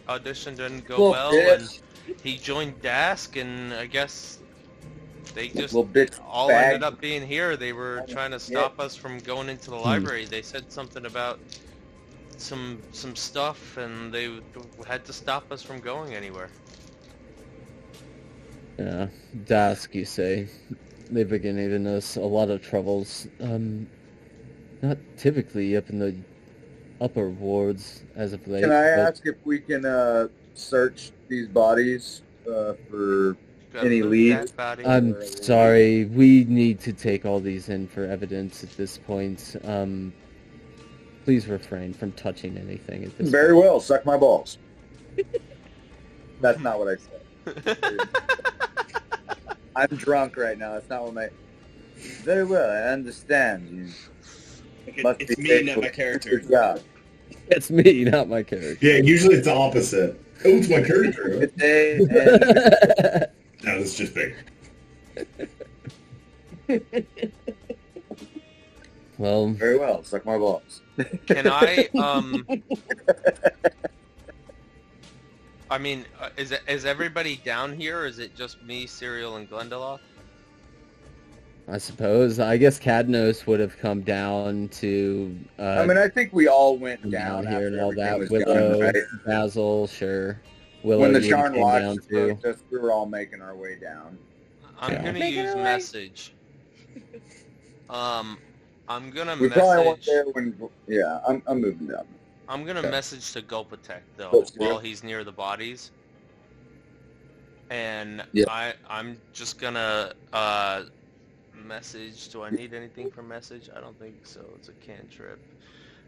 A: audition didn't go well, and he joined Dask, and I guess they just all ended up being here. They were trying to stop us from going into the library. They said something about some stuff, and they had to stop us from going anywhere.
B: Yeah, Dask, you say. They've been giving us a lot of troubles. Not typically up in the upper wards as of late.
H: Can I ask if we can search these bodies for any leads?
B: I'm sorry, we need to take all these in for evidence at this point. Please refrain from touching anything at this point.
H: Very well, suck my balls. That's not what I said. I'm drunk right now. That's not what my... Very well, I understand. You must
J: It's
H: be
J: me, not
H: faithful
J: my
H: to
J: character.
H: your job.
B: It's me, not my character.
I: Yeah, usually it's the opposite. Oh, it's my character. No, it's just big.
B: Well,
H: very well. Suck my balls.
A: Can I? I mean, is everybody down here, or is it just me, Serial, and Glendaloth?
B: I suppose. I guess Cadnos would have come down to...
H: I mean, I think we all went down
B: here and all that.
H: was
B: Willow,
H: done, right?
B: Basil, sure. Willow,
H: When the
B: you
H: Sharn
B: came
H: Watch
B: down too.
H: approached us, we were all making our way down.
A: I'm gonna use message. I'm gonna
H: We probably weren't
A: message.
H: there when... Yeah, I'm moving down.
A: I'm gonna
H: Okay.
A: message to Gul'ptek though
H: Let's do
A: while
H: it.
A: he's near the bodies, and
H: Yeah.
A: I'm just gonna message. Do I need anything for message? I don't think so. It's a cantrip.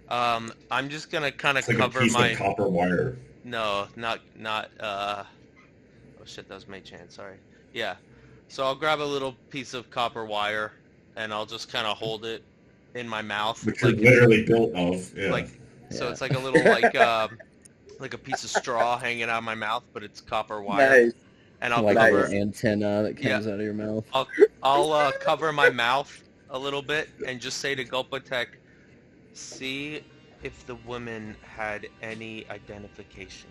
A: I'm just gonna kind of
I: It's like
A: cover
I: a piece
A: my.
I: of copper wire.
A: No, not. Oh shit, that was Mage Hand. Sorry. Yeah. So I'll grab a little piece of copper wire, and I'll just kind of hold it in my mouth.
I: Which you're literally built of. Yeah.
A: Like, so it's like a little like a piece of straw hanging out of my mouth, but it's copper wire.
H: Nice.
A: And I'll
B: like
A: cover
B: an antenna that comes out of your mouth.
A: I'll cover my mouth a little bit and just say to Gul'ptek, see if the woman had any identification.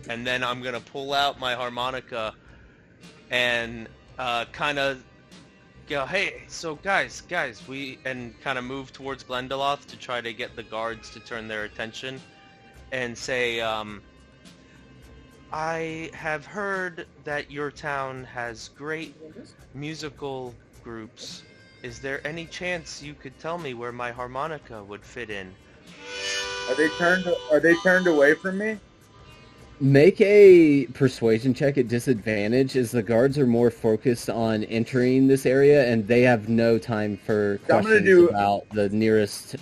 A: And then I'm gonna pull out my harmonica and kind of go, hey, so guys, and kind of move towards Glendaloth to try to get the guards to turn their attention, and say, I have heard that your town has great musical groups. Is there any chance you could tell me where my harmonica would fit in?
H: Are they turned away from me?
B: Make a persuasion check at disadvantage, as the guards are more focused on entering this area, and they have no time for questions about the nearest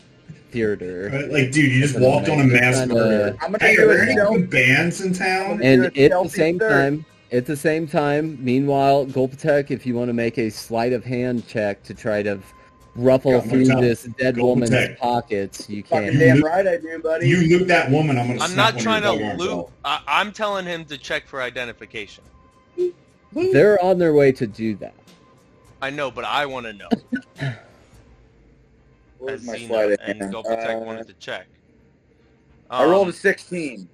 B: theater.
I: Right, like, dude, you just walked on a mass murder. Hey, are there any good bands in town?
B: And at the same time, meanwhile, Gul'ptek, if you want to make a sleight of hand check to try to ruffle through this dead woman's pockets, you can.
H: Fucking damn right I do, buddy.
I: You loot that woman, I'm
A: not trying to loot. I'm telling him to check for identification.
B: They're on their way to do that.
A: I know, but I want to know.
H: Where's my
A: Xena
H: sleight of
A: and
H: hand?
A: Gul'ptek wanted to check.
H: I rolled a 16.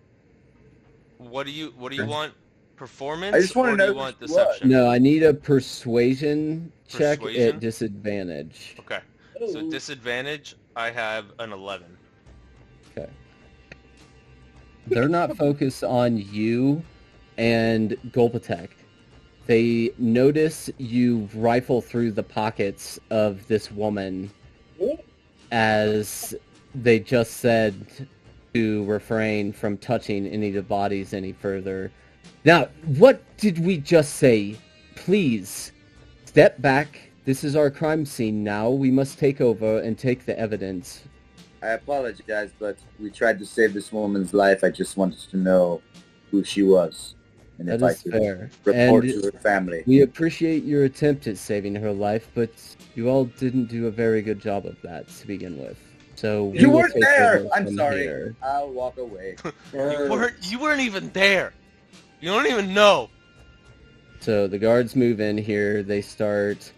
A: What do you want? Performance?
H: I just want to know.
A: Do you want deception?
B: No, I need a persuasion check at disadvantage.
A: Okay. So disadvantage, I have an 11.
B: Okay. They're not focused on you and Gul'ptek. They notice you rifle through the pockets of this woman, as they just said to refrain from touching any of the bodies any further. Now, what did we just say? Please, step back. This is our crime scene now. We must take over and take the evidence.
H: I apologize, but we tried to save this woman's life. I just wanted to know who she was. And
B: That
H: if I
B: is
H: could
B: fair.
H: report
B: And
H: to her family.
B: we appreciate your attempt at saving her life, but you all didn't do a very good job of that to begin with. So we
H: You
B: will
H: weren't
B: take
H: there!
B: over
H: I'm
B: from
H: sorry.
B: here.
H: I'll walk away.
A: You weren't even there. You don't even know.
B: So the guards move in here. They start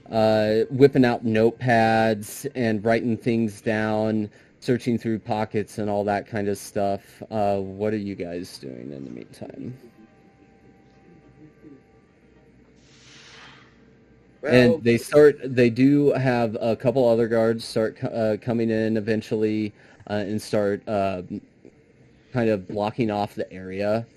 B: whipping out notepads and writing things down, searching through pockets and all that kind of stuff. What are you guys doing in the meantime?
H: Well,
B: And they do have a couple other guards start coming in eventually and start kind of blocking off the area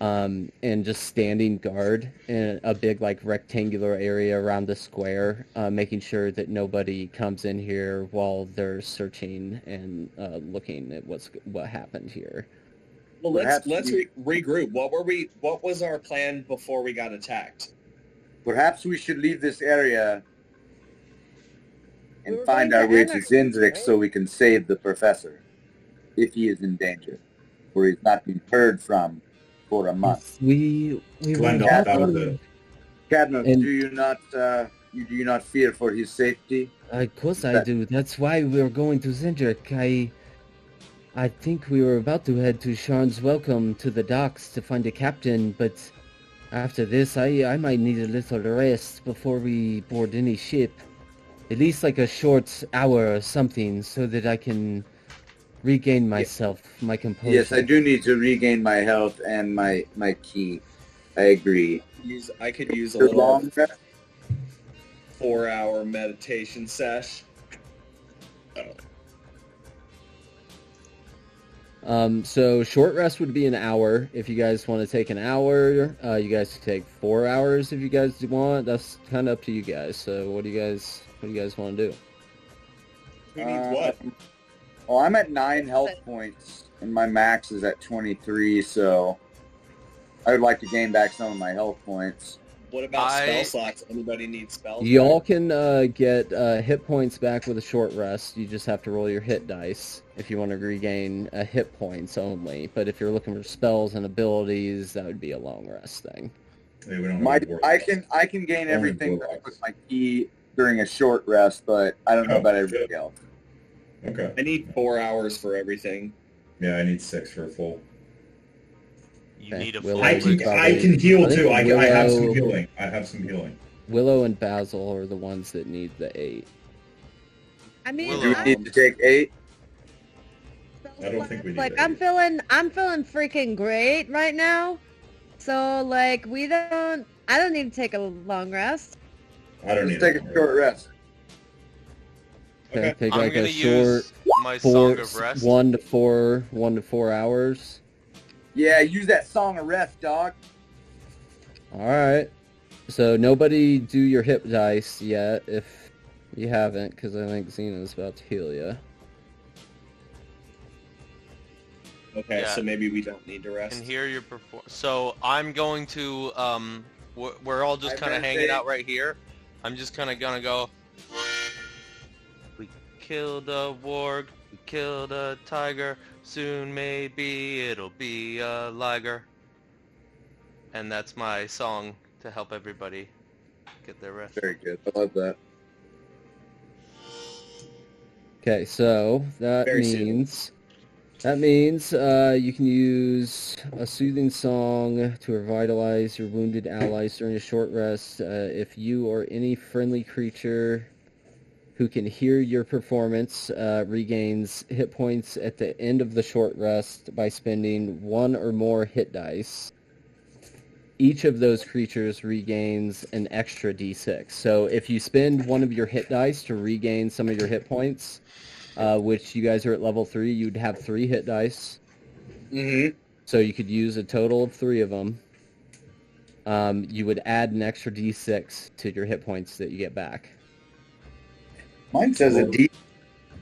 B: and just standing guard in a big like rectangular area around the square, making sure that nobody comes in here while they're searching and looking at what happened here.
J: Well, let's regroup. What was our plan before we got attacked?
H: Perhaps we should leave this area and find our way to Xendrik so we can save the professor, if he is in danger, or he's not been heard from for a month.
B: We
I: Glendaloth out of it.
H: Cadmus,
B: And-
H: do you not fear for his safety?
B: Of course I do. That's why we're going to Xendrik. I think we were about to head to Sharn's Welcome to the docks to find a captain, but after this, I might need a little rest before we board any ship. At least like a short hour or something, so that I can regain myself, my composure.
H: Yes, I do need to regain my health and my key. I agree.
J: I could use a
H: The
J: little
H: long rest?
J: 4-hour meditation sesh.
B: So short rest would be an hour. If you guys want to take an hour, you guys can take 4 hours if you guys want. That's kind of up to you guys. So what do you guys want to do?
J: Who needs what?
H: Well, I'm at 9 health points, and my max is at 23, so I would like to gain back some of my health points.
J: What about spell slots? Anybody need spells?
K: Y'all can get hit points back with a short rest. You just have to roll your hit dice if you want to regain hit points only. But if you're looking for spells and abilities, that would be a long rest thing.
I: Yeah, we don't have
C: I can gain everything back with my key during a short rest, but I don't know about everybody else.
I: Okay.
J: I need 4 hours for everything.
I: Yeah, I need 6 for a full.
A: You need a
K: Willow
A: full
I: I can heal too. I have some
K: Willow-
I: healing. I have some healing.
K: Willow and Basil are the ones that need the 8.
E: I mean,
A: Willow.
C: Do we need to take 8?
I: I don't think we need
E: like
I: it.
E: I'm feeling freaking great right now. So like I don't need to take a long rest.
I: I don't need
C: Let's take a short rest.
K: Okay, take
A: I'm
K: like
A: gonna
K: a short
A: use my Song of
K: 4
A: Rest.
K: 1 to 4 hours.
C: Yeah, use that Song of Rest, dog.
K: All right. So nobody do your hip dice yet if you haven't, because I think Xena's about to heal you.
J: Okay,
A: Yeah.
J: so maybe we don't need to rest.
A: And hear your So I'm going to we're all just
C: I
A: kind of hanging
C: meditate.
A: out right here. I'm just kind of gonna go. We killed a warg. We killed a tiger. Soon maybe it'll be a liger. And that's my song to help everybody get their rest.
C: Very good. I love that.
K: Okay, so that
J: Very
K: means you can use a soothing song to revitalize your wounded allies during a short rest. If you or any friendly creature who can hear your performance regains hit points at the end of the short rest by spending 1 or more hit dice. Each of those creatures regains an extra d6. So if you spend 1 of your hit dice to regain some of your hit points, which you guys are at level 3, you'd have 3 hit dice.
C: Mm-hmm.
K: So you could use a total of 3 of them. You would add an extra d6 to your hit points that you get back.
C: Mine says a D.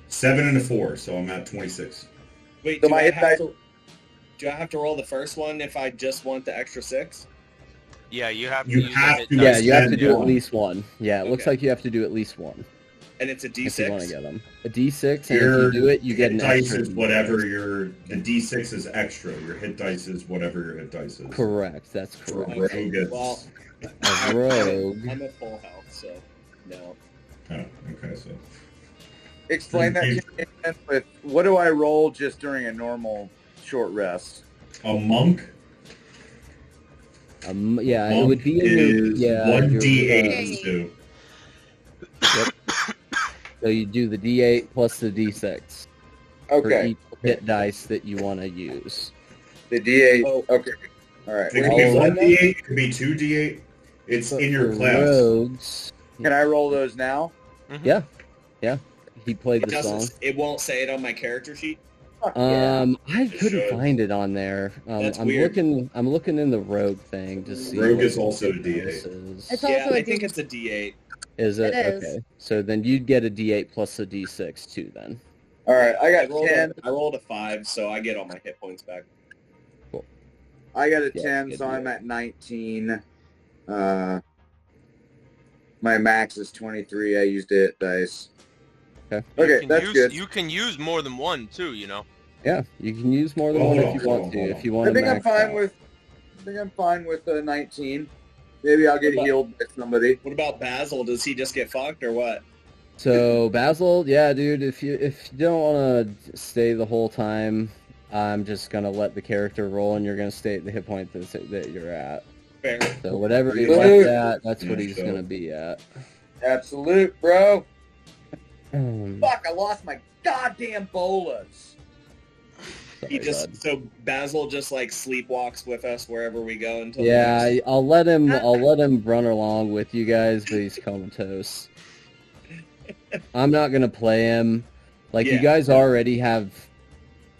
I: 7 and a 4, so I'm at 26.
J: Wait,
C: So
J: do
C: my
J: I
C: hit dice-
J: have to roll the first one if I just want the extra 6?
A: Yeah, you have to
I: You
A: use
I: have
A: the hit
I: to-
A: dice.
K: Yeah, you have to do
I: spend
K: at
I: one.
K: least 1. Yeah, it looks
J: Okay.
K: like you have to do at least 1
J: And it's a
K: if you want to
J: D6?
K: get them. A d6, and
I: Your
K: if you do it, you get
I: hit
K: an
I: dice
K: extra
I: is whatever the D6 is extra. Your hit dice is whatever your hit dice is.
K: Correct, that's correct.
J: Okay,
I: Rogue is-
J: well,
K: A rogue.
J: I'm at full health, so no.
I: Oh, okay, so
C: Explain that to me again with what do I roll just during a normal short rest?
I: a monk
K: Yeah, it would be in your,
I: is
K: yeah,
I: 1d8
K: your,
I: to
K: Yep. So you do the d8 plus the d6 for
C: Okay.
K: each hit dice that you want to use.
C: The D8.
J: Oh.
C: Okay. All right.
I: It could be 1d8, it could be 2d8. It's
K: But
I: in your
K: for
I: class.
K: rogues,
C: Can I roll those now?
A: Mhm.
K: yeah, he played
J: It
K: the song.
J: doesn't. It won't say it on my character sheet.
C: Fuck yeah.
K: I couldn't
I: should.
K: find it on there.
J: That's
K: I'm
J: weird.
K: looking in the rogue thing to see.
I: Rogue
K: what
I: is
K: the
I: also a
K: hit
I: D8.
K: dice is.
E: It's
J: Yeah,
E: also
J: I
E: a
J: think
E: D-
J: it's a D8.
K: Is it?
E: It is.
K: Okay. So then you'd get a d8 plus a d6 too then.
C: All right. I got
J: rolled
C: 10.
J: I rolled a 5, so I get all my hit points back.
C: I got a
K: Yeah,
C: 10,
K: good
C: so I'm
K: deal.
C: at 19. My max is 23. I used hit dice.
K: Okay.
A: You
C: Okay,
A: can
C: that's
A: use,
C: good.
A: You can use more than one too, you know.
K: Yeah, you can use more than
I: Well,
K: one
I: hold
K: if
I: on,
K: you
I: hold
K: want
I: on,
K: to.
I: hold
K: If you
C: I
K: want to
C: think I'm
K: max
C: fine
K: out.
C: with. I think I'm fine with 19. Maybe I'll get
J: What about-
C: healed by somebody.
J: What about Basil? Does he just get fucked or what?
K: So Basil, yeah, dude, if you don't want to stay the whole time, I'm just gonna let the character roll, and you're gonna stay at the hit point that you're at.
J: Fair.
K: So whatever he
C: Absolute.
K: left at, that's what
I: Yeah,
K: he's
I: so-
K: gonna be at.
C: Absolute, bro.
K: Sorry,
C: Fuck! I lost my goddamn bolas.
J: He
K: bud.
J: just so Basil just like sleepwalks with us wherever we go until
K: Yeah,
J: the
K: I'll let him run along with you guys, but he's comatose. I'm not gonna play him. Like you
J: Yeah.
K: guys already have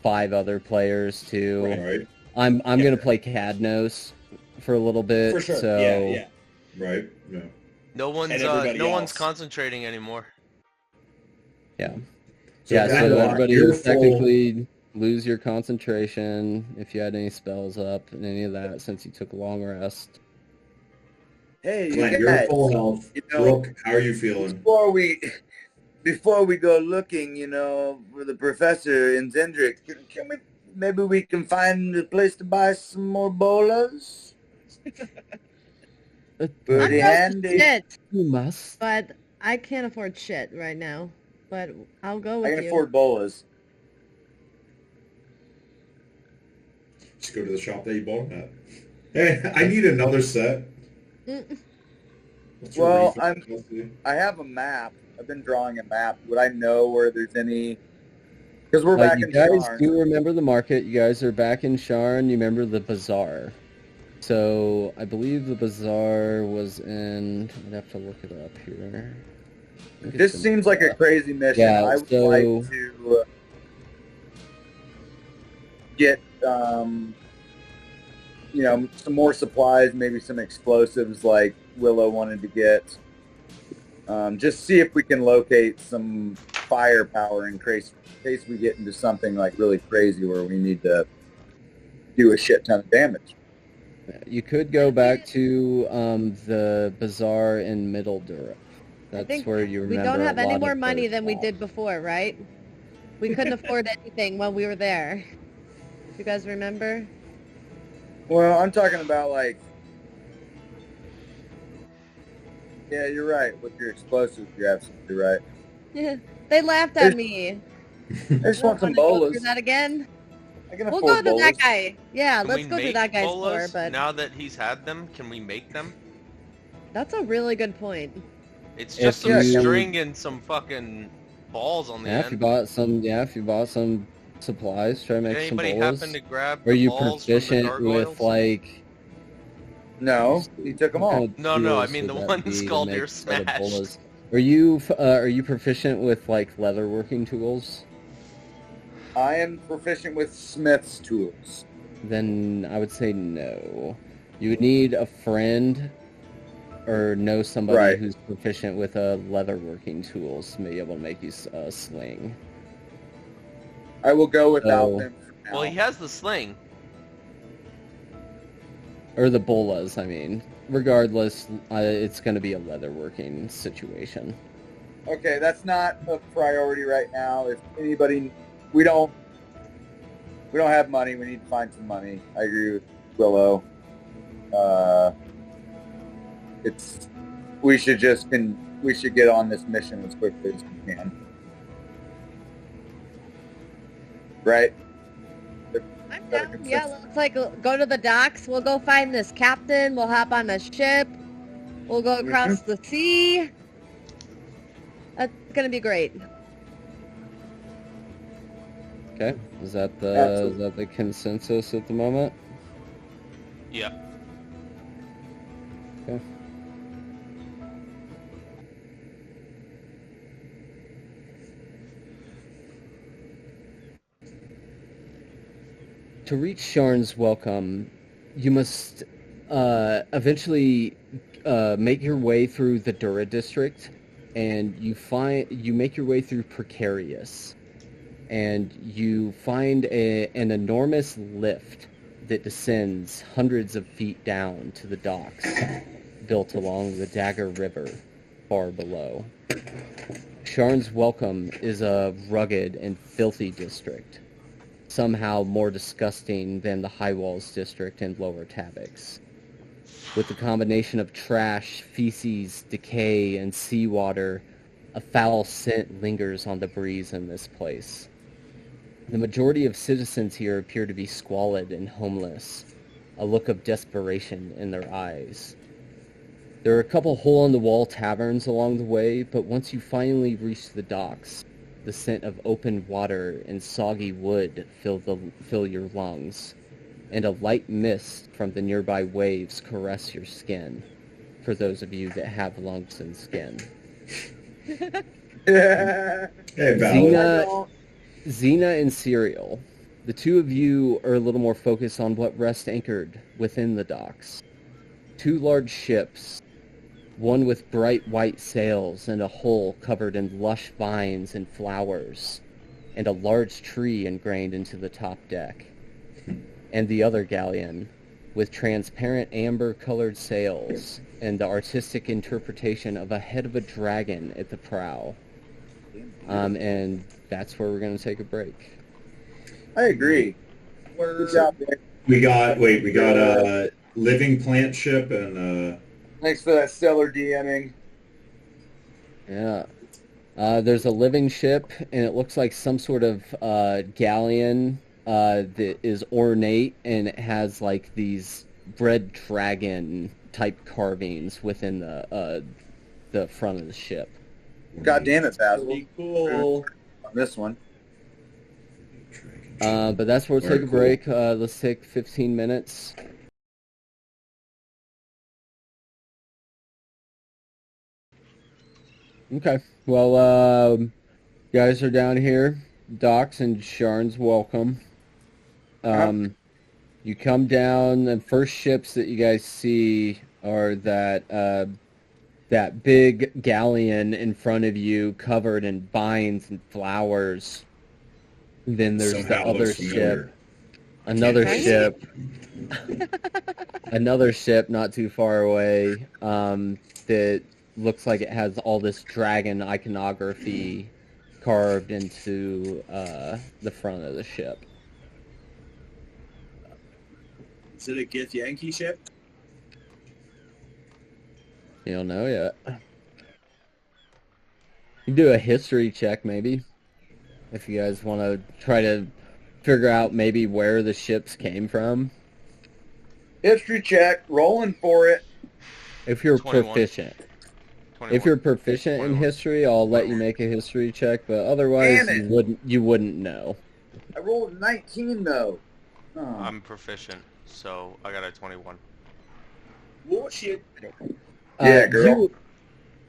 K: 5 other players too.
I: Right,
K: I'm
J: Yeah.
K: gonna play Cadnos for a little bit.
J: for sure.
K: So
J: Yeah.
I: right, yeah.
A: No one's
J: everybody
A: no one's
J: else.
A: concentrating anymore.
K: yeah.
I: So
K: Yeah,
I: Glendaloth,
K: so everybody
I: you're
K: would
I: full-
K: technically lose your concentration if you had any spells up and any of that since you took a long rest.
H: Hey, you
I: Glenn, you're
H: guys,
I: at full health.
H: you know,
I: Brooke, how are you feeling?
H: before we go looking, for the professor in Xendrik, maybe we can find a place to buy some more bolas? Pretty handy.
E: Shit,
K: You must.
E: but I can't afford shit right now. But I'll go with
H: I
E: you.
H: can afford bolas.
I: Just go to the shop that you bought them at. Hey, I need another set. What's your
H: Well,
I: refill?
H: I have a map. I've been drawing a map. Would I know where there's any? Because we're back
K: You
H: in
K: guys
H: Sharn.
K: do remember the market. You guys are back in Sharn. You remember the bazaar. So I believe the bazaar was in. I'd have to look it up here.
H: This seems like a crazy mission.
K: Yeah,
H: I would
K: so-
H: like to get, some more supplies, maybe some explosives like Willow wanted to get. Just see if we can locate some firepower in case we get into something like really crazy where we need to do a shit ton of damage.
K: You could go back to the bazaar in Middle Durham.
E: I
K: That's
E: think
K: where you
E: we
K: remember
E: don't have
K: a
E: any
K: lot
E: more
K: of
E: money
K: those
E: than we
K: mobs.
E: did before, right? We couldn't afford anything when we were there. You guys remember?
H: Well, I'm talking about yeah, you're right. With your explosives, you're absolutely right.
E: Yeah, they laughed at me.
H: I just want some
E: Wanna go
H: bolas.
E: through that again?
H: I can
E: We'll
H: afford
E: go to
H: bolas.
E: that guy. Yeah,
A: Can
E: let's
A: we
E: go to
A: make
E: that guy's
A: bolas
E: store. But
A: now that he's had them? Can we make them?
E: that's a really good point.
A: It's
K: If
A: just some
K: you-
A: string and some fucking balls on the
K: Yeah,
A: end.
K: if you bought some supplies, try to make
A: Did
K: some
A: anybody
K: bolas.
A: happen to grab
K: Are
A: the
K: you
A: balls from the
K: proficient
A: gargoyles?
K: with like?
H: No, he took them
K: what
H: all.
K: kind of
A: No, I
K: tools
A: mean
K: would
A: the
K: that
A: ones
K: be to
A: called
K: make
A: your
K: a set of
A: smashed.
K: bolas? Are you proficient with like leatherworking tools?
H: I am proficient with smith's tools.
K: Then I would say no. You would need a friend or know somebody
H: Right.
K: who's proficient with leatherworking tools to be able to make you a sling.
H: I will go without
K: So-
H: them for now.
A: Well, he has the sling.
K: Or the bolas, I mean. Regardless, it's going to be a leatherworking situation.
H: Okay, that's not a priority right now. If anybody, we don't have money. We need to find some money. I agree with Willow. We should get on this mission as quickly as we can. Right?
E: I'm down. Yeah, let's go to the docks. We'll go find this captain. We'll hop on a ship. We'll go across the sea. That's gonna be great.
K: Okay, is that the consensus at the moment?
A: Yeah.
K: Okay. To reach Sharn's welcome, you must eventually make your way through the Dura district, and you make your way through Precarious, and you find an enormous lift that descends hundreds of feet down to the docks built along the Dagger River far below. Sharn's welcome is a rugged and filthy district, somehow more disgusting than the High Walls district and Lower Tabix. With the combination of trash, feces, decay, and seawater, a foul scent lingers on the breeze in this place. The majority of citizens here appear to be squalid and homeless, a look of desperation in their eyes. There are a couple hole-in-the-wall taverns along the way, but once you finally reach the docks, the scent of open water and soggy wood fill your lungs, and a light mist from the nearby waves caress your skin, for those of you that have lungs and skin.
I: Hey, Val.
K: Xena and Serial, the two of you are a little more focused on what rests anchored within the docks. Two large ships, one with bright white sails and a hull covered in lush vines and flowers, and a large tree ingrained into the top deck. And the other galleon, with transparent amber-colored sails and the artistic interpretation of a head of a dragon at the prow. And that's where we're going to take a break.
H: I agree. Good job, Nick.
I: We got a living plant ship and
H: Thanks for that stellar DMing.
K: Yeah. There's a living ship, and it looks like some sort of galleon that is ornate, and it has like these red dragon type carvings within the front of the ship.
H: God damn it, Basil.
J: Pretty cool.
H: On this one.
K: But that's where we'll take a break. Let's take 15 minutes. Okay. Well, you guys are down here. Docs and Sharn's welcome. You come down, the first ships that you guys see are that big galleon in front of you covered in vines and flowers. Then there's
I: Somehow
K: the other
I: looks familiar.
K: ship. Another ship. Another ship not too far away that looks like it has all this dragon iconography carved into the front of the ship.
J: Is it a Gith Yankee ship?
K: You don't know yet. You do a history check, maybe. If you guys want to try to figure out maybe where the ships came from.
H: History check. Rolling for it.
K: If you're
A: 21.
K: proficient.
A: 21.
K: If you're proficient in
A: 21.
K: history, I'll let you make a history check, but otherwise
H: Damn it.
K: you wouldn't know.
H: I rolled 19, though. Oh.
A: I'm proficient, so I got a 21.
J: Bullshit.
H: Yeah, girl.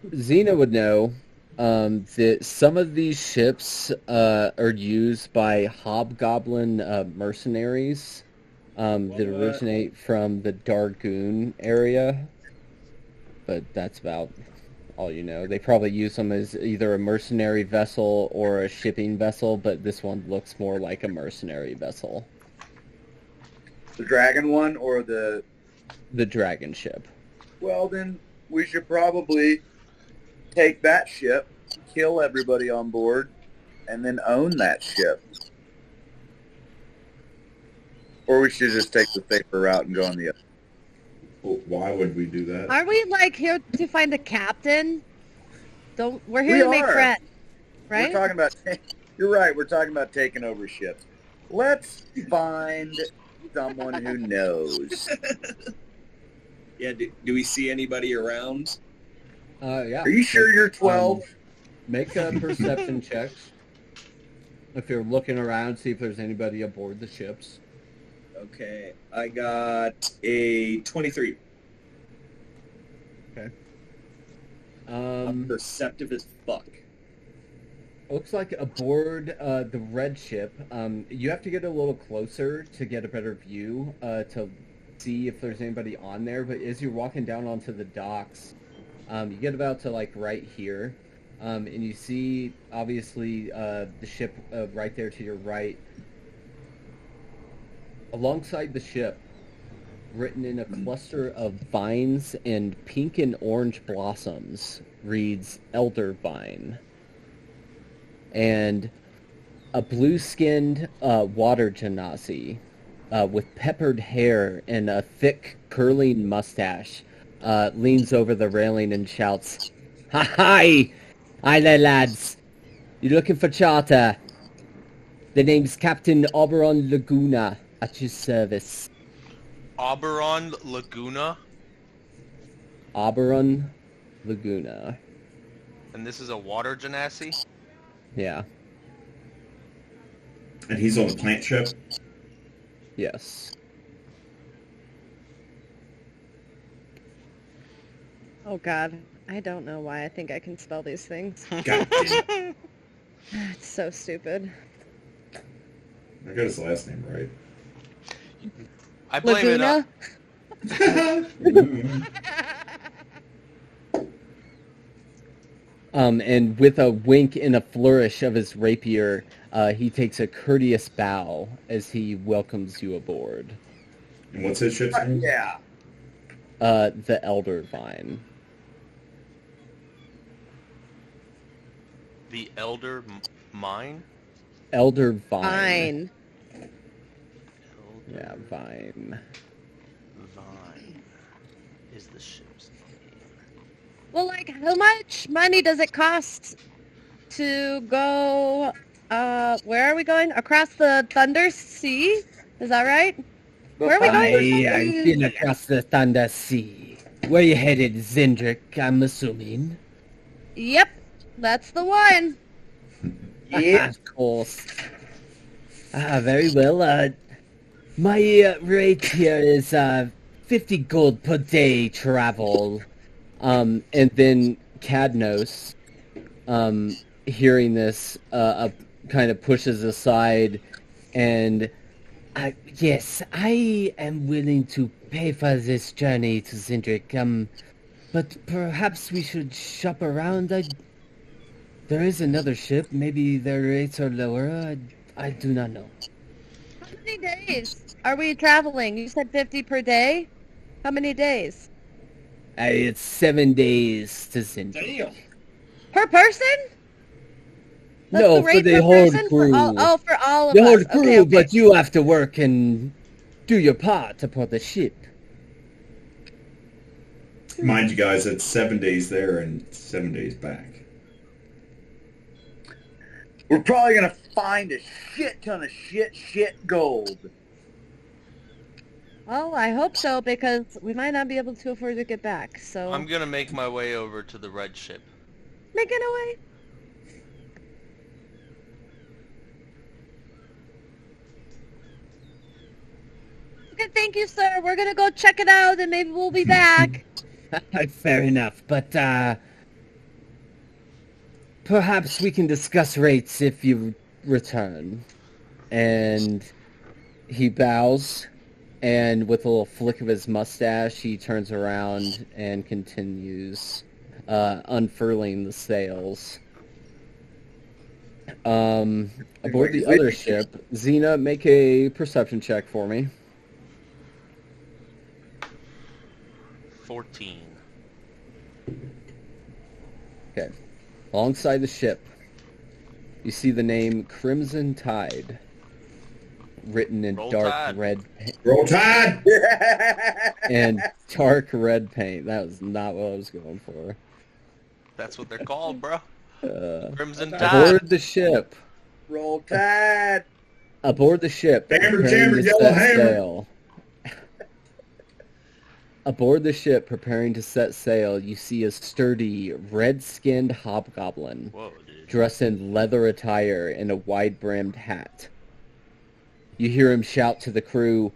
K: Xena would know that some of these ships are used by hobgoblin mercenaries that originate from the Dargoon area, but that's about all you know. They probably use them as either a mercenary vessel or a shipping vessel, but this one looks more like a mercenary vessel.
H: The dragon one or the...
K: The dragon ship.
H: Well, then we should probably take that ship, kill everybody on board, and then own that ship. Or we should just take the safer route and go on the other.
I: Well, why would we do that?
E: Are we like here to find a captain? We're here to make friends, right?
H: We're talking about. You're right. We're talking about taking over ships. Let's find someone who knows.
J: Yeah, do we see anybody around?
K: Yeah.
H: Are you sure you're 12?
K: Make a perception checks. If you're looking around, see if there's anybody aboard the ships.
J: Okay, I got a 23.
K: Okay.
J: I'm perceptive as fuck.
K: Looks like aboard the red ship, you have to get a little closer to get a better view to see if there's anybody on there. But as you're walking down onto the docks, you get about to like right here, and you see obviously the ship right there to your right. Alongside the ship, written in a cluster of vines and pink and orange blossoms, reads Elder Vine. And a blue-skinned water genasi with peppered hair and a thick, curling mustache leans over the railing and shouts, "Hi! Hi there, lads! You looking for charter? The name's Captain Eberron Laguna. At your service."
A: Eberron Laguna,
K: Eberron Laguna.
A: and this is a water genasi?
K: Yeah.
I: And he's on the plant ship?
K: Yes.
E: Oh god, I don't know why I think I can spell these things.
I: God damn.
E: It's so stupid.
I: I got his last name right.
A: I blame it on...
E: Laguna?
K: And with a wink and a flourish of his rapier, he takes a courteous bow as he welcomes you aboard.
I: And what's his ship's name?
C: Yeah.
K: The Elder Vine.
A: The Elder Mine?
K: Elder Vine.
E: Fine.
K: Yeah, Vine.
A: Vine is the ship's name.
E: Well, like, how much money does it cost to go, where are we going? Across the Thunder Sea? Is that right? Where are we going?
K: I've been across the Thunder Sea. Where you headed, Xendrik, I'm assuming?
E: Yep, that's the one.
K: Yeah, of course. Very well. My rate here is 50 gold per day travel. And then Cadnos, hearing this, kind of pushes aside, and yes, I am willing to pay for this journey to Xendrik. But perhaps we should shop around. There is another ship. Maybe their rates are lower. I do not know.
E: How many days are we traveling? You said 50 per day? How many days?
K: It's 7 days to Xendrik.
I: Damn.
E: Per person? That's
K: No,
E: the
K: for
E: rate
K: the
E: per
K: whole
E: person?
K: crew.
E: For all of
K: The
E: us.
K: whole crew,
E: Okay, okay.
K: but you have to work and do your part aboard the ship.
I: Mind you guys, it's 7 days there and 7 days back.
H: We're probably gonna find a shit ton of shit gold.
E: Well, I hope so, because we might not be able to afford to get back, so...
A: I'm gonna make my way over to the red ship.
E: Making away. Okay, thank you, sir. We're gonna go check it out, and maybe we'll be back.
K: Fair enough, but perhaps we can discuss rates if you return. And he bows, and with a little flick of his mustache, he turns around and continues unfurling the sails. Aboard the other ship, Xena, make a perception check for me.
A: 14.
K: Okay. Alongside the ship, you see the name Crimson Tide written in
A: Roll
K: dark
A: Tide.
K: red
I: Roll Tide!
K: and dark red paint. That was not what I was going for.
A: That's what they're called, bro. Crimson Tide.
K: Aboard the ship.
C: Roll Tide.
K: Aboard the ship.
I: Hammer,
K: preparing
I: jammer,
K: to
I: yellow
K: set
I: hammer.
K: sail. Aboard the ship, preparing to set sail, you see a sturdy, red-skinned hobgoblin
A: Whoa, dude.
K: dressed in leather attire and a wide-brimmed hat. You hear him shout to the crew,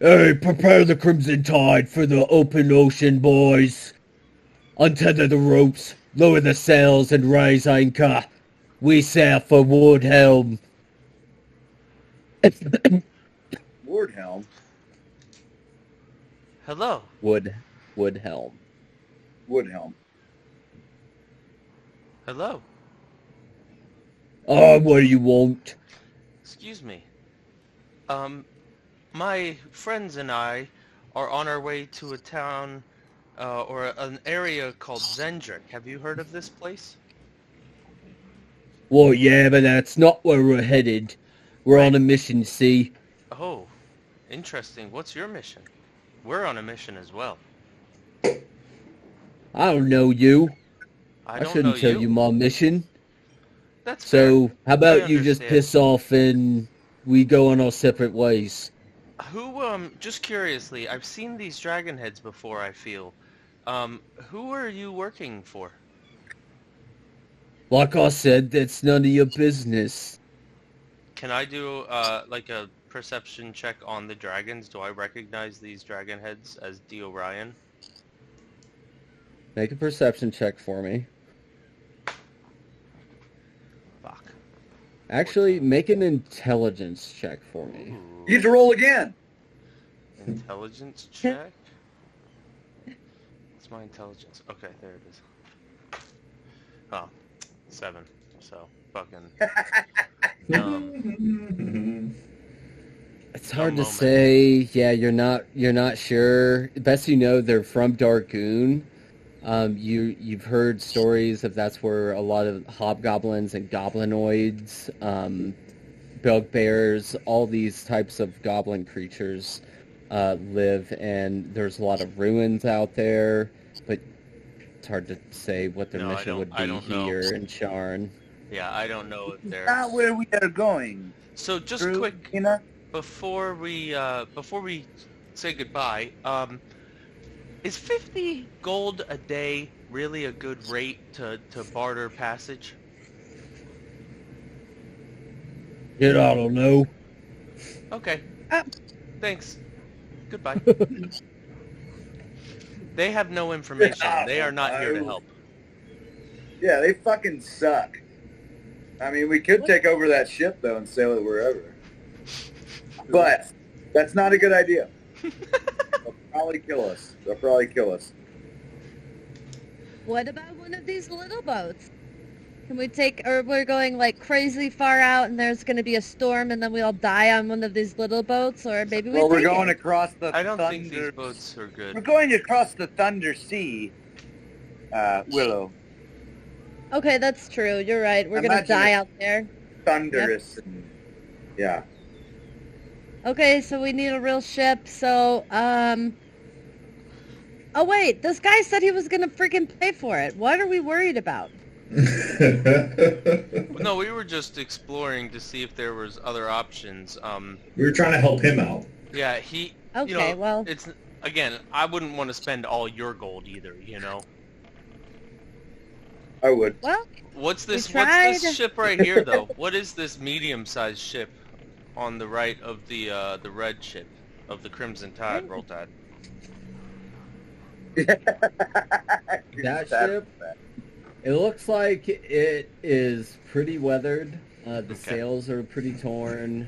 K: "Hey, prepare the Crimson Tide for the open ocean, boys! Untether the ropes, lower the sails, and raise anchor. We sail for Woodhelm."
H: Wardhelm.
A: Hello.
K: Woodhelm.
H: Woodhelm.
A: Hello.
K: What do you want?
A: Excuse me. My friends and I are on our way to a town, or an area called Xendrik. Have you heard of this place?
K: Well, yeah, but that's not where we're headed. We're on a mission, see?
A: Oh, interesting. What's your mission? We're on a mission as well.
K: I don't know you.
A: I
K: I
A: don't
K: shouldn't
A: know
K: tell
A: you.
K: you my mission.
A: That's fair.
K: So, how about
A: I
K: you just
A: understand.
K: piss off and we go on our separate ways?
A: Just curiously, I've seen these dragon heads before, I feel. Who are you working for?
K: Like I said, that's none of your business.
A: Can I do, like a perception check on the dragons? Do I recognize these dragon heads as D. Orion?
K: Make a perception check for me.
A: Fuck.
K: Actually, make an intelligence check for me.
A: Ooh.
C: You get to roll again.
A: Intelligence check? What's my intelligence? Okay, there it is. Oh, 7. So, fucking...
K: It's hard to
A: moment.
K: say. Yeah, you're not sure. Best you know, they're from Dargoon. You've heard stories of that's where a lot of hobgoblins and goblinoids, bugbears, all these types of goblin creatures live, and there's a lot of ruins out there, but it's hard to say what their mission would be here in Sharn.
A: Yeah, I don't know if they're...
H: Not where we are going.
A: So just
H: True,
A: quick,
H: Xena?
A: before we say goodbye, is 50 gold a day really a good rate to barter passage?
K: Shit, I don't know.
A: Okay. Thanks. Goodbye. They have no information. They are not here to help.
H: Yeah, they fucking suck. I mean, we could take over that ship, though, and sail it wherever. But that's not a good idea. They'll probably kill us.
E: What about one of these little boats? Can we take, or we're going like crazy far out and there's going to be a storm and then we all die on one of these little boats, or maybe we
H: we're going across the
A: I don't think these boats are good.
H: We're going across the Thunder Sea, Willow.
E: Okay, that's true. You're right. We're going to
H: Imagine
E: die
H: it
E: out there.
H: Thunderous. And, yeah.
E: Okay, so we need a real ship. So, oh wait, this guy said he was going to freaking pay for it. What are we worried about?
A: No, we were just exploring to see if there was other options.
I: We were trying to help him out.
A: Yeah, he.
E: Okay,
A: you know,
E: well,
A: it's again. I wouldn't want to spend all your gold either. You know.
H: I would.
E: Well,
A: What's this
E: tried.
A: ship right here, though? What is this medium-sized ship on the right of the red ship of the Crimson Tide, Roll Tide?
K: That ship, it looks like it is pretty weathered. The sails are pretty torn.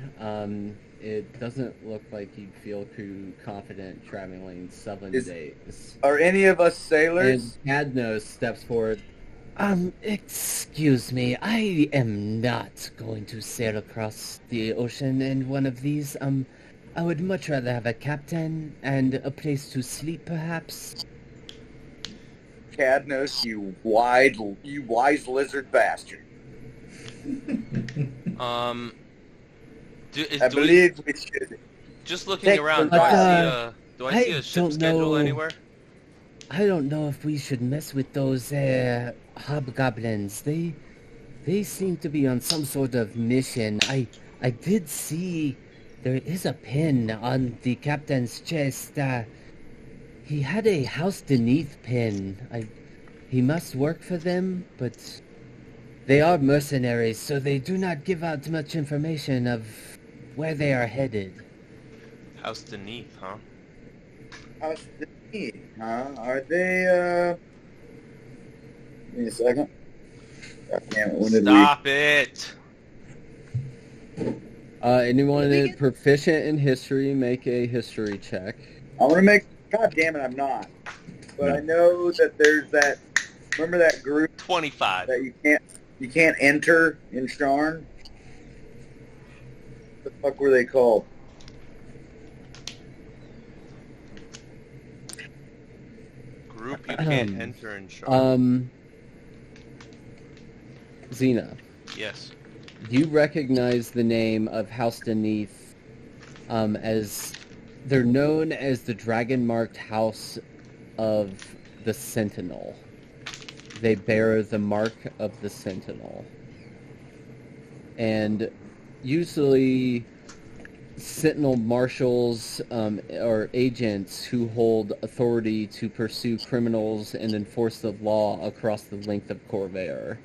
K: It doesn't look like you'd feel too confident traveling 7 days.
H: Are any of us sailors?
K: And Cadnos steps forward.
L: Excuse me, I am not going to sail across the ocean in one of these. I would much rather have a captain and a place to sleep, perhaps.
H: Cadnos, you wise lizard bastard.
A: I
H: believe we should.
A: Just looking around, do I see a ship schedule
L: know.
A: anywhere?
L: I don't know if we should mess with those hobgoblins. They seem to be on some sort of mission. I did see there is a pin on the captain's chest. He had a house beneath pin. He must work for them, but they are mercenaries, so they do not give out much information of where they are headed.
A: House beneath, huh?
H: House beneath, huh? Are they, Give me a second. God damn it, when did
A: Stop it!
K: Anyone proficient in history, make a history check.
H: I want to make... God damn it, I'm not. But I know that there's that... Remember that group?
A: 25.
H: That you can't enter in Sharn? What the fuck were they called?
A: Group you can't enter in Sharn.
K: Xena.
A: Yes.
K: You recognize the name of House Beneath as they're known as the dragon-marked House of the Sentinel. They bear the mark of the Sentinel. And usually Sentinel marshals or agents who hold authority to pursue criminals and enforce the law across the length of Corvair.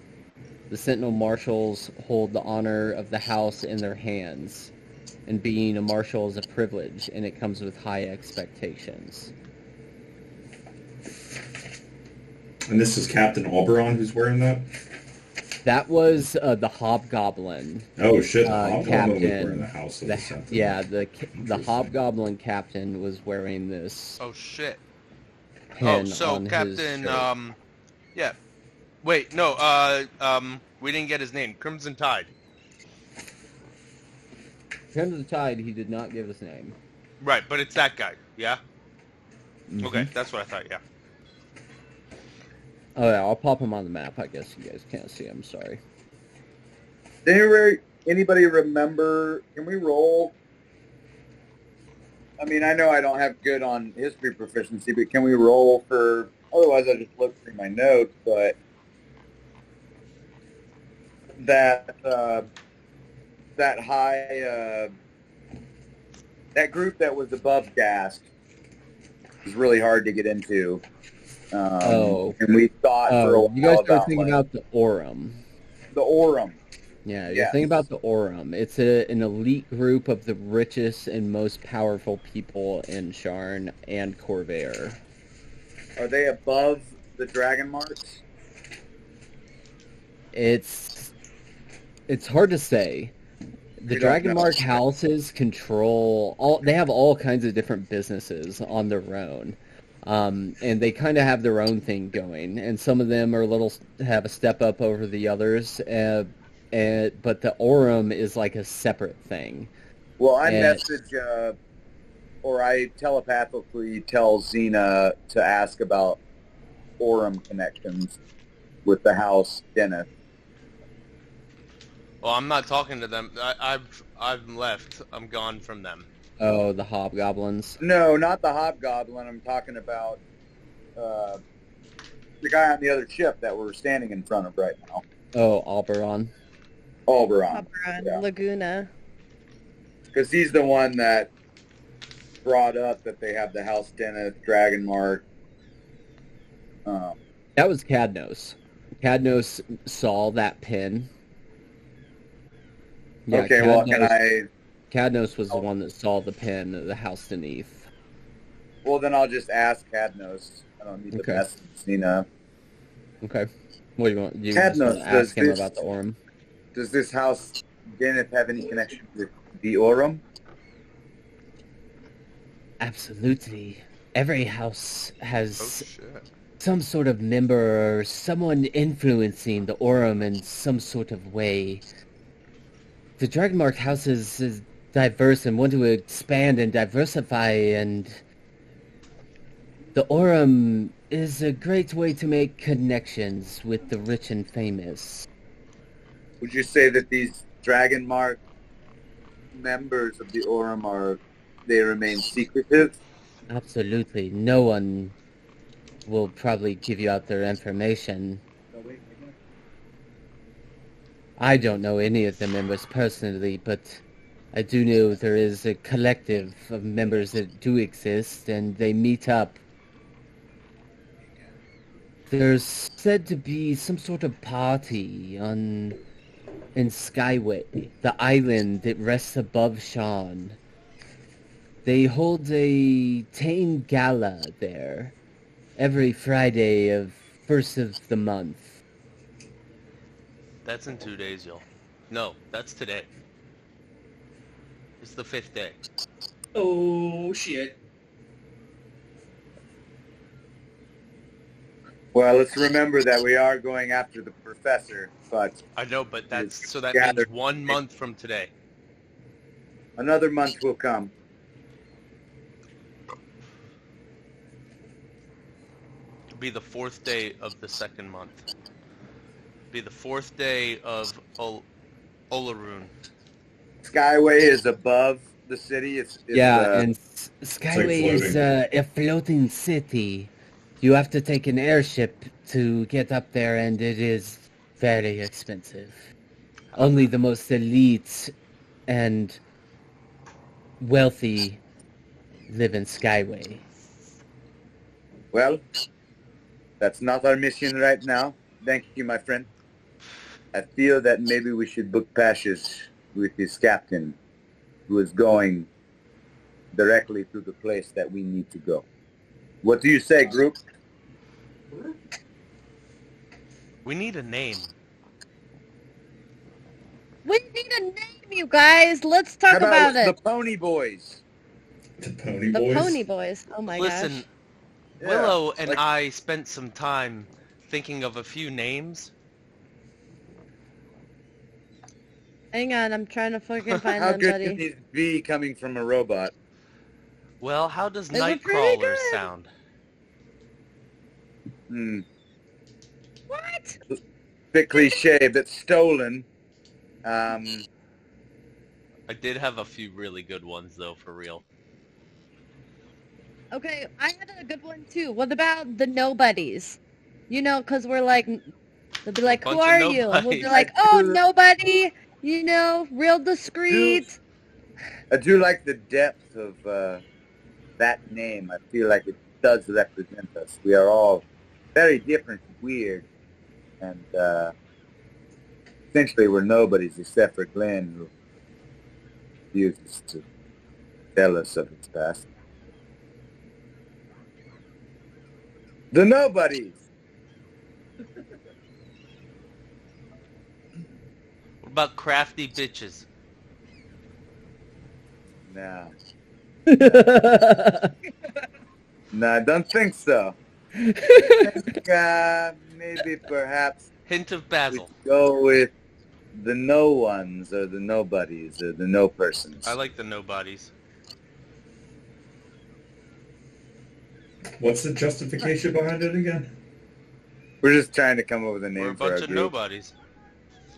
K: The Sentinel marshals hold the honor of the house in their hands, and being a marshal is a privilege, and it comes with high expectations.
I: And this is Captain Eberron who's wearing that?
K: That was the Hobgoblin.
I: Oh shit, the Hobgoblin
K: captain.
I: was wearing the house of the Sentinel.
K: Yeah, the Hobgoblin captain was wearing this.
A: Oh shit.
K: Pin
A: so
K: on
A: Captain,
K: his shirt.
A: yeah. Wait, no, we didn't get his name. Crimson Tide.
K: Hand of the Tide, he did not give his name.
A: Right, but it's that guy, yeah?
K: Mhm.
A: Okay, that's what I thought, yeah.
K: Oh yeah, I'll pop him on the map. I guess you guys can't see him. Sorry.
C: Anybody remember? Can we roll? I mean, I know I don't have good on history proficiency, but can we roll for? Otherwise, I just look through my notes. But that high that group that was above Gast was really hard to get into. And we thought for a while
K: you guys are
C: about,
K: thinking about the Aurum.
C: The Aurum.
K: Yeah, you're
C: Yes.
K: thinking about the Aurum. It's an elite group of the richest and most powerful people in Sharn and Corvair.
C: Are they above the Dragon Marks?
K: It's hard to say. The
C: We don't
K: Dragon
C: know.
K: Mark houses control they have all kinds of different businesses on their own. And they kind of have their own thing going, and some of them are have a step up over the others, but the Aurum is like a separate thing.
C: Well, I message, or I telepathically tell Xena to ask about Aurum connections with the house Dennis.
A: Well, I'm not talking to them. I've left. I'm gone from them.
K: Oh, the Hobgoblins.
C: No, not the Hobgoblin. I'm talking about the guy on the other ship that we're standing in front of right now.
K: Oh, Eberron.
C: Oberon. Yeah.
E: Laguna.
C: Because he's the one that brought up that they have the House Dennis, Dragon Mark.
K: That was Cadnos. Cadnos saw that pin. Yeah,
C: Okay, well, can I...
K: Cadnos was the one that saw the pin of the house beneath.
C: Well, then I'll just ask Cadnos. I don't need to message Xena.
K: Okay. What do you want? You
C: Cadnos,
K: just want to ask him about the Aurum?
C: Does this house Dennis have any connection with the Aurum?
L: Absolutely. Every house has some sort of member or someone influencing the Aurum in some sort of way. The Dragonmark house is diverse and want to expand and diversify, and the Aurum is a great way to make connections with the rich and famous.
C: Would you say that these Dragonmark members of the Aurum they remain secretive?
L: Absolutely. No one will probably give you out their information. I don't know any of the members personally, but I do know there is a collective of members that do exist, and they meet up. There's said to be some sort of party in Skyway, the island that rests above Sharn. They hold a Tane Gala there every Friday of first of the month.
A: That's in 2 days, y'all. No, that's today. It's the 5th day.
G: Oh, shit.
C: Well, let's remember that we are going after the professor, but...
A: I know, but that means 1 month from today.
C: Another month will come.
A: It'll be the 4th day of the 2nd month. Be the 4th day of Olarun.
C: Skyway is above the city. It's
L: and Skyway is a floating city. You have to take an airship to get up there, and it is very expensive. Only the most elite and wealthy live in Skyway.
C: Well, that's not our mission right now. Thank you, my friend. I feel that maybe we should book passage with this captain who is going directly to the place that we need to go. What do you say, group?
A: We need a name.
E: We need a name, you guys. Let's talk
C: How
E: about it.
C: The Pony Boys.
I: The Pony
E: The
I: Boys?
E: Pony Boys. Oh my
A: Listen,
E: gosh.
A: Willow and I spent some time thinking of a few names.
E: Hang on, I'm trying to fucking find
H: How
E: them,
H: good
E: buddy.
H: can these be coming from a robot?
A: Well, how does
E: They were pretty
A: Nightcrawler
E: good.
A: sound?
E: What?
H: Bit cliche, but stolen.
A: I did have a few really good ones though, for real.
E: Okay, I had a good one too. What about the nobodies? You know, because we're like, they'll be like, who
A: Bunch of
E: are you? And we'll be
A: nobodies.
E: like, oh, nobody. You know, real discreet.
H: I do like the depth of that name. I feel like it does represent us. We are all very different, weird, and essentially we're nobodies except for Glenn, who refuses to tell us of his past. The nobodies.
A: What about crafty bitches?
H: No. No, I don't think so. I think maybe perhaps
A: Hint of Basil.
H: we go with the no ones or the nobodies or the no persons.
A: I like the nobodies.
I: What's the justification behind it again?
H: We're just trying to come up with a name
A: We're a
H: for our
A: bunch of
H: group.
A: nobodies.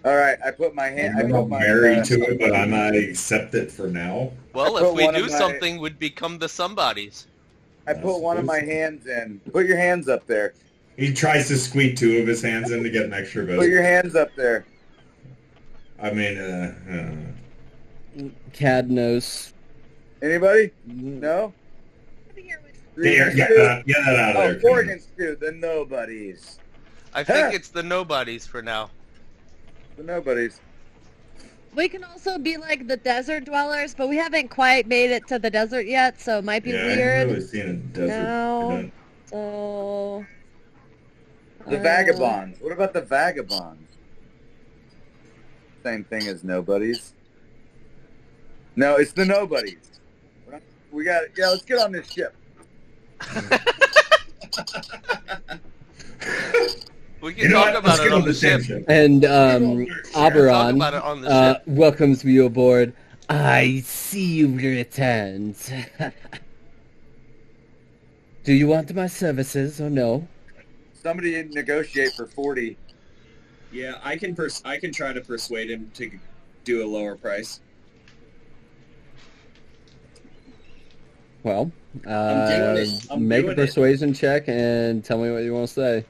H: All right, I put my hand.
I: I'm not married to it, but I might accept it for now.
A: Well,
H: I
A: if
H: put
A: we
H: one
A: do
H: of my-
A: something, we'd become the somebodies.
H: I put one of my hands in. Put your hands up there.
I: He tries to squeak two of his hands in to get an extra bit.
H: Put your hands up there.
I: I mean,
B: Cadnos.
H: Anybody? No?
I: get that out of there.
H: Morgan's too. The nobodies.
A: I think it's the nobodies for now.
H: The nobodies.
E: We can also be like the desert dwellers, but we haven't quite made it to the desert yet, so it might be
I: Yeah, I
E: weird.
I: haven't really seen a desert.
E: No. So...
H: The vagabonds. What about the vagabonds? Same thing as nobodies. No, it's the nobodies. We got it. Yeah, let's get on this ship.
A: We can talk about it on the ship.
B: And
A: Talk
B: Eberron
A: about it on the ship.
B: welcomes you aboard. I see you returned. Do you want my services or no?
H: Somebody negotiate for 40.
J: Yeah, I can try to persuade him to do a lower price.
B: Well,
J: I'm doing it.
B: make a
J: doing it.
B: persuasion check and tell me what you want to say.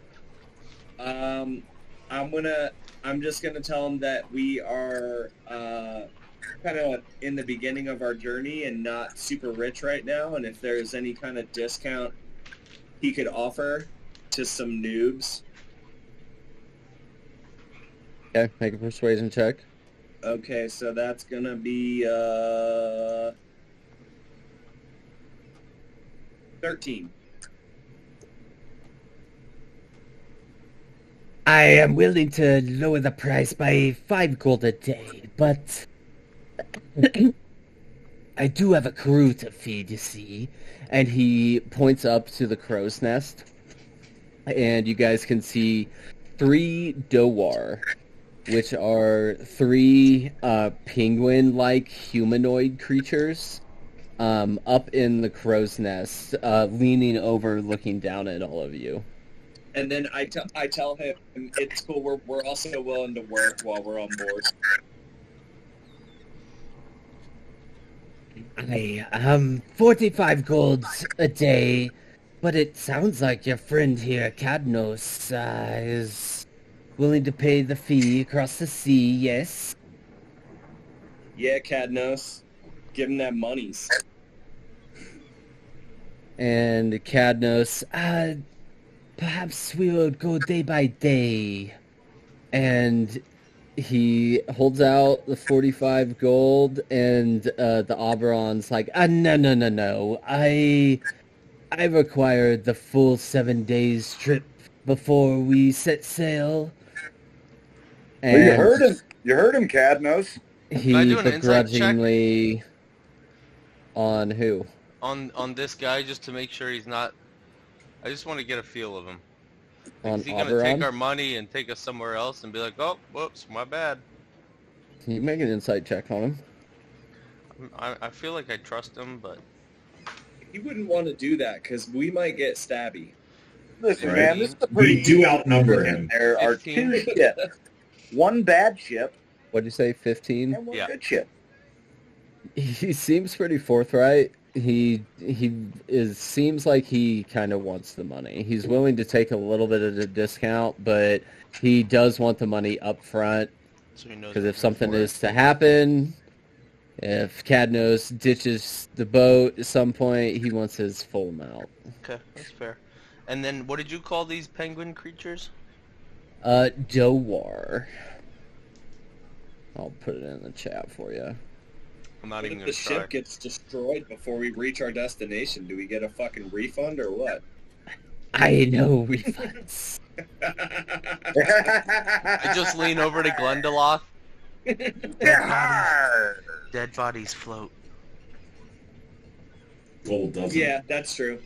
J: I'm just gonna tell him that we are kind of in the beginning of our journey and not super rich right now, and if there's any kind of discount he could offer to some noobs.
B: Okay, make a persuasion check.
J: Okay, so that's gonna be 13.
L: I am willing to lower the price by 5 gold a day, but I do have a crew to feed, you see.
B: And he points up to the crow's nest, and you guys can see 3 Dowar, which are 3 penguin-like humanoid creatures up in the crow's nest, leaning over, looking down at all of you.
J: And then I tell him it's cool. We're also willing to work while we're on board.
L: I 45 golds a day, but it sounds like your friend here, Cadnos, is willing to pay the fee across the sea, yes?
J: Yeah, Cadnos. Give him that monies.
B: And Cadnos,
L: perhaps we will go day by day.
B: and he holds out the 45 gold, and the Eberron's like, no. I require the full 7 days trip before we set sail.
H: Well, you heard him. You heard him, Cadnos.
B: He
A: Can I do an insight check?
B: begrudgingly on who?
A: On this guy, just to make sure he's not... I just want to get a feel of him.
B: On
A: Is he going to
B: Eberron?
A: take our money and take us somewhere else and be like, oh, whoops, my bad?
K: Can you make an insight check on him?
A: I feel like I trust him, but
J: You wouldn't want to do that because we might get stabby.
H: Listen,
A: Right.
H: man, this is a pretty
I: We do
H: easy
I: outnumber
H: thing.
I: him.
H: There are
A: 15.
H: 2 ships. One bad ship
K: What'd you say, 15?
H: and one
A: Yeah.
H: good ship.
K: He seems pretty forthright. He seems like he kind of wants the money. He's willing to take a little bit of a discount, but he does want the money up front.
A: so he knows.
K: Because
A: we're
K: if
A: here
K: something
A: for it.
K: is to happen, if Cadnos ditches the boat at some point, he wants his full amount.
A: Okay, that's fair. And then, what did you call these penguin creatures?
K: Dowar. I'll put it in the chat for you.
A: I'm not
J: What
A: even
J: if
A: gonna
J: the
A: try.
J: ship gets destroyed before we reach our destination? Do we get a fucking refund or what?
L: I know refunds.
A: I just lean over to Glendaloth. Dead bodies float.
I: Gold doesn't.
J: Yeah, that's true.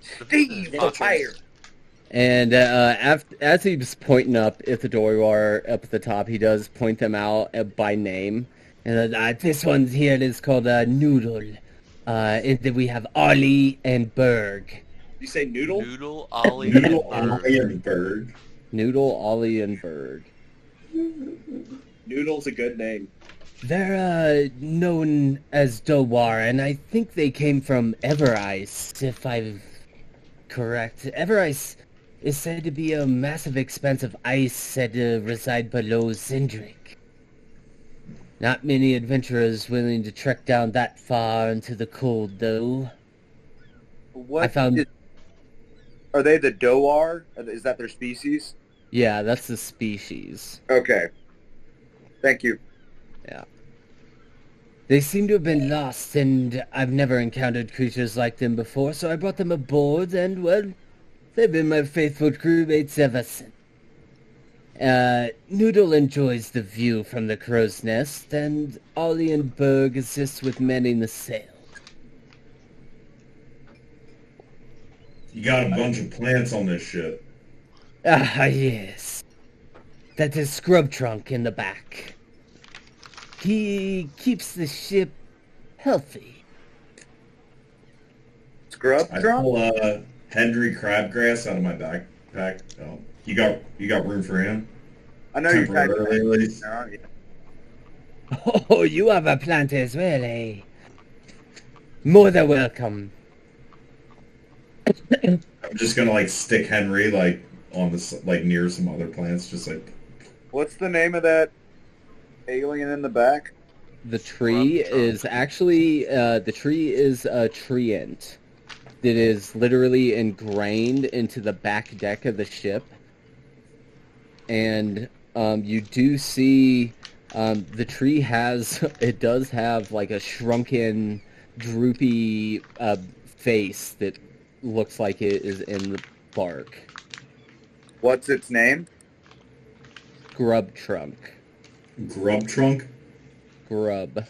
H: Steve, fire.
K: And as he's pointing up at the Dowar up at the top, he does point them out by name.
L: And this one here is called Noodle. And then we have Ollie and Berg.
J: You say noodle?
A: Noodle, Ollie,
I: Noodle,
A: and Bird.
I: Ollie, and Bird.
K: Noodle, Ollie, and Berg.
J: Noodle's a good name.
L: They're known as Dowar, and I think they came from Everice, if I'm correct. Everice is said to be a massive expanse of ice said to reside below Xendrik. Not many adventurers willing to trek down that far into the cold, though.
H: What
L: I found-
H: Are they the Dowar? Is that their species?
K: Yeah, that's the species.
H: Okay. Thank you.
L: They seem to have been lost, and I've never encountered creatures like them before, so I brought them aboard, and, well, they've been my faithful crewmates ever since. Noodle enjoys the view from the crow's nest, and Ollie and Berg assist with manning the sail.
I: You got a bunch of plants on this ship.
L: Ah, yes. That is Scrub Trunk in the back. He keeps the ship healthy.
H: Scrub
I: I
H: drum?
I: pull Henry crabgrass out of my backpack. Oh, you got room for him?
H: I know you're
I: Temporarily, at least.
H: aren't you?
L: Oh, you have a plant as well, eh? More than welcome.
I: I'm just gonna like stick Henry like on the like near some other plants, just like.
H: What's the name of that alien in the back?
K: The tree is actually a treant that is literally ingrained into the back deck of the ship, and you do see the tree does have like a shrunken, droopy face that looks like it is in the bark.
H: What's its name?
K: Grub trunk.
I: Grub trunk?
K: Grub.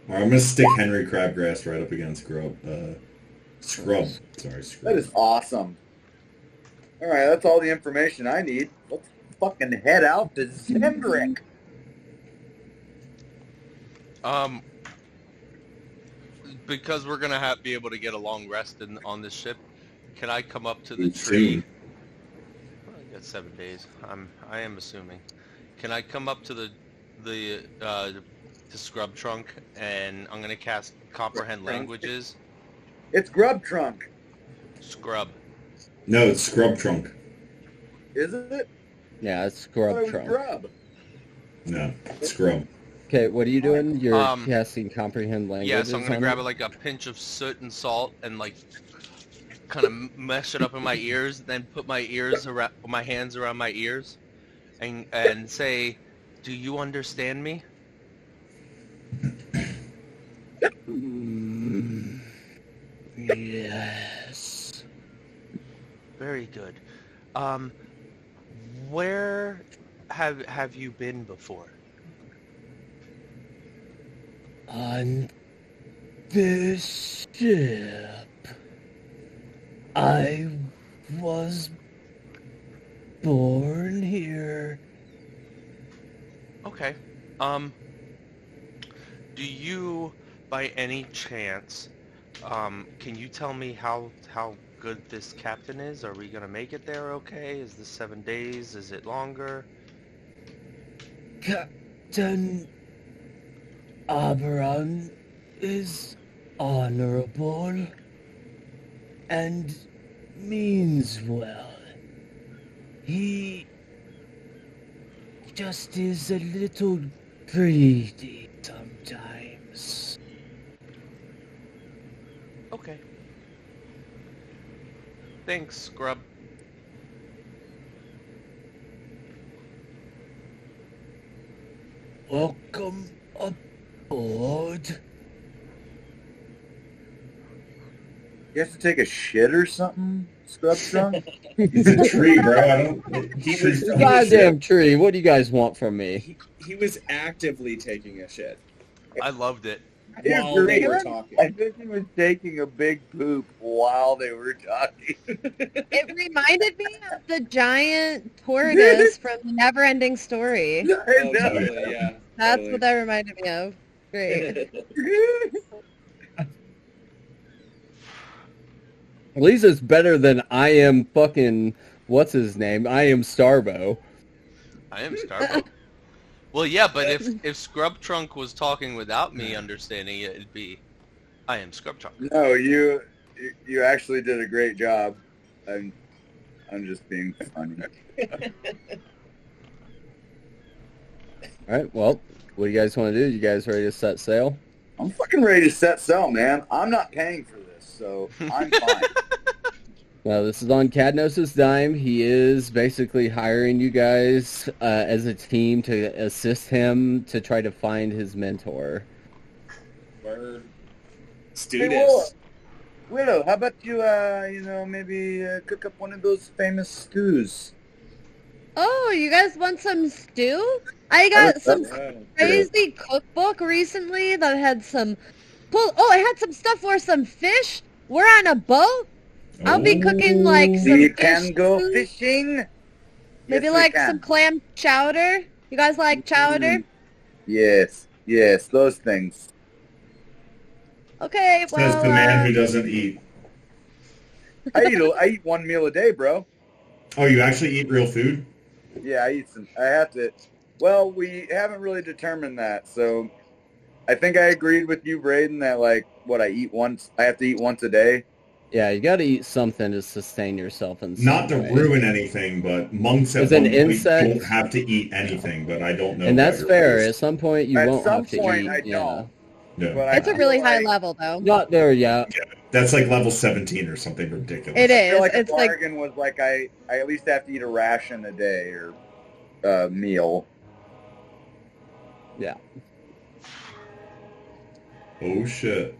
I: Alright, I'm gonna stick Henry crabgrass right up against Scrub. Scrub. Sorry, Scrub.
H: That is awesome. Alright, that's all the information I need. Let's fucking head out to Xendrik.
A: Because we're gonna be able to get a long rest on this ship, can I come up to the tree?
I: Soon.
A: I got 7 days. I am assuming. Can I come up to the Scrub Trunk, and I'm gonna cast Comprehend Languages?
H: It's Grub Trunk.
A: Scrub.
I: No, it's Scrub trunk.
H: Is it?
K: Yeah, it's
H: I thought
K: Grub
H: it was
K: trunk.
H: Grub.
I: No, Scrub.
K: Okay, what are you doing? You're
A: Um,
K: casting comprehend languages.
A: Yeah, so I'm gonna
K: on
A: grab
K: it?
A: like a pinch of soot and salt and like kind of mesh it up in my ears, then put my hands around my ears, and say, "Do you understand me?"
L: Yes.
A: Very good. Where have you been before?
L: On this ship, I was born here
A: Okay. Do you, by any chance, can you tell me how good this captain is? Are we gonna make it there okay? Is this 7 days? Is it longer?
L: Captain Eberron is honorable and means well. He just is a little greedy sometimes.
A: Okay. Thanks, Scrub.
L: Welcome aboard.
H: You have to take a shit or something, Scrub Trunk?
I: He's a tree, bro. I don't. Trees don't
K: Goddamn
I: shit.
K: tree! What do you guys want from me?
J: He was actively taking a shit
A: I loved it.
J: while they were talking.
H: I think he was taking a big poop while they were talking.
E: It reminded me of the giant tortoise from the Never-Ending Story.
H: I know.
J: Totally, yeah.
E: That's
J: totally.
E: what that reminded me of. Great.
K: At least it's better than I am fucking what's his name? I am Starbo.
A: I am Starbuck. Well, yeah, but if Scrub Trunk was talking without me understanding it, it'd be, I am Scrub Trunk.
H: No, you actually did a great job. I'm just being funny.
K: All right. Well, what do you guys want to do? You guys ready to set sail?
H: I'm fucking ready to set sail, man. I'm not paying for this, so I'm fine.
K: Well, this is on Cadnos' dime. He is basically hiring you guys as a team to assist him to try to find his mentor.
J: Word. Let's
H: Hey,
J: do this.
H: Willow, how about you, maybe cook up one of those famous stews?
E: Oh, you guys want some stew? I got some
J: Wow.
E: crazy cookbook recently that had some I had some stuff for some fish. We're on a boat. I'll be cooking like some
H: We
E: fish
H: can go
E: stew.
H: fishing.
E: Maybe
H: Yes, we
E: like
H: can.
E: some clam chowder. You guys like chowder?
H: Yes, those things.
E: Okay, well,
I: Says the man who doesn't eat.
H: I eat one meal a day, bro.
I: Oh, you actually eat real food?
H: Yeah, I have to. Well, we haven't really determined that, so I think I agreed with you, Braden, that I have to eat once a day.
K: Yeah, you got to eat something to sustain yourself in some
I: Not to
K: way.
I: ruin anything, but monks at
K: As an
I: one point
K: insect-
I: don't have to eat anything, but I don't know.
K: And that's
I: about
K: fair.
I: your
K: At some point, you
H: At
K: won't
H: some
K: have to
H: point,
K: eat.
H: I don't.
I: Yeah.
H: But
E: it's
H: I
E: a really
H: feel
E: high
H: like-
E: level though.
K: Not there yet.
I: That's like level 17 or something ridiculous.
E: It
H: I feel
E: is.
H: like
E: It's
H: a
E: like
H: bargain was like I at least have to eat a ration a day or a meal.
K: Yeah.
I: Oh shit.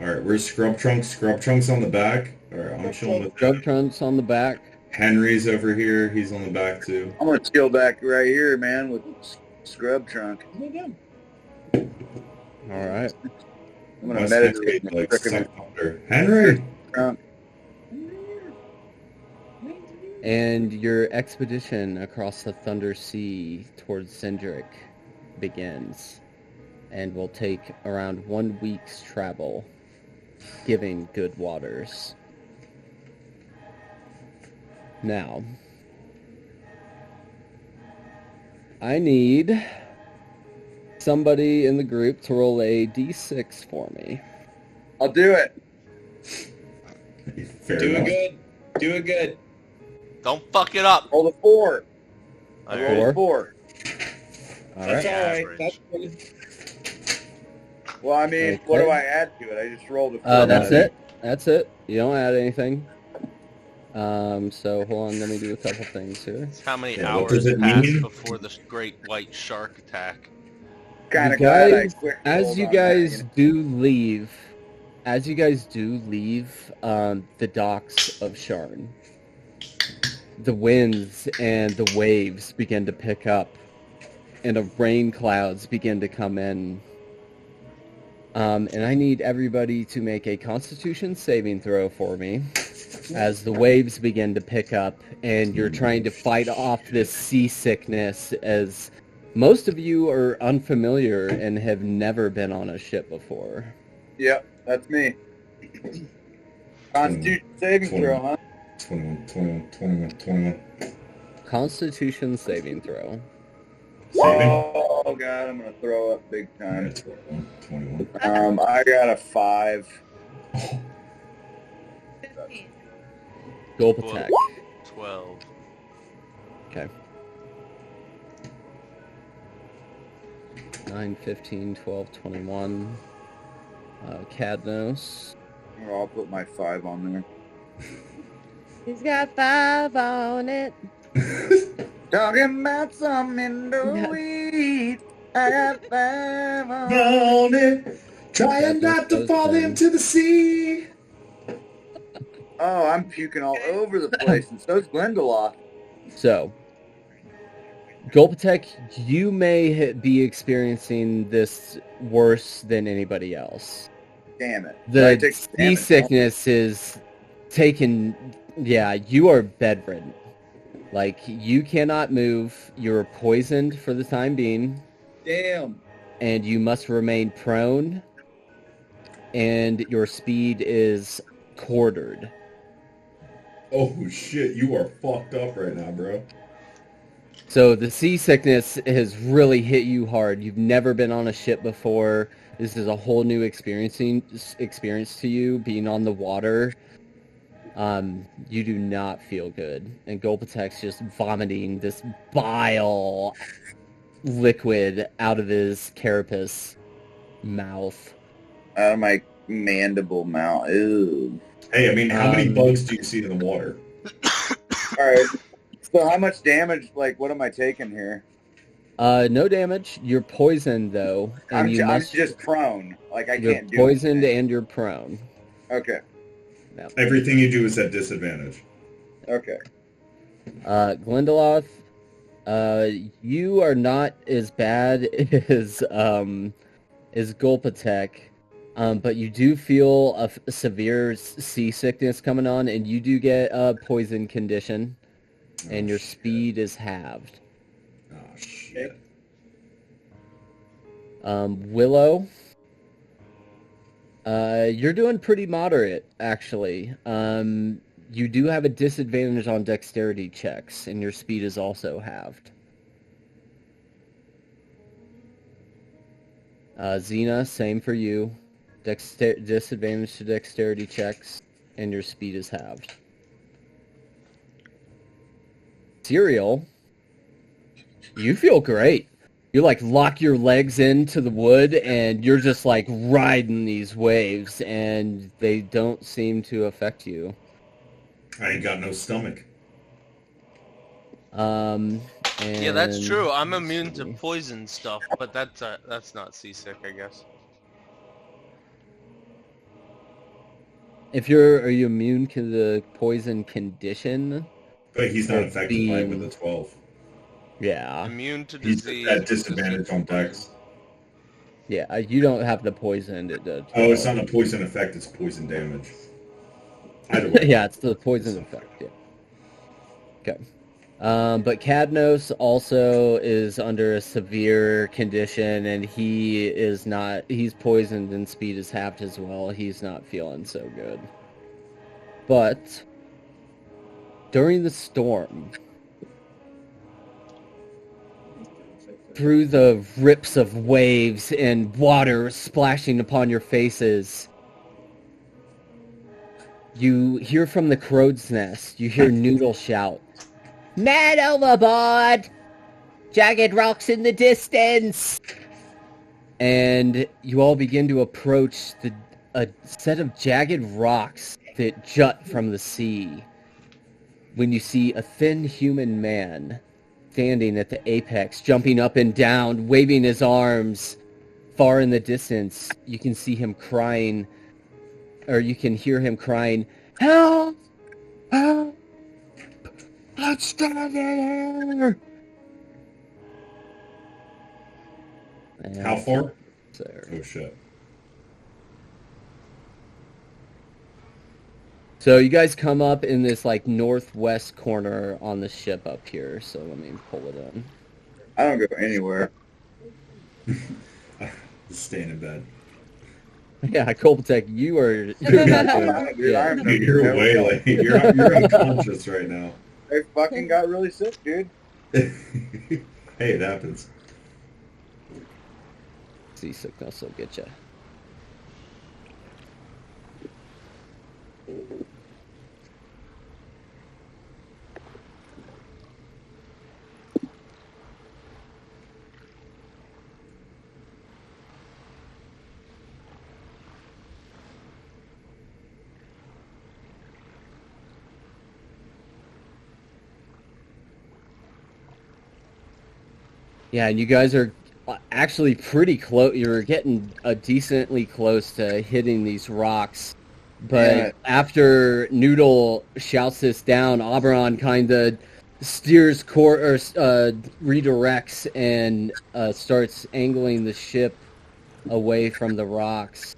I: Alright, where's Scrub Trunks? Scrub Trunks on the back. Alright, I'm chilling with
K: Drug trunks on the back.
I: Henry's over here. He's on the back too.
H: I'm gonna chill back right here, man, with Scrub Trunk.
K: All right.
H: I'm gonna
I: West
H: meditate.
I: End, like,
H: frickin'
I: suck thunder. Henry!
H: Trunk.
K: And your expedition across the Thunder Sea towards Xendrik begins, and will take around 1 week's travel, giving good waters. Now, I need somebody in the group to roll a d6 for me.
H: I'll do it.
I: Fair
J: Do
I: enough.
J: it good. Do it good.
A: Don't fuck it up.
H: Roll the 4. I
A: All
H: rolled
A: right.
H: a 4.
K: All
J: That's
K: right.
J: all right.
A: Average.
J: That's good.
H: Well, I mean,
K: Okay.
H: what do I add to it? I just rolled a 4.
K: That's it. That's it. You don't add anything. So hold on, let me do a couple things here.
A: How many
I: Yeah, what
A: hours
I: does it
A: passed
I: mean?
A: before the great white shark attack?
H: Kind of
K: You
H: glad I
K: guys-
H: quick
K: As
H: rolled
K: you
H: on
K: guys
H: that,
K: do leave, the docks of Sharn, the winds and the waves begin to pick up, and the rain clouds begin to come in. And I need everybody to make a Constitution saving throw for me, as the waves begin to pick up, and you're trying to fight off this seasickness as Most of you are unfamiliar and have never been on a ship before.
C: Yep, that's me. Constitution saving throw, huh?
I: 21.
K: Constitution saving throw.
I: Saving?
C: Oh god, I'm gonna throw up big time.
I: Yeah, 21.
C: I got a 5.
K: Gul'ptek.
A: 12.
K: Okay. 9, 15, 12, 21. Cadnos.
C: I'll put my 5 on there.
E: He's got 5 on it.
C: Talking about something to eat. I got 5 on
I: On it, trying not to fall into the sea.
C: Oh, I'm puking all over the place, and so's Glendaloth.
K: So, Gul'ptek, you may be experiencing this worse than anybody else.
C: Damn it.
K: The seasickness is taken. Yeah, you are bedridden. Like, you cannot move. You're poisoned for the time being.
G: Damn.
K: And you must remain prone. And your speed is quartered.
I: Oh shit, you are fucked up right now, bro.
K: So the seasickness has really hit you hard. You've never been on a ship before. This is a whole new experience to you, being on the water. You do not feel good. And Gul'ptek's just vomiting this bile liquid out of his carapace mouth.
C: Out of my mandible mouth. Ew.
I: Hey, I mean, how many bugs do you see in the water?
C: Alright. So how much damage, like, what am I taking here?
K: No damage. You're poisoned, though. And
C: I'm just prone. Like, I can't do anything.
K: You're poisoned and you're prone.
C: Okay.
K: No.
I: Everything you do is at disadvantage.
C: Okay.
K: Glendaloth, you are not as bad as Gul'ptek, but you do feel a severe seasickness coming on, and you do get a poison condition, and your speed is halved.
I: Oh, shit.
K: Willow, you're doing pretty moderate, actually. You do have a disadvantage on dexterity checks, and your speed is also halved. Xena, same for you. Disadvantage to dexterity checks, and your speed is halved. Cereal, you feel great. You, like, lock your legs into the wood, and you're just, like, riding these waves, and they don't seem to affect you.
I: I ain't got no stomach.
A: Yeah, that's true. I'm immune to poison stuff, but that's not seasick, I guess.
K: Are you immune to the poison condition?
I: But he's not affected by it with a 12.
K: Yeah.
A: Immune to
I: He's
A: disease.
I: at disadvantage on dex.
K: Yeah, you don't have the poison.
I: Oh, it's not a poison effect, it's poison damage. Either way.
K: Yeah, it's the poison effect, yeah. Okay. But Cadnos also is under a severe condition, and he's poisoned and speed is halved as well. He's not feeling so good. But during the storm, through the rips of waves and water splashing upon your faces, you hear from the crow's nest, you hear Noodle shout, "Man overboard! Jagged rocks in the distance!" And you all begin to approach a set of jagged rocks that jut from the sea. When you see a thin human man standing at the apex, jumping up and down, waving his arms. Far in the distance, you can see him crying, or you can hear him crying, "Help! Help! Let's down here!"
I: How far?
K: There.
I: Oh shit.
K: So you guys come up in this, like, northwest corner on the ship up here, so let me pull it in.
H: I don't go anywhere.
I: Just staying in bed.
K: Yeah, Gul'ptek, you're not doing
H: Dude,
K: yeah.
H: I'm
I: You're way late. You're unconscious right now.
H: I fucking got really sick, dude.
I: Hey, it happens.
K: Seasickness will get you. Yeah, and you guys are actually pretty close. You're getting decently close to hitting these rocks. But
H: Yeah.
K: after Noodle shouts this down, Eberron kind of steers redirects and starts angling the ship away from the rocks.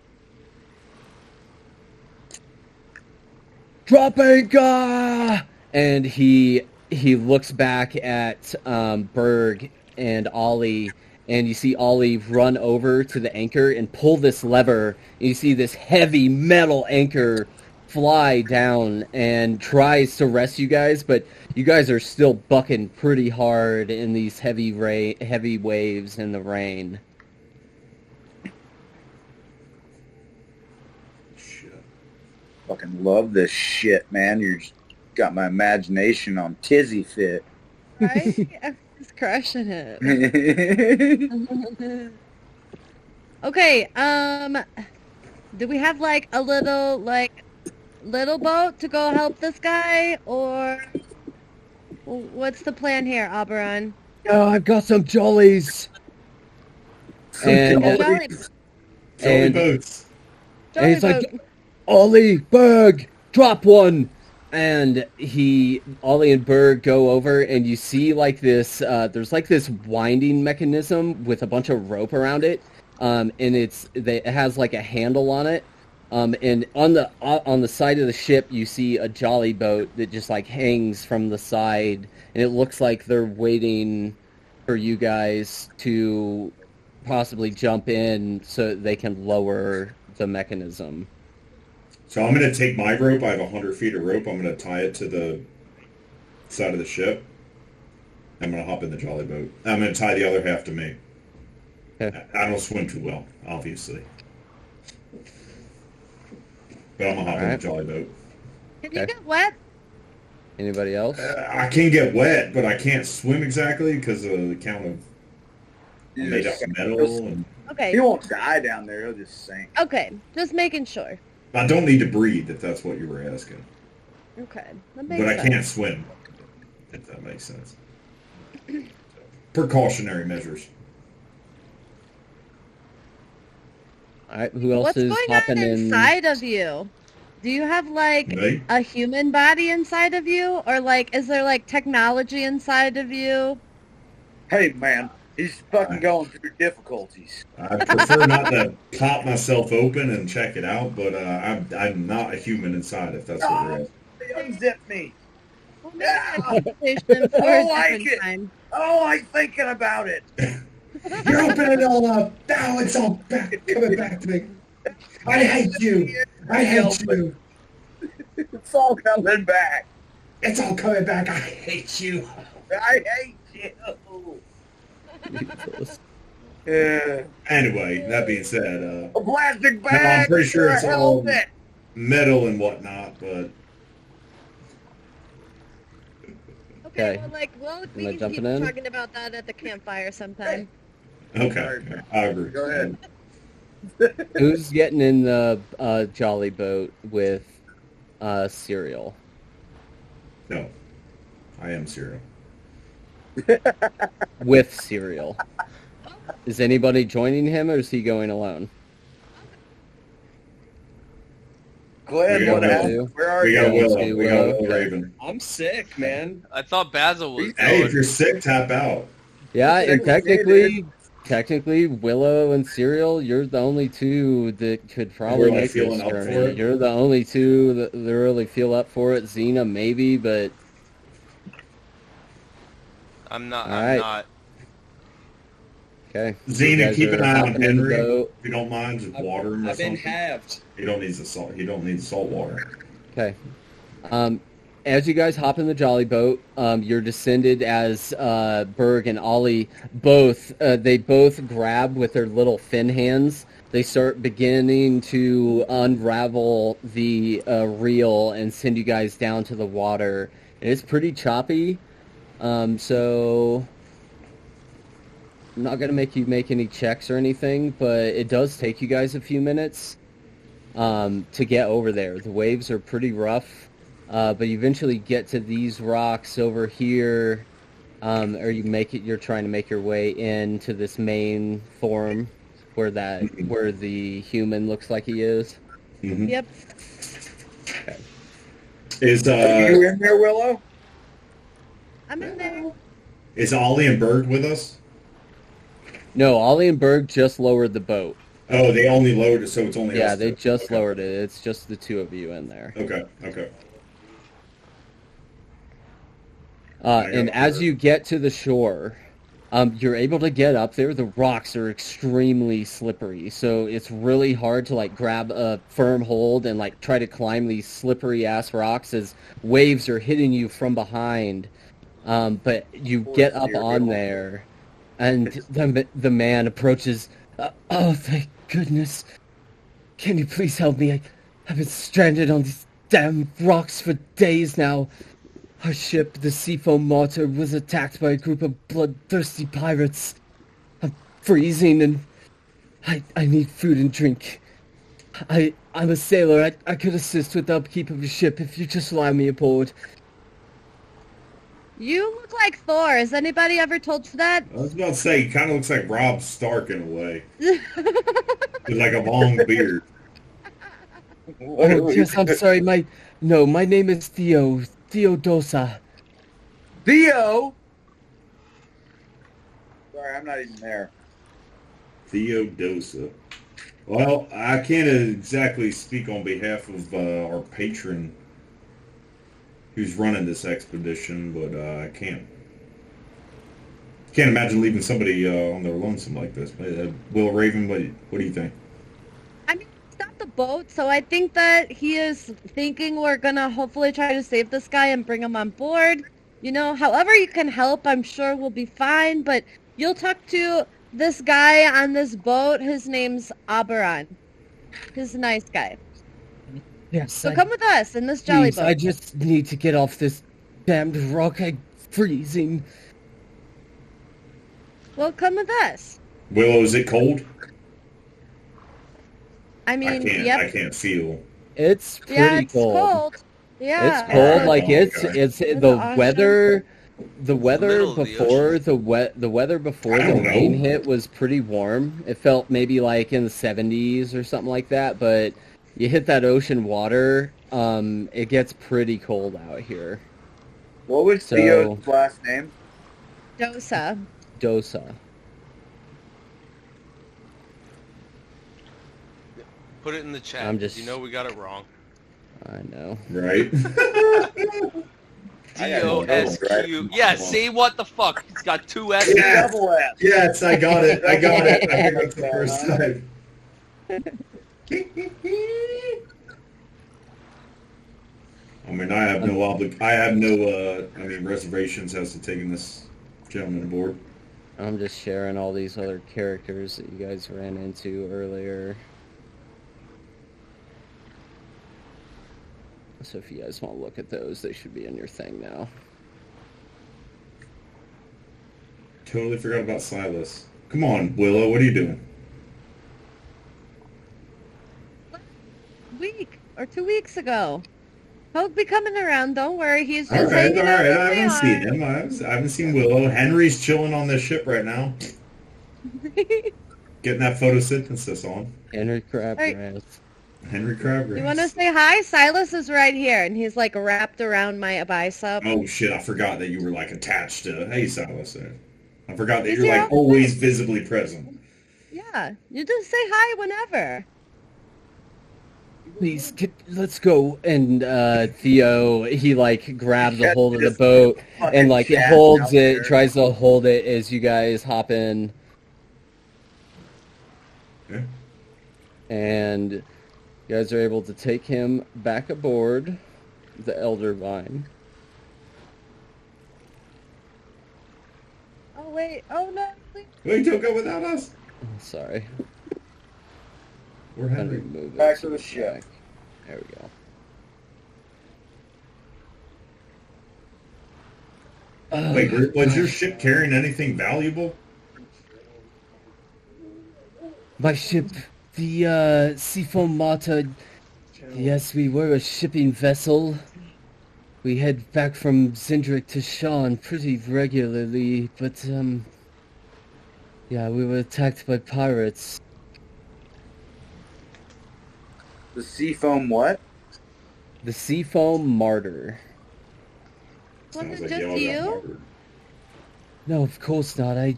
K: Drop anchor! And he looks back at Berg and Ollie, and you see Ollie run over to the anchor and pull this lever, and you see this heavy metal anchor fly down and tries to rescue you guys, but you guys are still bucking pretty hard in these heavy waves in the rain.
I: Shit.
H: Fucking love this shit, man. You're got my imagination on tizzy fit.
E: Right? I'm just crushing it. Okay, do we have like a little boat to go help this guy, or what's the plan here, Eberron?
K: Oh, I've got some jollies. And
I: Jolly boats.
K: And he's like, Ollie, Berg, drop one. And Ollie and Berg go over, and you see like this, there's like this winding mechanism with a bunch of rope around it. And it has like a handle on it. And on the side of the ship, you see a jolly boat that just like hangs from the side. And it looks like they're waiting for you guys to possibly jump in so they can lower the mechanism.
I: So I'm going to take my rope. I have 100 feet of rope. I'm going to tie it to the side of the ship. I'm going to hop in the jolly boat. I'm going to tie the other half to me.
K: Okay.
I: I don't swim too well, obviously. But I'm going to hop in the jolly boat.
E: Can you get wet?
K: Anybody else?
I: I can get wet, but I can't swim exactly because of the count of I'm made out of metal. And
E: Okay.
H: He won't die down there. He'll just sink.
E: Okay, just making sure.
I: I don't need to breathe, if that's what you were asking.
E: Okay, that makes
I: But I
E: sense.
I: can't swim, if that makes sense. Precautionary measures.
K: All right, who else
E: What's
K: is
E: going
K: hopping
E: on
K: in?
E: inside of you? Do you have like
I: Me?
E: a human body inside of you, or like is there like technology inside of you?
H: Hey, man. He's fucking going through difficulties.
I: I prefer not to pop myself open and check it out, but I'm not a human inside, if that's what you're asking.
H: Unzip me.
E: We'll make that conversation for
H: I
E: a
H: like
E: different
H: it.
E: time.
H: Oh, I'm thinking about it.
I: You're opening it all up. Now it's all coming back to me. I hate you. I hate you.
H: It's all coming back.
I: It's all coming back. I hate you.
H: I hate you. Yeah.
I: Anyway, that being said,
H: A plastic
I: no,
H: bag.
I: I'm pretty sure
H: for a
I: it's all
H: helmet.
I: metal and whatnot, but
E: Okay,
K: Okay.
E: well, like, well, we
K: Am I
E: can keep
K: jumping in?
E: talking about that at the campfire sometime.
I: okay, I agree.
H: Go ahead.
K: Who's getting in the jolly boat with cereal?
I: No, I am cereal.
K: With cereal. Is anybody joining him, or is he going alone?
H: Glenn,
I: We got
H: what
I: Willow.
H: happened? Where are
I: We
H: you?
I: got Willow.
K: you,
I: We got
K: Willow.
I: Willow Raven.
G: I'm sick, man.
A: I thought Basil was
I: Hey, if
A: going.
I: you're sick, tap out.
K: Yeah, and
H: Technically,
K: technically, Willow and Cereal, you're the only two that could probably
I: Really
K: make this
I: feeling up for
K: journey.
I: it?
K: You're the only two that really feel up for it. Xena, maybe, but
A: I'm not.
K: All
A: I'm
K: right.
A: not.
K: Okay.
I: Xena, keep an eye on Henry.
K: Boat.
I: If you don't mind, just water him or
J: I've been
I: something.
J: halved.
I: He don't need the salt. He don't need the salt water.
K: Okay. As you guys hop in the jolly boat, you're descended as Berg and Ollie both. They both grab with their little fin hands. They start beginning to unravel the reel and send you guys down to the water. And it's pretty choppy, so I'm not gonna make you make any checks or anything, but it does take you guys a few minutes to get over there. The waves are pretty rough. But you eventually get to these rocks over here, or you're trying to make your way into this main form where the human looks like he is.
I: Mm-hmm.
E: Yep.
K: Okay.
H: Are you in there, Willow?
E: I'm in there.
I: Is Ollie and Berg with us?
K: No, Ollie and Berg just lowered the boat.
I: Oh, they only lowered it, so it's only
K: Yeah,
I: us
K: they
I: two.
K: just
I: Okay.
K: lowered it. It's just the two of you in there.
I: Okay.
K: And as you get to the shore, you're able to get up there. The rocks are extremely slippery, so it's really hard to grab a firm hold and try to climb these slippery ass rocks as waves are hitting you from behind. But you get up on there, and the man approaches. Oh, thank goodness! Can you please help me? I've been stranded on these damn rocks for days now. Our ship, the Seafoam Martyr, was attacked by a group of bloodthirsty pirates. I'm freezing and I need food and drink. I'm a sailor. I could assist with the upkeep of your ship if you just allow me aboard.
E: You look like Thor. Has anybody ever told you that?
I: I was about to say, he kind of looks like Rob Stark in a way. With like a long beard.
K: Oh, yes, I'm sorry. My name is Theodosa.
H: Theo? Sorry, I'm not even there.
I: Theodosa. Well, I can't exactly speak on behalf of our patron who's running this expedition, but I can't imagine leaving somebody on their lonesome like this. Will Raven, what do you think?
E: I mean, it's not the boat, so I think that he is thinking we're gonna hopefully try to save this guy and bring him on board. You know, however you can help, I'm sure we'll be fine, but you'll talk to this guy on this boat. His name's Eberron. He's a nice guy.
K: Yes.
E: So come with us in this jolly boat.
K: I just need to get off this damned rock. I'm freezing.
E: Well, come with us.
I: Willow, is it cold?
E: I mean,
I: I can't feel.
K: It's pretty
E: it's
K: cold.
E: cold. Yeah.
K: It's cold. It's
E: the
K: the weather. The weather
A: middle of the
K: before the weather before the rain hit was pretty warm. It felt maybe like in the 70s or something like that. But you hit that ocean water, it gets pretty cold out here.
H: What was Theo's last name?
E: Dosa.
A: Put it in the chat. You know we got it wrong.
K: I know.
I: Right?
A: D-O-S-Q. Yeah, see, what the fuck? It's got two S's.
I: Yeah.
H: Double S.
I: Yes, I got it. I got it. I picked up the first time. I mean, I have no reservations as to taking this gentleman aboard.
K: I'm just sharing all these other characters that you guys ran into earlier. So if you guys want to look at those, they should be in your thing now.
I: Totally forgot about Silas. Come on, Willow, what are you doing?
E: Week or 2 weeks ago. He'll be coming around. Don't worry. He's just
I: All right.
E: hanging out.
I: I haven't seen him. I haven't seen Willow. Henry's chilling on this ship right now. Getting that photosynthesis on.
K: Henry Crabgrass.
I: Henry Crabgrass.
E: You want to say hi? Silas is right here, and he's like wrapped around my bicep.
I: Oh shit! I forgot that you were like attached to. Hey, Silas. I forgot that
E: He's
I: you're
E: here
I: like
E: all the
I: always
E: time.
I: visibly present.
E: Yeah, you just say hi whenever.
K: Please, let's go. And Theo, he grabs a hold of the boat and holds it, tries to hold it as you guys hop in.
I: Yeah.
K: And you guys are able to take him back aboard the Elder Vine.
E: Oh wait! Oh no! Please.
I: Wait, don't go without us.
K: Sorry.
I: We're
K: I'm gonna
I: hungry.
K: move
C: Back
K: it
C: to the ship.
K: back. There we go.
I: Wait, was your ship carrying anything valuable?
L: My ship, the Seafoam Martyr. Yes, we were a shipping vessel. We head back from Xendrik to Sean pretty regularly, but yeah, we were attacked by pirates.
H: The Seafoam what?
K: The Seafoam Martyr.
E: Was
I: Sounds
E: it
I: like
E: just
I: y'all got
E: you?
I: murdered.
L: No, of course not. I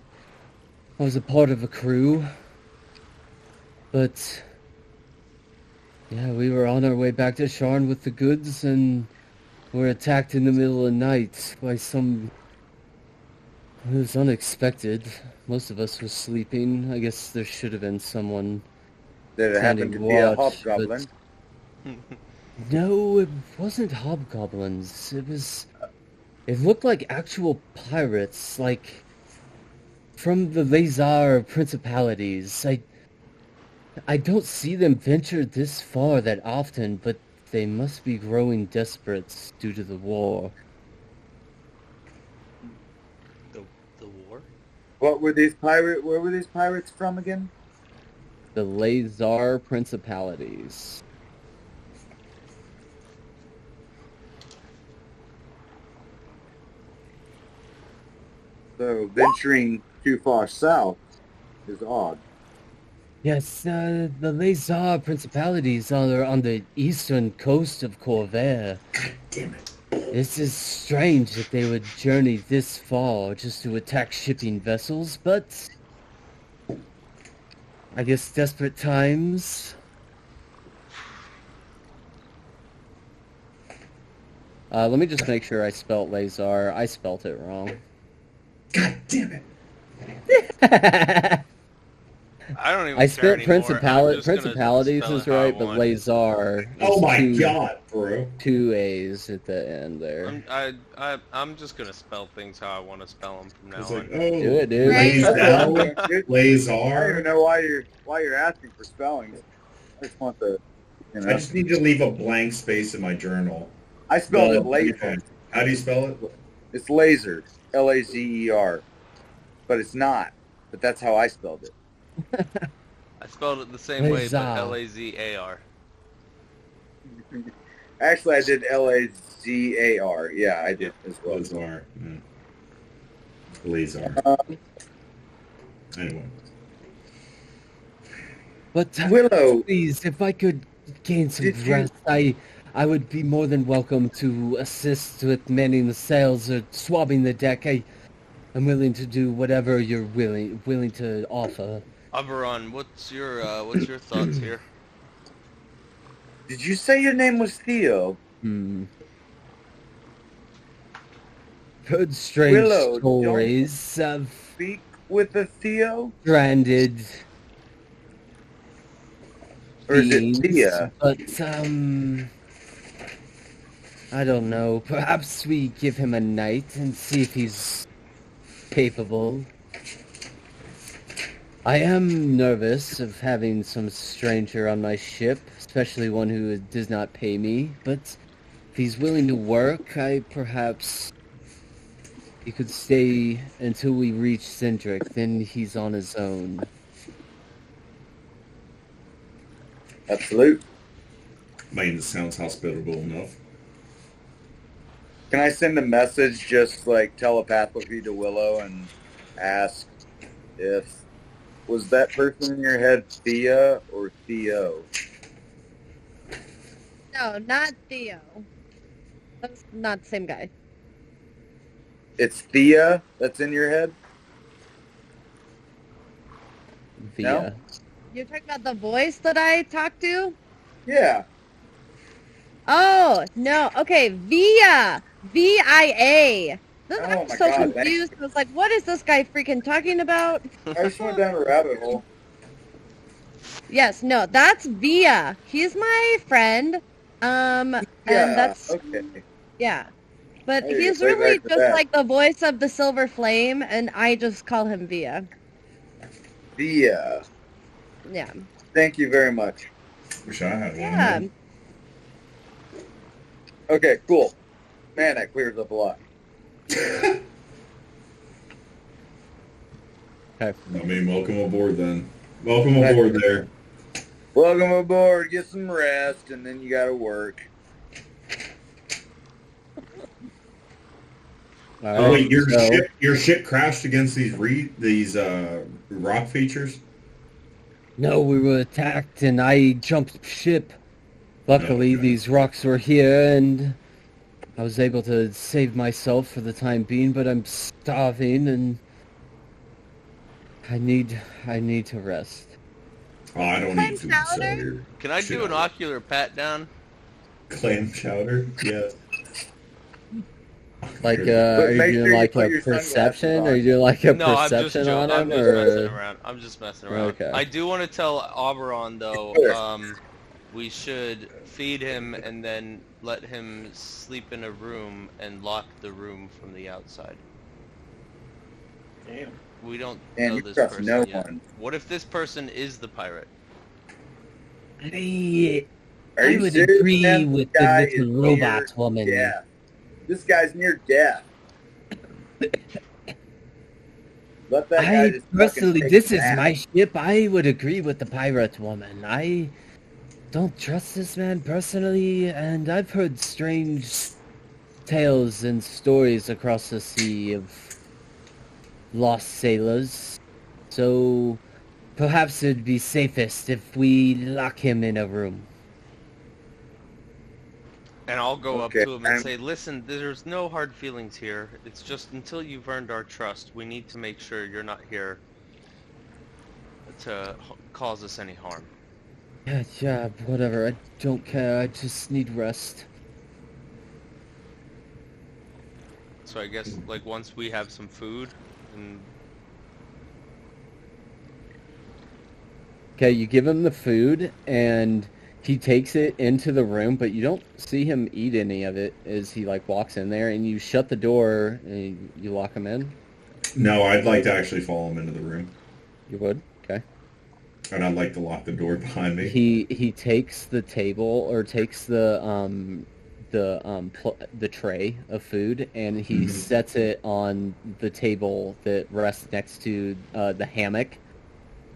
L: was a part of a crew. But yeah, we were on our way back to Sharn with the goods and were attacked in the middle of the night by some... It was unexpected. Most of us were sleeping. I guess there should have been someone
H: Did it happen to
L: standing
H: be a
L: watch,
H: hobgoblin?
L: but- No, it wasn't hobgoblins. It looked like actual pirates, like from the Lazar principalities. I don't see them venture this far that often, but they must be growing desperate due to the war.
A: The war?
H: Where were these pirates from again?
K: The Lazar principalities.
H: So venturing too far south is odd.
L: Yes, the Lazar principalities are on the eastern coast of Corvair.
I: Damn it.
L: This is strange that they would journey this far just to attack shipping vessels, but I guess desperate times.
K: Let me just make sure I spelt Lazar. I spelt it wrong.
I: God damn it.
A: I don't even
K: I
A: care
K: spent
A: anymore. I'm just gonna
K: principalities
A: spell
K: is
A: it how I
K: right, but
A: want.
K: Lazar.
I: Oh
K: is
I: my god, bro.
K: 2 A's at the end there.
A: I'm just gonna spell things how I want to spell them from now
I: It's
A: on.
I: like, oh,
K: Do it, dude.
I: Lazar,
H: I don't even
I: Lazar.
H: know why you're asking for spellings. I just want the,
I: I just need to leave a blank space in my journal.
H: I spelled it laser.
I: How do you spell it?
H: It's laser, Lazer, but it's not. But that's how I spelled it.
A: I spelled it the same way, but
L: Lazar.
A: Lazar.
H: Actually, I did Lazar. Yeah, I did as well.
I: Lazar. Lazar. Anyway.
L: But
H: Willow.
L: please, if I could gain some
H: Did you-
L: rest, I would be more than welcome to assist with manning the sails or swabbing the deck. I'm willing to do whatever you're willing to offer.
A: Eberron, what's your thoughts here?
H: Did you say your name was Theo?
L: Heard strange
H: Willow,
L: stories of
H: Speak with a Theo?
L: stranded
H: Or is it
L: beings,
H: Thea?
L: but I don't know. Perhaps we give him a night and see if he's capable. I am nervous of having some stranger on my ship, especially one who does not pay me, but if he's willing to work, perhaps he could stay until we reach Xendrik, then he's on his own.
H: Absolute.
I: I mean, it sounds hospitable enough.
H: Can I send a message just like telepathically to Willow and ask if was that person in your head Thea or Theo?
E: No, not Theo. That's not the same guy.
H: It's Thea that's in your head?
K: Via.
E: You're talking about the voice that I talked to?
H: Yeah.
E: Oh, no. Okay, Via. V-I-A.
H: Oh
E: I'm
H: my
E: so
H: God,
E: confused. I was like, what is this guy freaking talking about?
H: I just went down a rabbit hole.
E: Yes, no, that's Via. He's my friend. And that's
H: okay.
E: yeah. But
H: There you
E: he's
H: go, way
E: really
H: back to
E: just
H: that.
E: like the voice of the Silver Flame, and I just call him Via.
H: Via.
E: Yeah.
H: Thank you very much.
I: Wish I had one.
E: Yeah.
I: Man.
H: Okay, cool. Man, that clears up a lot.
I: I mean, welcome aboard then. Welcome aboard there.
H: Welcome aboard. Get some rest, and then you got to work.
I: Oh wait, your ship crashed against these rock features?
K: No, we were attacked and I jumped ship. Luckily, these rocks were here and I was able to save myself for the time being, but I'm starving and I need to rest.
I: Oh, I don't eat food, so here.
A: Can I do an ocular pat down?
I: Clam chowder? Yes.
K: Like, are you doing like a perception? Are you doing like a perception on him?
A: I'm just messing around.
K: Okay.
A: I do want to tell Eberron though, we should feed him and then let him sleep in a room and lock the room from the outside.
J: Damn.
A: We don't
H: Man,
A: know
H: you
A: this
H: trust
A: person
H: no
A: yet.
H: one.
A: What if this person is the pirate?
K: I
H: you
K: would
H: serious,
K: agree
H: man?
K: with
H: This guy
K: the little
H: is
K: robot
H: near
K: woman.
H: death. This guy's near death. Let that guy
K: I
H: just
K: personally,
H: fucking take
K: this
H: a
K: is
H: nap.
K: my ship. I would agree with the pirate woman. I don't trust this man personally, and I've heard strange tales and stories across the sea of lost sailors. So perhaps it'd be safest if we lock him in a room.
A: And I'll go up
H: Okay,
A: to him and say, listen, there's no hard feelings here. It's just until you've earned our trust, we need to make sure you're not here to cause us any harm.
K: Yeah, whatever. I don't care. I just need rest.
A: So I guess, like, once we have some food, and...
K: Okay, you give him the food, and he takes it into the room, but you don't see him eat any of it as he, like, walks in there, and you shut the door, and you lock him in?
I: No, I'd like to actually follow him into the room.
K: You would? Okay.
I: And I'd like to lock the door behind me.
K: He takes the table, or takes the tray of food, and he sets it on the table that rests next to the hammock,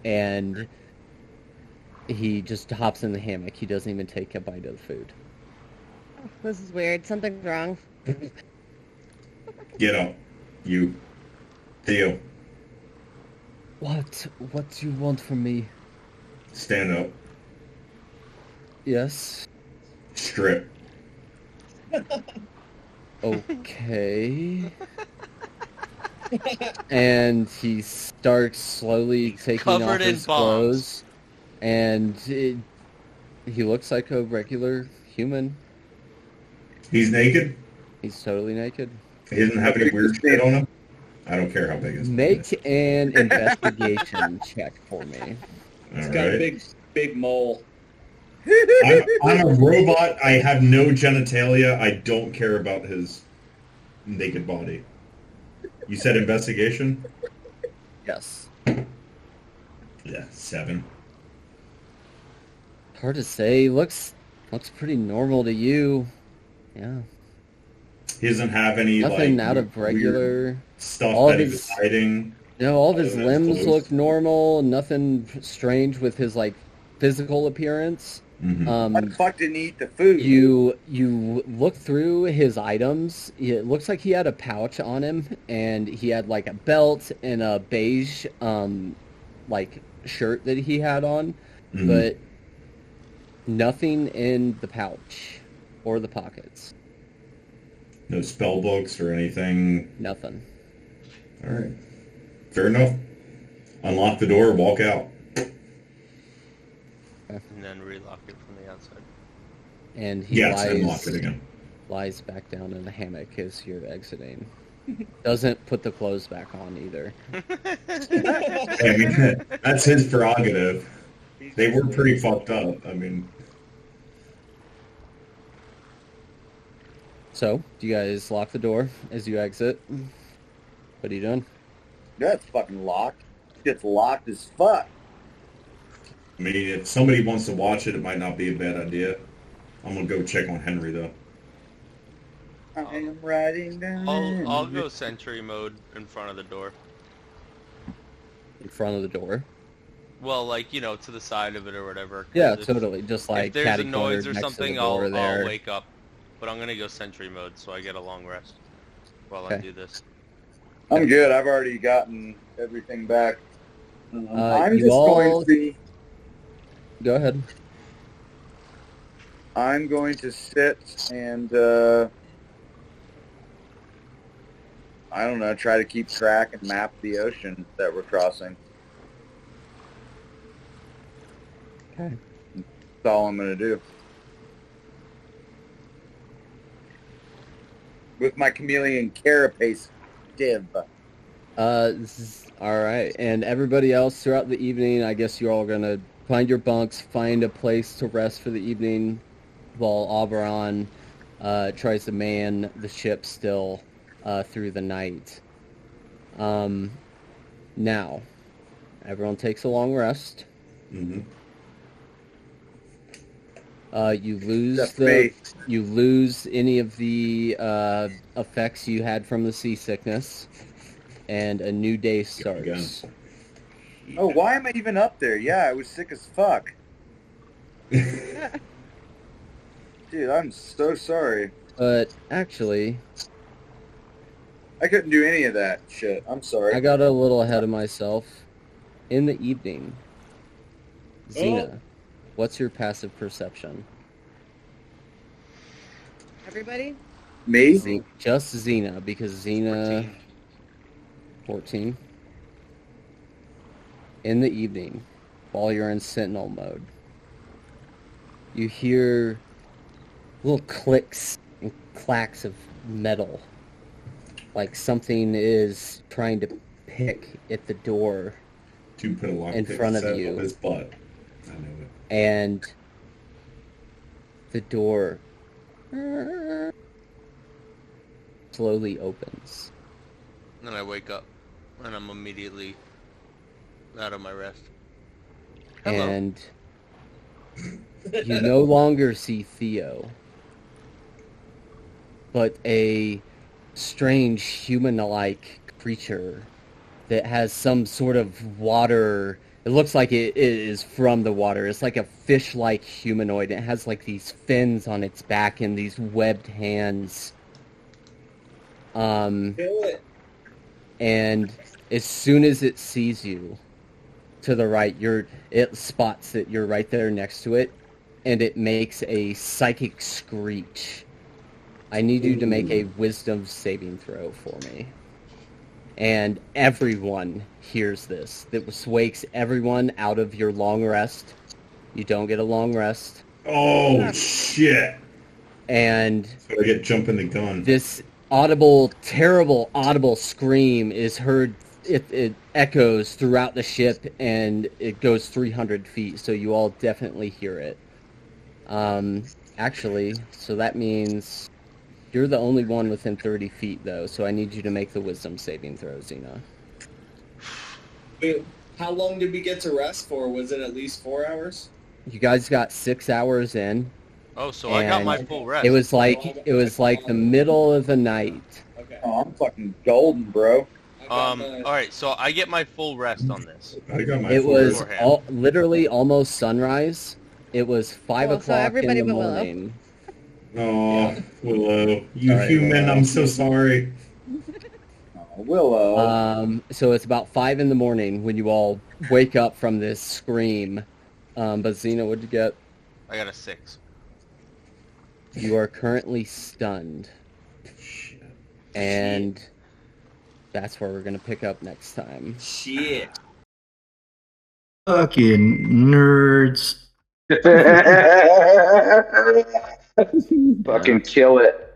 K: and he just hops in the hammock. He doesn't even take a bite of the food.
E: This is weird. Something's wrong.
I: Get up. You. Theo.
K: What do you want from me?
I: Stand up.
K: Yes.
I: Strip.
K: Okay. And he starts slowly taking off
A: covered in
K: his
A: bombs.
K: clothes, and he looks like a regular human.
I: He's naked?
K: He's totally naked.
I: He doesn't have any weird shit on him? I don't care how big his
K: Make an investigation check for me.
J: He's got a big mole.
I: I'm a robot. I have no genitalia. I don't care about his naked body. You said investigation?
K: Yes.
I: Yeah, 7.
K: Hard to say. Looks pretty normal to you. Yeah.
I: He doesn't have any
K: nothing
I: like
K: out of regular
I: stuff
K: all
I: that
K: of
I: he was hiding.
K: No, all of his limbs
I: clothes.
K: look normal. Nothing strange with his like physical appearance.
H: Why the fuck didn't he eat the food?
K: You look through his items. It looks like he had a pouch on him, and he had like a belt and a beige like shirt that he had on, but nothing in the pouch or the pockets.
I: No spell books or anything.
K: Nothing.
I: All right. Fair enough. Unlock the door, walk out.
A: And then relock it from the outside.
K: And he
I: unlock it again.
K: Lies back down in the hammock as you're exiting. Doesn't put the clothes back on either.
I: I mean, that's his prerogative. They were pretty fucked up. I mean,
K: So, do you guys lock the door as you exit? What are you doing?
H: Yeah, it's fucking locked. It's locked as fuck.
I: I mean, if somebody wants to watch it, it might not be a bad idea. I'm gonna go check on Henry though.
H: I am riding down.
A: I'll go sentry mode in front of the door.
K: In front of the door?
A: Well, like, you know, to the side of it or whatever. 'cause
K: Yeah,
A: if-
K: totally. Just like
A: if there's a
K: catty-cornered
A: noise or
K: next to
A: something,
K: the door
A: I'll
K: there.
A: wake up. But I'm gonna go sentry mode so I get a long rest while I
K: Okay.
A: do this.
H: I'm good. I've already gotten everything back. I'm
K: you
H: just going
K: all-
H: to.
K: Go ahead.
H: I'm going to sit and I don't know, try to keep track and map the ocean that we're crossing.
K: Okay.
H: That's all I'm going to do. With my chameleon carapace div.
K: Alright, and everybody else throughout the evening, I guess you're all gonna find your bunks, find a place to rest for the evening, while Eberron tries to man the ship still through the night. Now, everyone takes a long rest.
I: Mm-hmm.
K: You lose any of the effects you had from the seasickness, and a new day starts.
H: Oh, why am I even up there? Yeah, I was sick as fuck. Dude, I'm so sorry.
K: But actually,
H: I couldn't do any of that shit. I'm sorry.
K: I got a little ahead of myself. In the evening, Xena, what's your passive perception?
E: Everybody?
H: Me?
K: Just Xena, because Xena... 14. In the evening, while you're in sentinel mode, you hear little clicks and clacks of metal. Like something is trying to pick at the door
I: To put a lock
K: in front of you.
I: On his butt. I know it.
K: And the door slowly opens.
A: Then I wake up, and I'm immediately out of my rest. Hello.
K: And you no longer see Theo, but a strange human-like creature that has some sort of water. It looks like it is from the water. It's like a fish-like humanoid. It has like these fins on its back and these webbed hands.
J: Kill it.
K: And as soon as it sees you to the right, it spots that you're right there next to it, and it makes a psychic screech. I need you to make a wisdom saving throw for me. And everyone hears this. This wakes everyone out of your long rest. You don't get a long rest.
I: Oh, shit.
K: And
I: So I get jumping the gun.
K: this terrible audible scream is heard. It echoes throughout the ship, and it goes 300 feet, so you all definitely hear it. Actually, so that means you're the only one within 30 feet, though, so I need you to make the wisdom saving throw, Xena.
J: Wait, how long did we get to rest for? Was it at least 4 hours?
K: You guys got 6 hours in.
A: Oh, so I got my full rest.
K: It was like the middle of the night.
J: Okay.
H: Oh, I'm fucking golden, bro.
A: All right, so I get my full rest on this.
I: I got my
K: It
I: full
K: was
I: rest.
K: literally almost sunrise. It was 5
E: Well, so
K: o'clock in
E: everybody
K: the
E: but Willow.
K: morning.
I: Oh, Willow. You
K: All right,
I: human,
K: Willow.
I: I'm so sorry.
H: Willow.
K: So it's about 5 in the morning when you all wake up from this scream. But Xena, what'd you get?
A: I got a 6.
K: You are currently stunned. And that's where we're going to pick up next time.
J: Shit.
F: Fucking nerds.
M: Fucking kill it.